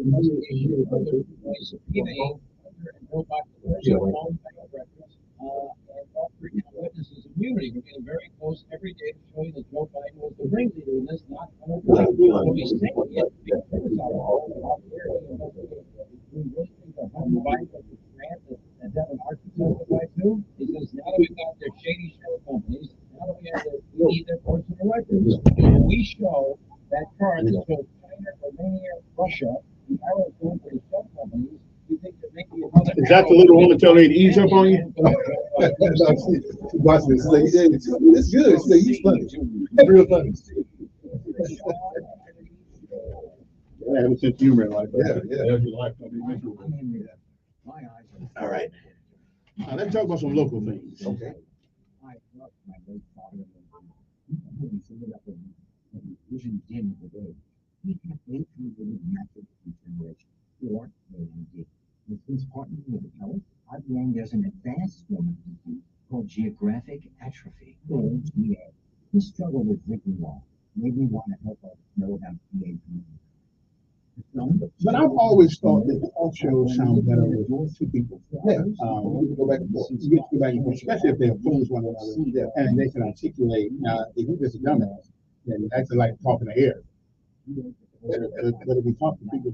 investigation of other ways of PA and go back to their own bank records and offering witnesses immunity. We're getting very close every day to showing that Joe Biden was the ringleader in this, not so he's taking it because of all the where he investigated. We really think that Hunter Biden was the grant that Devin Archer testified to. He says now that we've got their shady shell companies, now that we have we need their personal records, and we show that card that shows China, Romania, Russia, the arrows going for the shell companies. You think that maybe Is that the little woman telling you to ease up on you? Watch this. It's good. He's funny. Real funny. I have a sense of humor in life. Yeah. Your life don't be miserable. All right. Let's talk about some local things. Okay. Vision in the day. He had been through the massive degeneration, or AMD. With his partner with the health, I began there's an advanced form of disease called geographic atrophy, or GA. This struggle with vision loss made me want to help us know about GA. But I've always thought that talk shows sound better with two people. Yeah. Go back and forth. You get to go back and forth, especially if they oppose one another and they can articulate. Now, if you're just a dumbass, then that's like talking to air. But if we talk to people,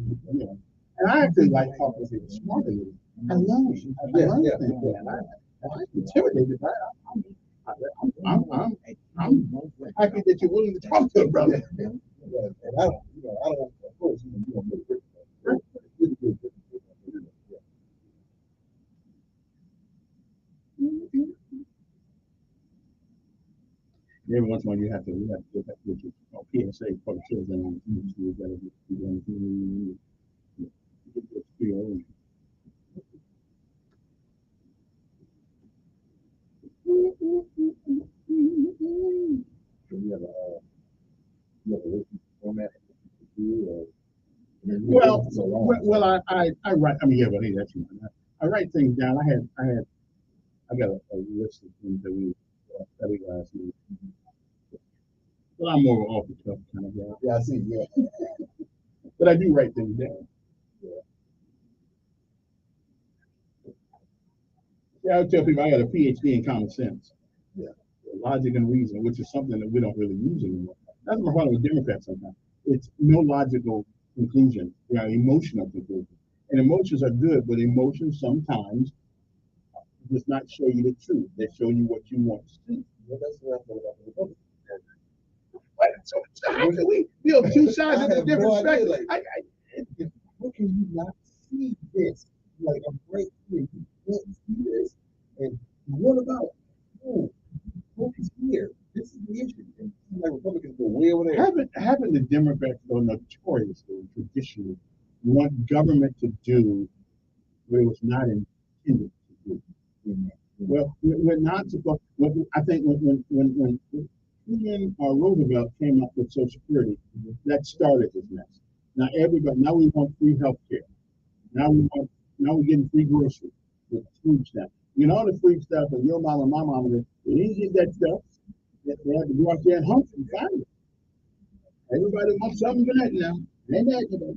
and I actually like talking to people smarter than me. I learn things, and I'm intimidated by it. I'm happy that you're willing to talk to a brother. And I don't, of course, you don't make it. Every once in a while, you have to go back to your PSA for the children. You got to be going to Well, I write. I mean, yeah, but hey, that's I write things down. I got a list of things that we studied last week. Well, I'm more of an off the cuff kind of guy. Yeah, I see. Yeah. But I do write things down. Yeah, I tell people I got a PhD in common sense. Yeah. logic and reason, which is something that we don't really use anymore. That's my problem with Democrats sometimes. It's no logical conclusion, emotional conclusion. And emotions are good, but emotions sometimes does not show you the truth. They show you what you want to see. Well, that's what I feel about the Republicans. So how can we build two sides of a different spectrum? How can you not see this? Like I'm right here, you can't see this. And what about who is here? This is the issue. And it seems like Republicans go way over there. Haven't the Democrats though notoriously traditionally want government to do what it was not intended to do? Well, we're not supposed. I think when Roosevelt came up with Social Security, that started this mess. Now we want free health care. Now we're getting free groceries with food stamps. All the free stuff that your mama and my mama did. They didn't get that stuff. They had to go out there and hunt and find it. Everybody wants something for that now. Ain't that today?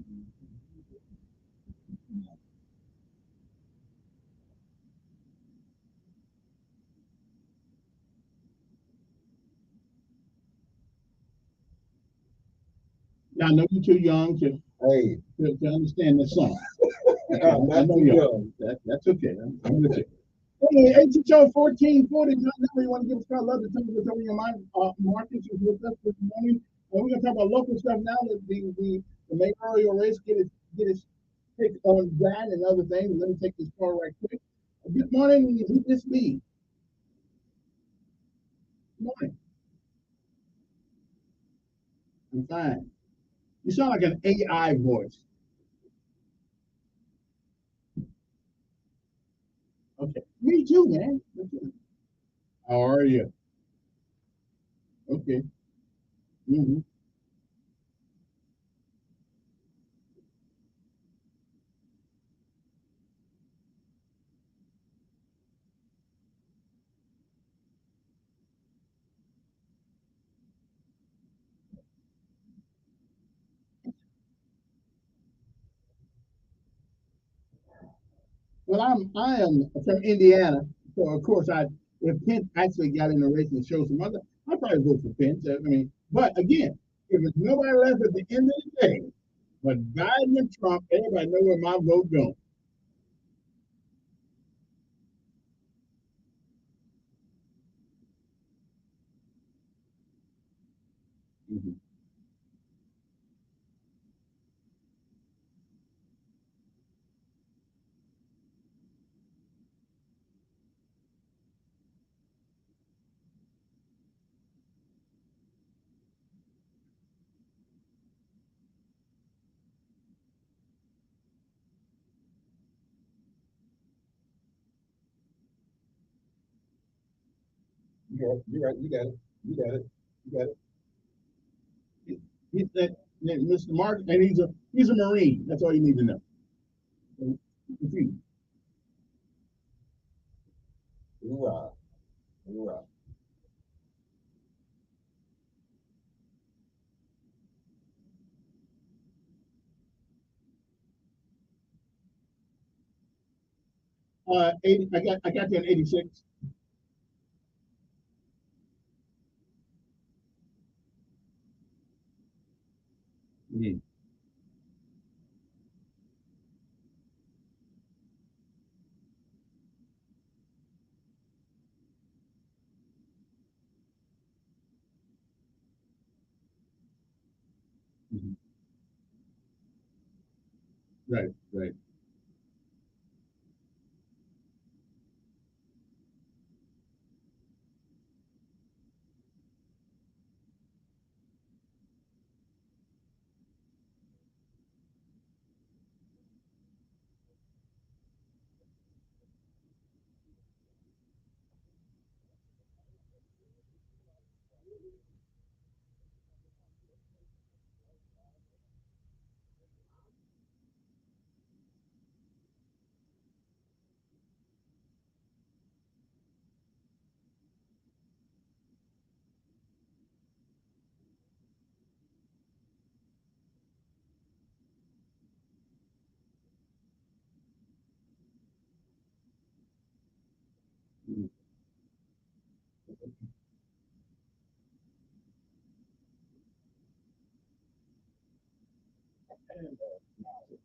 Now I know you're too young to understand this song. I know you're young. That's okay. I'm with you. Anyway, HHO 1440. Now you want to give us kind of love to tell me what's on your mind. Marcus is with us this morning. We're going to talk about local stuff now. That the mayoral race get his pick on that and other things. Let me take this call right quick. Good morning. Who this be? Good morning. I'm fine. You sound like an AI voice. Okay. Me too, man. How are you? Okay. Mm-hmm. Well, I am from Indiana, so of course if Pence actually got in the race and showed some other, I'd probably vote for Pence. I mean, but again, if there's nobody left at the end of the day, but Biden and Trump, everybody know where my vote going. Mm-hmm. You're right. You got it. You got it. You got it. He's that Mr. Mark, and he's a Marine. That's all you need to know. Hoorah. Hoorah. 80, I got you in 86. Mm-hmm. Mm-hmm. Right, right.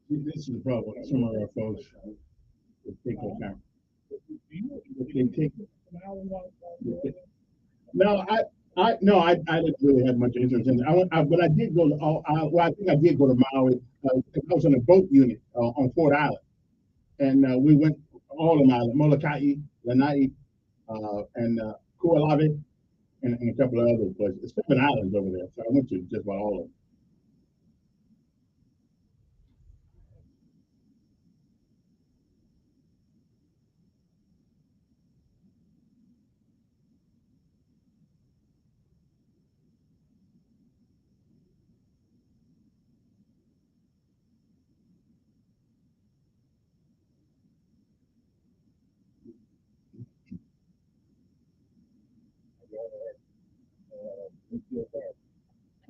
This is the problem with some of our folks. They take their time. They take. No, I didn't really have much interest in it. But I did go to, well, I think I did go to Maui. I was on a boat unit on Fort Island, and we went all of Maui, Molokai, Lanai, and Kualabe, and a couple of other places. 7 islands over there, so I went to just about all of them.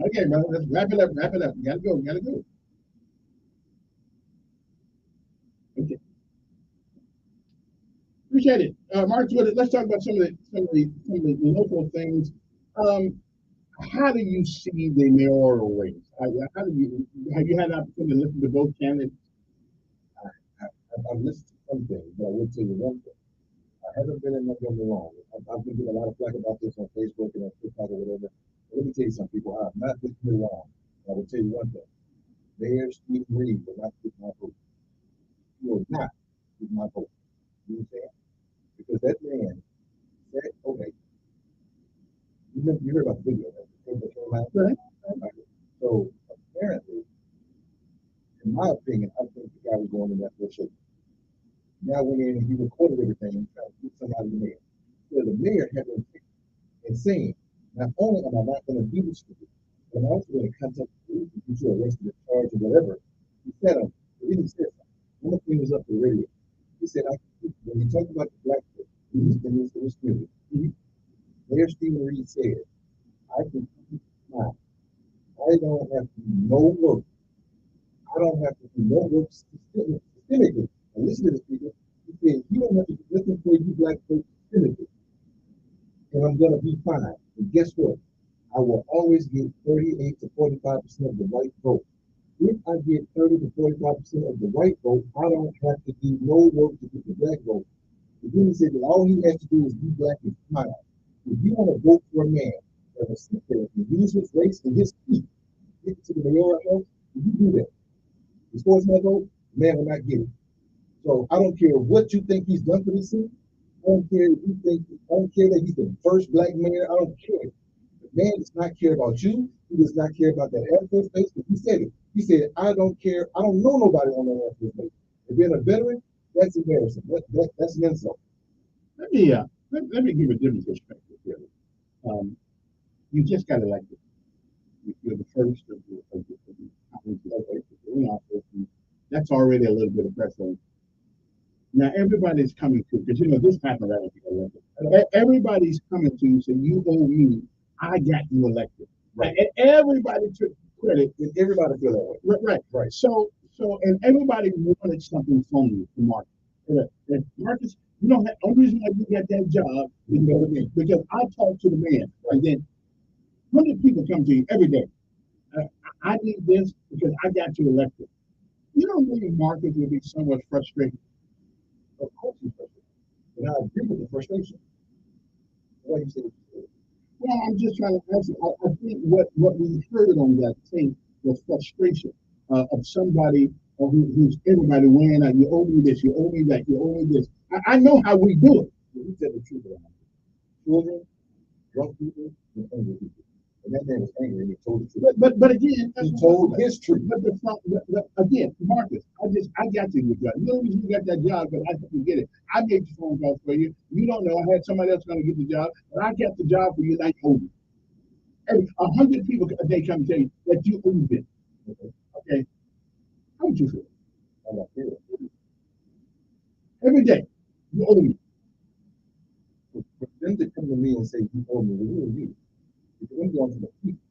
Okay, brother, let's wrap it up. Wrap it up. You gotta go. You gotta go. Okay. Appreciate it, Mark. Let's talk about some of the local things. Um, how do you see the mayoral race? How do you have you had an opportunity to listen to both candidates? I've listened to some things, but I will tell you one thing. I haven't been in Montgomery long. I've been getting a lot of flack about this on Facebook and on TikTok or whatever. But let me tell you something, people. I have not been here long. I will tell you one thing. Mayor Steve Reed will not get my vote. He will not get my vote. You understand? Because that man said, okay, you heard about the video, right? The thing that came out? Right. So apparently, in my opinion, I think the guy was going in that for shape. Now went in and he recorded everything and tried to get somebody in there. So the mayor had been and saying, not only am I not going to do this for you, but I'm also going to contact the police and get you arrested or charged or whatever. He said, he didn't say something. One of the things up the radio. He said, when he talked about the black in this community, Mayor Stephen Reed said, I can keep mine. I don't have to do no work. I don't have to do no work systemically. And listen to this, people. He said, you don't have to do nothing for you black folks systemically. And I'm going to be fine. And guess what? I will always get 38 to 45% of the white vote. If I get 30 to 45% of the white vote, I don't have to do no work to get the black vote. And then he said that all he has to do is be black and smile. If you want to vote for a man that will sit there and use his race and his feet, get to the mayoral house, if you do that, as far as my vote, the man will not get it. So I don't care what you think he's done for this city. I don't care if you think, I don't care that he's the first black mayor. I don't care. The man does not care about you. He does not care about that Air Force base. But he said it. He said, I don't care. I don't know nobody on that Air Force base. And being a veteran, that's embarrassing. That's an insult. Let me give a different perspective here. You just got elected. You're the first of the that's already a little bit of pressure. Now everybody's coming to, because this happened right after you elected. Everybody's coming to you saying, you owe me, I got you elected. Right. And everybody took credit, and everybody feel that way. Right. So and everybody wanted something from you to Marcus. And Marcus, only reason why you got that job is because I talked to the man, and then 100 people come to you every day. I need this because I got you elected. You don't think Marcus will be somewhat frustrated? Of course he's frustrated. And I agree with the frustration. Why you say what you said? Well, I'm just trying to answer. I think what we heard on that tape was frustration of somebody who's everybody weighing out. You owe me this, you owe me that, you owe me this. I know how we do it. He said the truth about it. Children, drunk people, and angry people. And that man was angry and he told the truth. But again, he told his truth. But again, Marcus, I got you the job. You know you got that job, but I didn't get it. I made the phone call for you. You don't know. I had somebody else going to get the job, but I got the job for you like you owe me. 100 people a day come tell you that you owe them. Okay. How would you feel? How do I feel? Every day, you owe me. For them to come to me and say you owe me, who are you? Because I'm going to the people.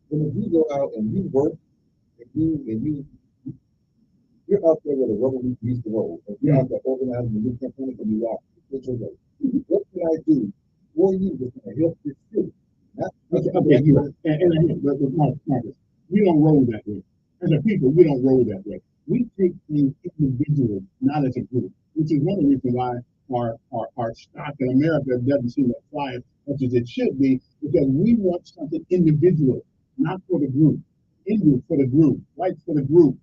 When you go out and you work, you're out there with a rubber meets the road. And you're out there organizing the new campaign and you walk. What can I do for you that's going to help this city? Okay, Marcus, we don't roll that way. As a people, we don't roll that way. We take things individually, not as a group, which is one of the reasons why our stock in America doesn't seem to fly as much as it should be, because we want something individual, not for the group. Indian for the group, white for the group.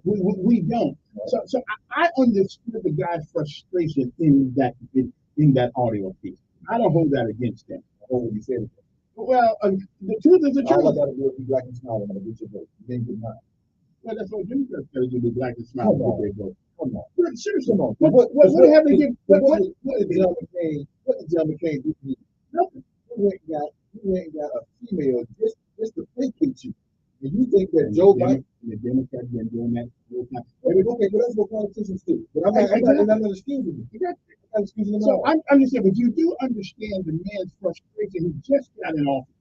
We don't. So I understood the guy's frustration in that audio piece. I don't hold that against him. Oh, you said it. Well, the truth is the All I truth. gotta do is be black and smile, I'm gonna get your vote. Then get mine. Well, that's what Democrats got to do, be black and smile. Come on. Come on. Well, seriously, Come on. what have they give? What did John McCain do to you? Nothing. You went and got a female just to placate you. And you think that Joe Biden, the Democrats been doing that whole time. okay, but that's what politicians do. But I'm not excusing you. I'm not excusing them So all. I'm just saying, but you do understand the man's frustration. He just got in office.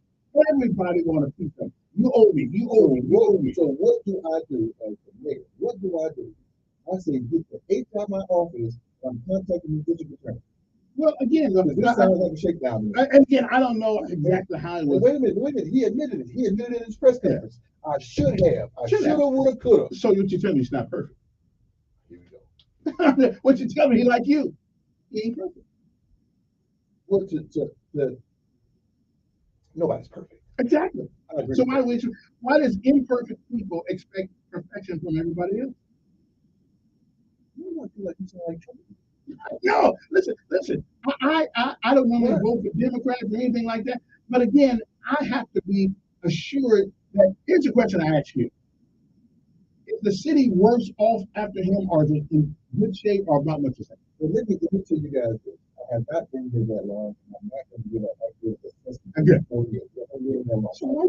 Everybody want a piece of it. You owe me. You owe me. You owe me. So what do I do as the mayor? What do I do? I say, get the eighth out of my office. I'm contacting the district attorney. Well, again, This sounds like a shakedown. Again, I don't know exactly how it was. Wait a minute. He admitted it. He admitted it in his press conference. I should have. I should have, would have, could have. So what you tell me is not perfect. Here we go. What you tell me, he like you. He ain't perfect. Well, nobody's perfect. Exactly. So why does imperfect people expect perfection from everybody else? You don't feel like you sound like trouble. No, listen. I don't normally vote for Democrats or anything like that. But again, I have to be assured that here's a question I ask you. Is the city worse off after him, or is it in good shape, or about much the same? Well, let me tell you guys this. I have not been here that long, and I'm not going to give an accurate assessment. Okay. 4 years. So why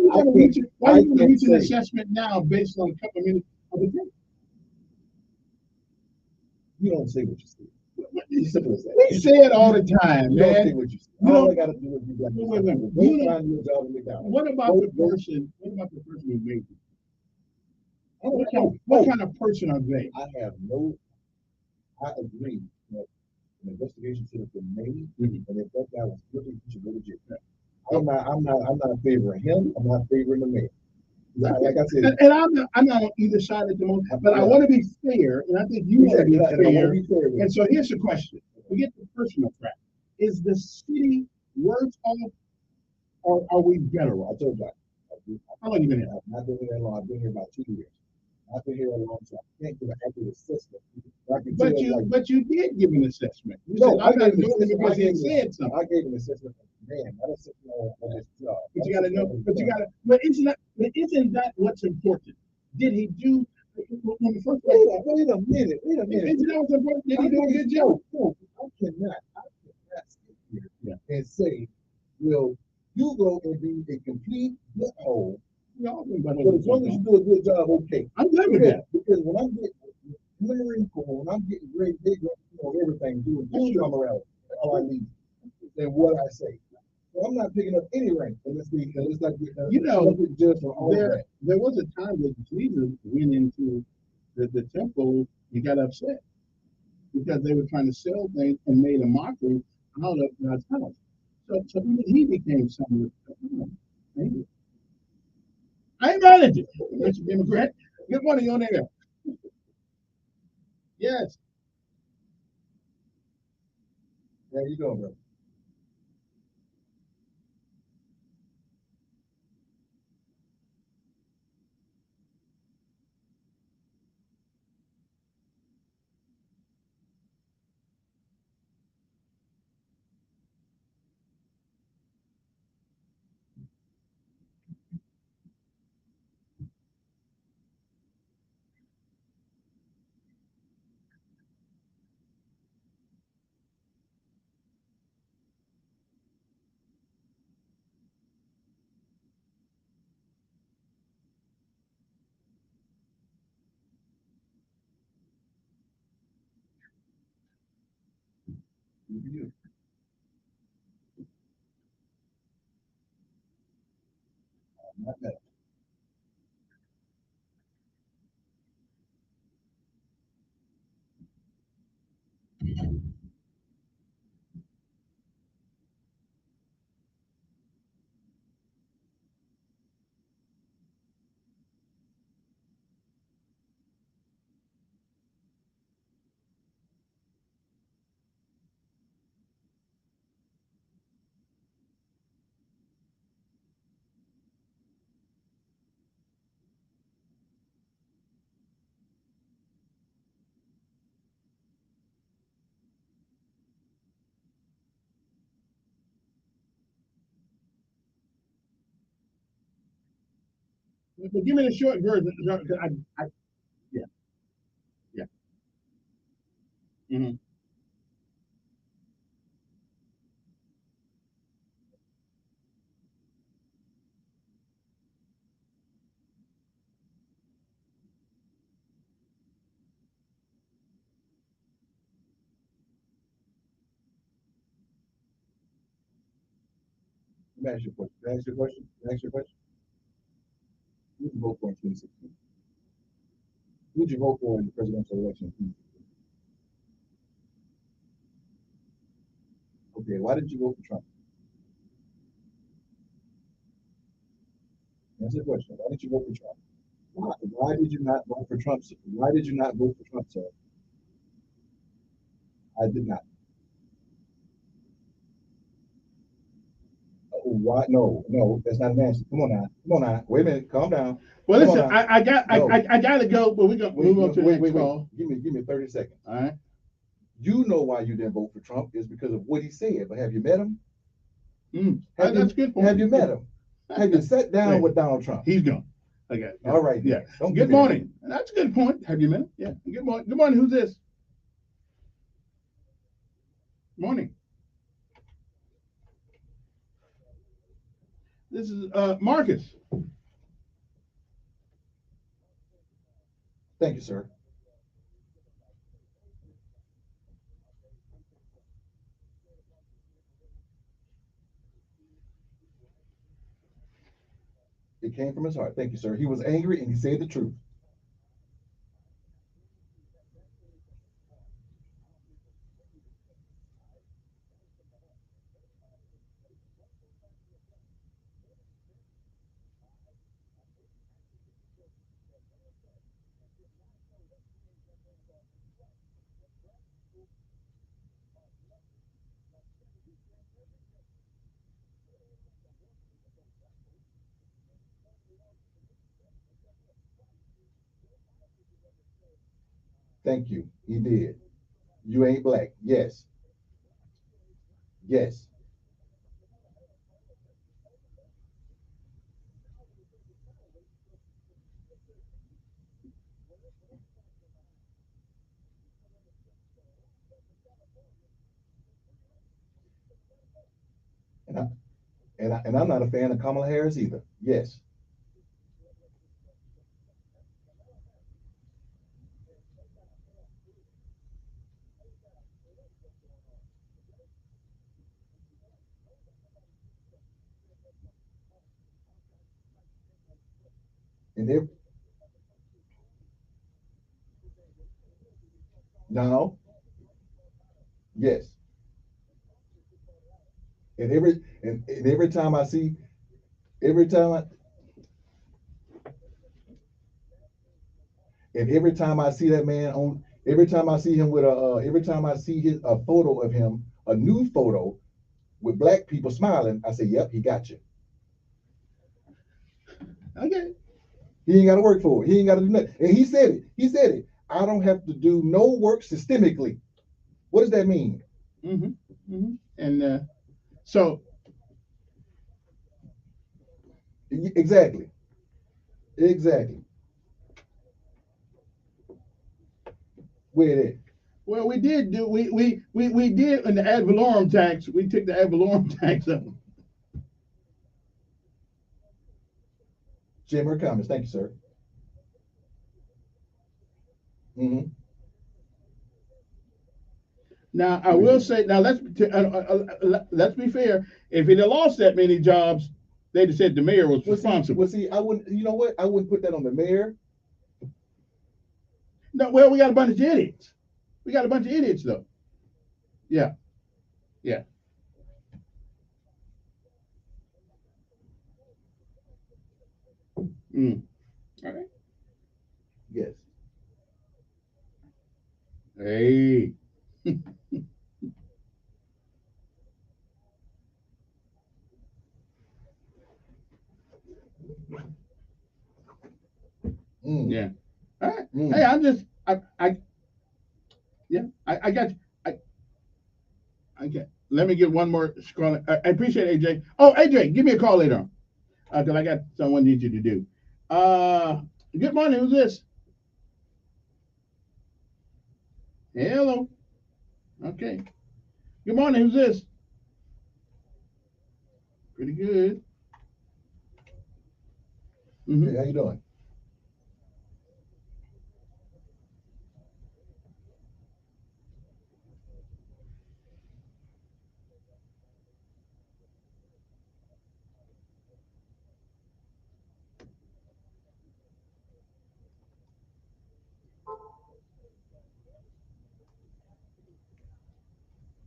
are you going to reach an assessment now based on a couple of minutes of the day? You don't say what you see. We say it all the time, you man. Don't say what you see. All I got to do is be black. Wait. Go find you a job and make out. What about the person who made you? What kind of person are they? I agree that an investigation should have been made, and if that guy was guilty, he should go to jail. I'm not favoring him. I'm not favoring the man. Like I said, and I'm not on either side at the moment, but I want to be fair, and I think you want to be fair. And so here's the question: forget the personal track. Is the city worse off, or are we better off? I told you. How long you been here? I've not been here that long. I've been here about 2 years. I've been here a long time. I can't give an accurate assessment. But you did give an assessment. You said, I'm not doing it because he said something. I gave an assessment of the man, not assessment on his job. But you got to know. But isn't that what's important? Did he do? When the first wait a minute. Isn't that what's important? Did he do a good job? I cannot sit here and say, well, you go and be a complete butthole. But as long as you do a good job, okay. I'm good with that. Because when I'm getting Marine Corps, when I'm getting great big, everything, doing good morality, all I need, then what I say. So I'm not picking up any rank. There was a time that Jesus went into the temple and got upset because they were trying to sell things and made a mockery out of God's house. So he became someone. Maybe. I ain't mad at you, Mr. Democrat. Good morning, on there. Yes. There you go, bro. Not that. But give me the short version. Yeah, yeah. Mm-hmm. Let me ask you a question. Can I ask you a question? Can I ask you a question? Who did you vote for in 2016? Who did you vote for in the presidential election? Okay, why did you vote for Trump? Answer the question. Why did you vote for Trump? Why did you not vote for Trump? Why did you not vote for Trump, sir? I did not. Why? No, no, that's not an answer. Come on now. Come on now. Wait a minute. Calm down. Well, Come listen, on now. No. I gotta go, but we're gonna Wait, move no, on to the wait, next wait. call. Give me 30 seconds. All right. You know why you didn't vote for Trump is because of what he said. But have you met him? That's a good point. Have you met him? Have you sat down with Donald Trump? He's gone. Okay. All right. Yeah. Don't Good give me that. morning. That's a good point. Have you met him? Yeah. Good morning. Good morning. Who's this? Morning. This is Marcus. Thank you, sir. It came from his heart. Thank you, sir. He was angry and he said the truth. Thank you. He did. You ain't black. Yes. Yes. And I and I'm not a fan of Kamala Harris either. Yes. And if no, yes. And every time I see every time I and every time I see that man on every time I see him with a every time I see his a photo of him, a new photo with black people smiling, I say, "Yep, he got you." Okay. He ain't got to work for it. He ain't got to do nothing. And he said it. He said it. I don't have to do no work systemically. What does that mean? And so Exactly. Exactly. Where it at? well, we did do we did in the ad valorem tax. We took the ad valorem tax up. Chamber of Commerce. Thank you, sir. Mm-hmm. Now I will say now let's be fair. If he'd have lost that many jobs, they'd have said the mayor was responsible. Well, see, I wouldn't. You know what? I wouldn't put that on the mayor. No, well, we got a bunch of idiots. We got a bunch of idiots though. Yeah, yeah. Mm. All right. Yes. Hey. Yeah. All right. Hey, I'm just yeah. I got you. I get. Let me get one more call. I appreciate AJ. Oh, AJ, give me a call later on because I got someone need you to do. Uh, Good morning. Who's this? Hello. Okay. Good morning. Who's this? Pretty good. Hey, how you doing?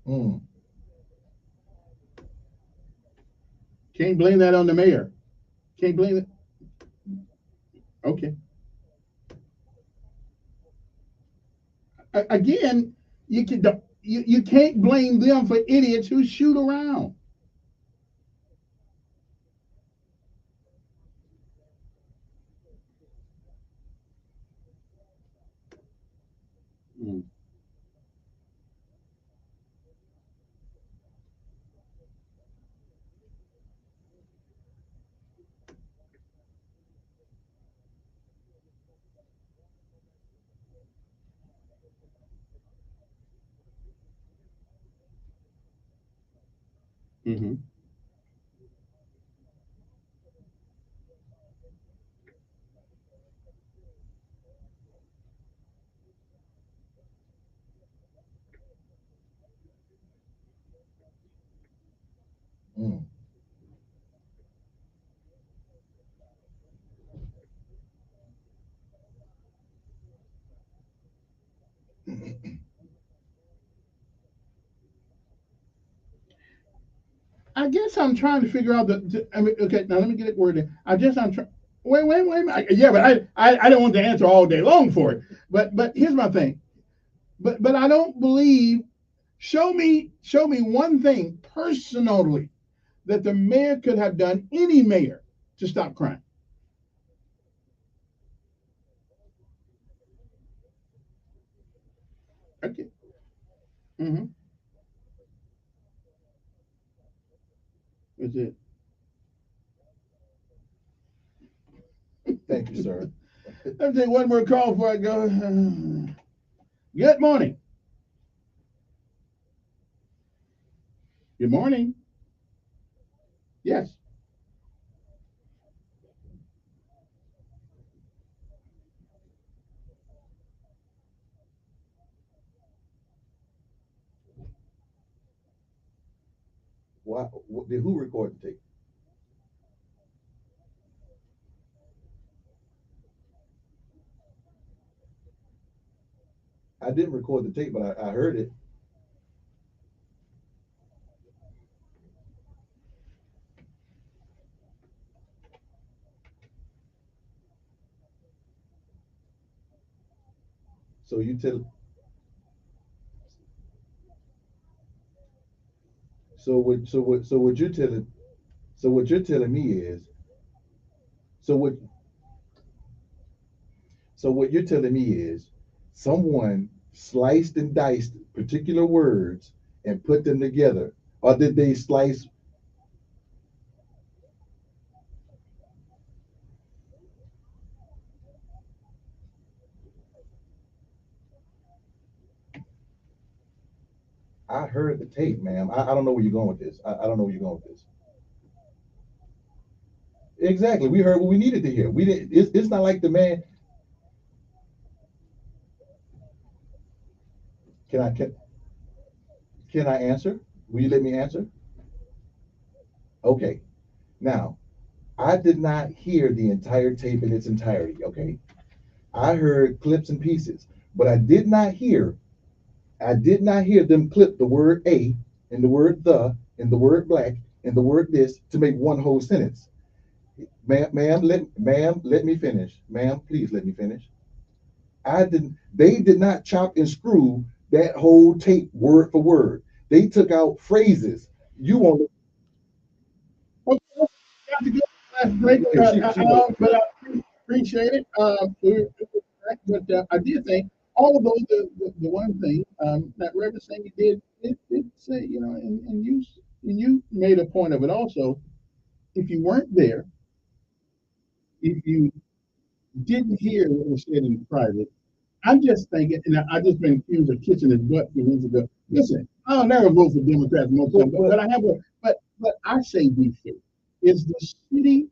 Mm. Can't blame that on the mayor. Can't blame it. Okay. Again, you can't blame them for idiots who shoot around. Mm. Mm-hmm. Mm. I guess I'm trying to figure out I mean, okay, now let me get it worded. I guess I'm trying. Wait a minute. Yeah, but I don't want to answer all day long for it. But here's my thing. But I don't believe. Show me one thing personally that the mayor could have done, any mayor, to stop crime. Okay. Mm-hmm. That's it. Thank you, sir. Let me take one more call before I go. Good morning. Good morning. Yes. Why? Did who record the tape? I didn't record the tape, but I heard it. So you tell. So what you're telling. So what you're telling me is. So what. So what you're telling me is, someone sliced and diced particular words and put them together, or did they slice? I heard the tape, ma'am. I don't know where you're going with this. I don't know where you're going with this. Exactly. We heard what we needed to hear. We didn't. It's not like the man. Can I can I answer? Will you let me answer? Okay. Now, I did not hear the entire tape in its entirety. Okay. I heard clips and pieces, but I did not hear them clip the word a and the word the and the word black and the word this to make one whole sentence. Ma'am, let me finish. Ma'am, please let me finish. They did not chop and screw that whole tape word for word. They took out phrases. You want Okay, got to go to last break, okay, but I appreciate it. But I did think, although the one thing that Reverend Sandy did say, and you made a point of it also. If you weren't there, if you didn't hear what was said in private. I'm just thinking, and I just been accused of kissing his butt a few minutes ago. Listen, I'll never vote for Democrats most of the time, but I have a, but I say be fair. Is the city,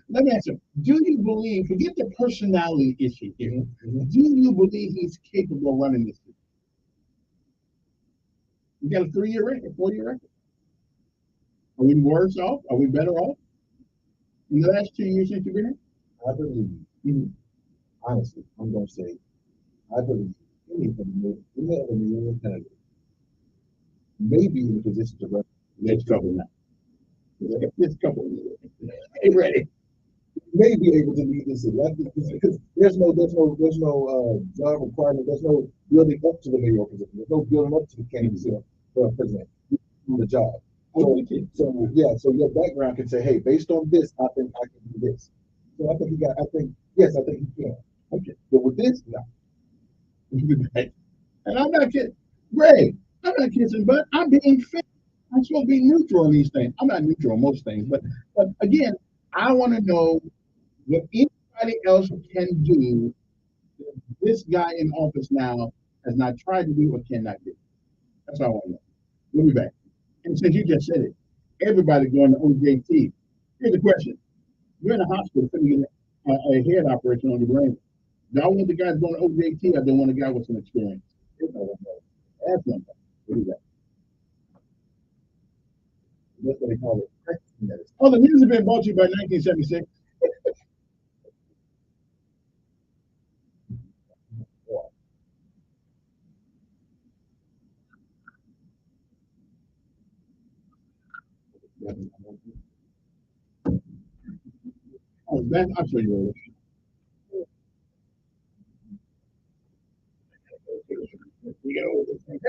let me ask you, do you believe, forget the personality issue here, do you believe he's capable of running this city? We got a 3-year record, 4-year record. Are we worse off? Are we better off in the last 2 years since you've been here? I believe, honestly, I'm gonna say, I believe any other mayoral candidate may be in a position to run. Let's couple now. Let's couple. Hey, ready. May be able to lead this city. Because there's no job requirement. There's no building up to the mayoral position. There's no building up to the candidacy for president. You do the job. So your background can say, hey, based on this, I think I can do this. So I think yes, I think he can. Okay. But with this, no. And I'm not kidding. Greg, I'm not kissing, but I'm being fair. I'm supposed to be neutral on these things. I'm not neutral on most things, but again, I want to know what anybody else can do that this guy in office now has not tried to do or cannot do. That's all I want to know. We'll be back. And since you just said it, everybody going to OJT. Here's the question. You're in a hospital finna get a head operation on your brain. Do I want the guys going to OJT or do I want a guy with some experience? That's one thing. What do you got? That's what they call it. Oh, the news has been brought to you by 1976. Oh, that I'll show you. We get over this thing.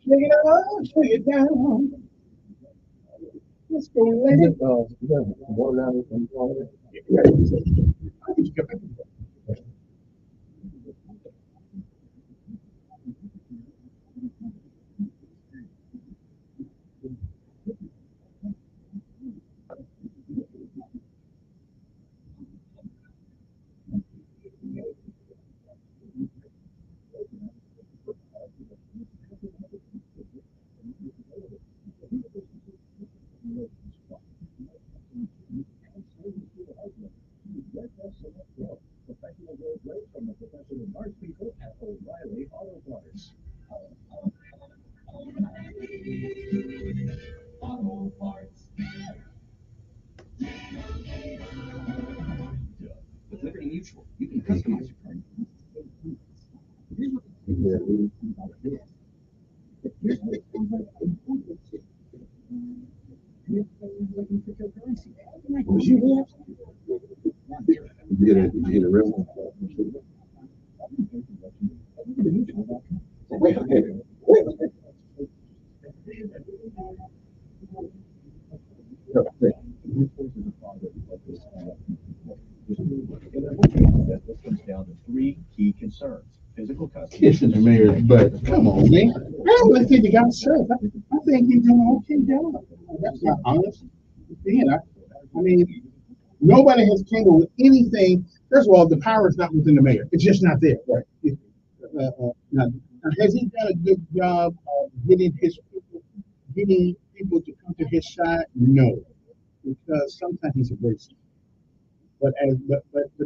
Shake it up, shake it down. Let's go, lady. Water down you have? You get a real one. Wait, okay. Wait. This comes down to three key concerns. Physical custody. Kissing the mayor's butt. Come on, man. I don't really think the guy's safe. I think he's doing an okay job. That's not honest. I mean, nobody has came up with anything. First of all, the power is not within the mayor. It's just not there. Right. Now, has he done a good job of getting people to come to his side? No, because sometimes he's a racist. But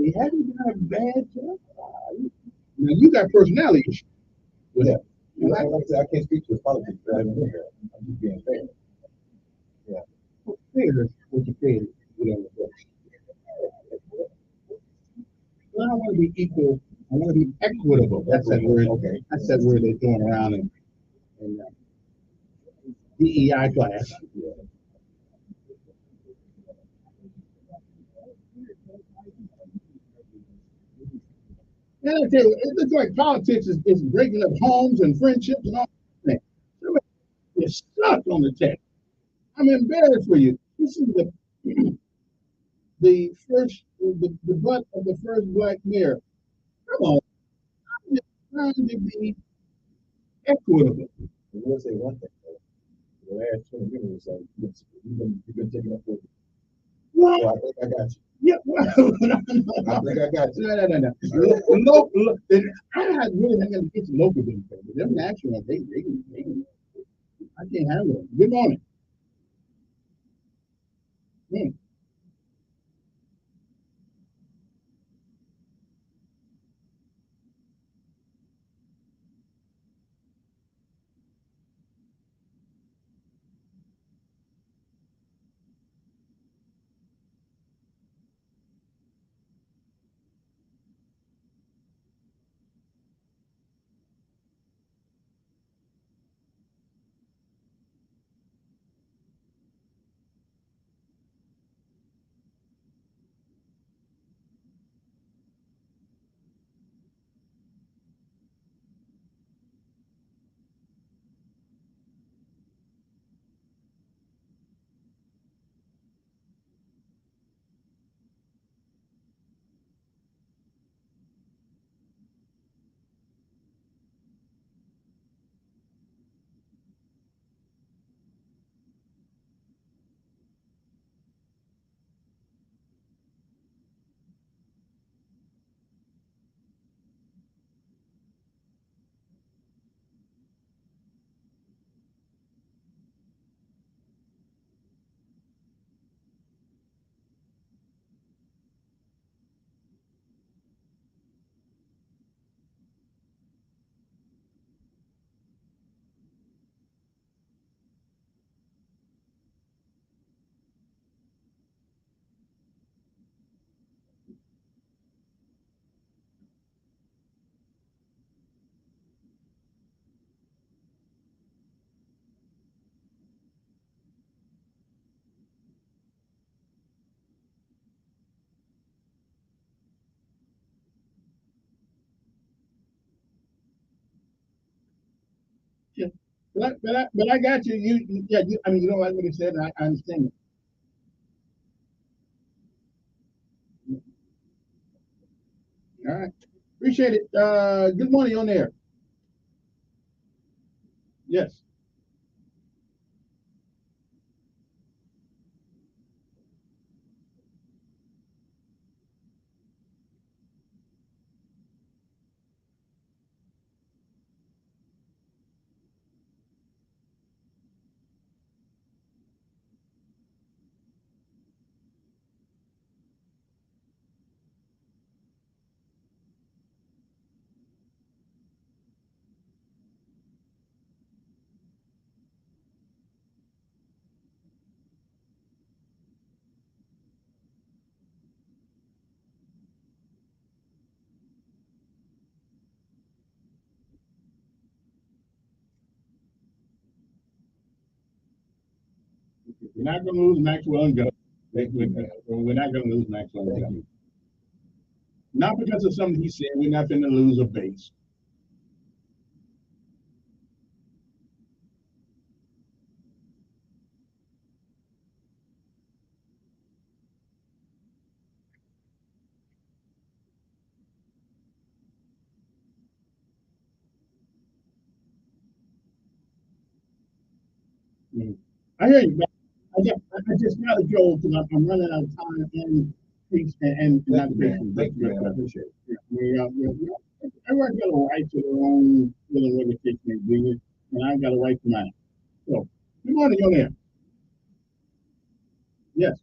he hasn't done a bad job. Now you got personality issues. Yeah. Like I said, I can't speak to his politics. I haven't been here. I'm just being fair. Yeah. Well, fair is what you pay. Well, I want to be equal. I want to be equitable. That's that word. Okay. That's that word they're throwing around in DEI class. Yeah. And I tell you, it looks like politics is breaking up homes and friendships and all that. Somebody is stuck on the text. I'm embarrassed for you. This is the butt of the first black mayor. Come on, I'm just trying to be equitable. I will say one thing. The last 20 minutes, you've been taking up with. Well, so I think I got you. Yeah, well, I think I got you. No. I really not going to get to local things, but them national, they I can't handle it. Good morning. Yeah. But I got you. I mean, you know what he said, and I understand it. All right. Appreciate it. Good morning on there. Yes. You're not going to lose Maxwell and go. We're not going to lose Maxwell. Not because of something he said. We're not going to lose a base. I hear you. I just got to go because I'm running out of time and not patience. Thank you, man. I appreciate it. Everyone's got a right to their own little what the case may be, and I got a right to mine. So, good morning, on there. Yes.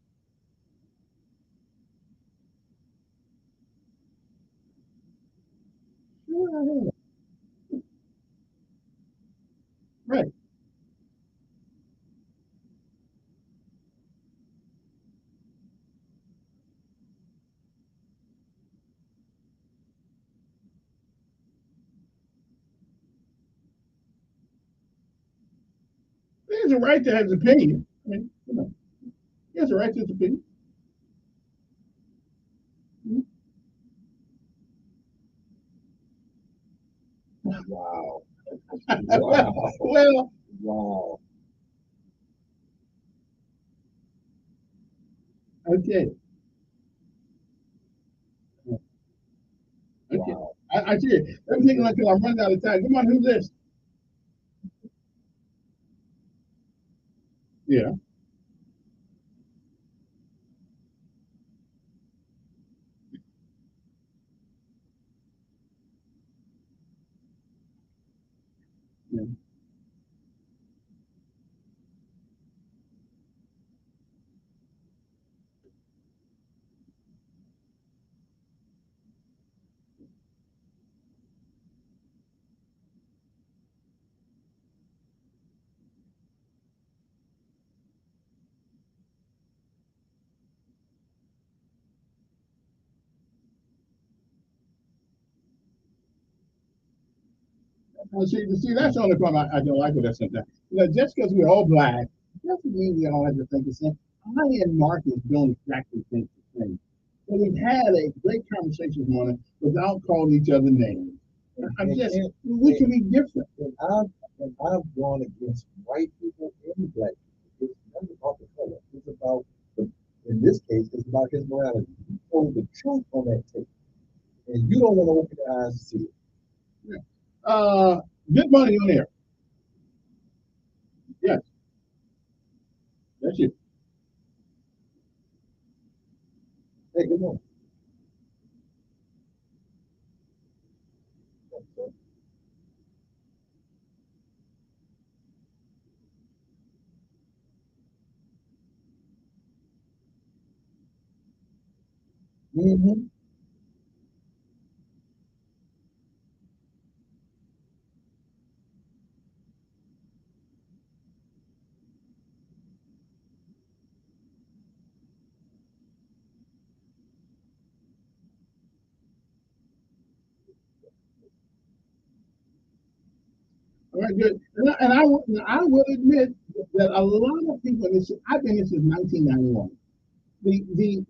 Right. He has a right to have his opinion. I mean, he has a right to his opinion. Wow. Well, wow. Okay. Okay. Wow. I see it. Everything like I'm running out of time. Come on, who's this? Yeah. Yeah. See, that's the only problem I don't like with that sometimes. Just because we're all black doesn't mean we all have to think the same. I and Marcus don't exactly think the same. But we've had a great conversation this morning without calling each other names. We can be different. And I've gone against white people and black people. It's not about the color. It's about in this case, it's about his morality. You told the truth on that tape, and you don't want to open your eyes to see it. Yeah. Good morning on air. Yes. That's you. Hey, good morning. Mm-hmm. All right, good. I will admit that a lot of people, I've been here since 1991. The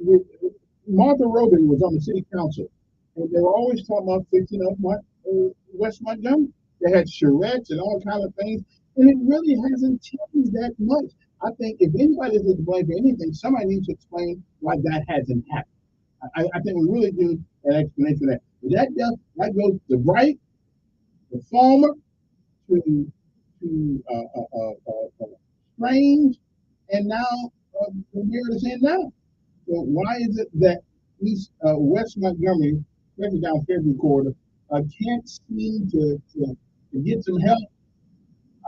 Martha Roby was on the city council, and they were always talking about fixing up West Montgomery. They had charrettes and all kind of things, and it really hasn't changed that much. I think if anybody is to blame for anything, somebody needs to explain why that hasn't happened. I think we really do an explanation for that. But that goes to Bright, the farmer, to Strange, and now here it is in now. So why is it that West Montgomery, especially down February quarter, can't seem to get some help?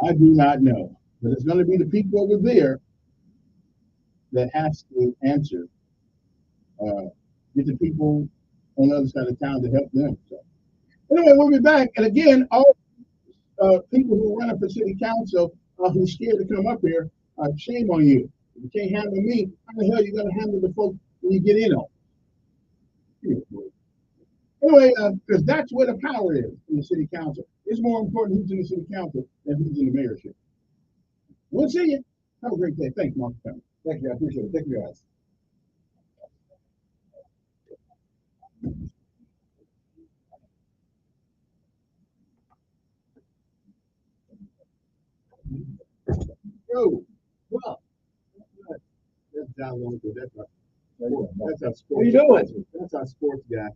I do not know, but it's going to be the people over there that has to answer. Get the people on the other side of town to help them. So anyway, we'll be back, and again, all people who are running for city council who's scared to come up here, shame on you. If you can't handle me, how the hell are you going to handle the folks when you get in on? Anyway, because that's where the power is in the city council. It's more important who's in the city council than who's in the mayorship. We'll see you. Have a great day. Thanks, Mark. Thank you. I appreciate it. Thank you, guys. Yo, well, that's John Longo. That's our sports. What you doing? That's our sports guy.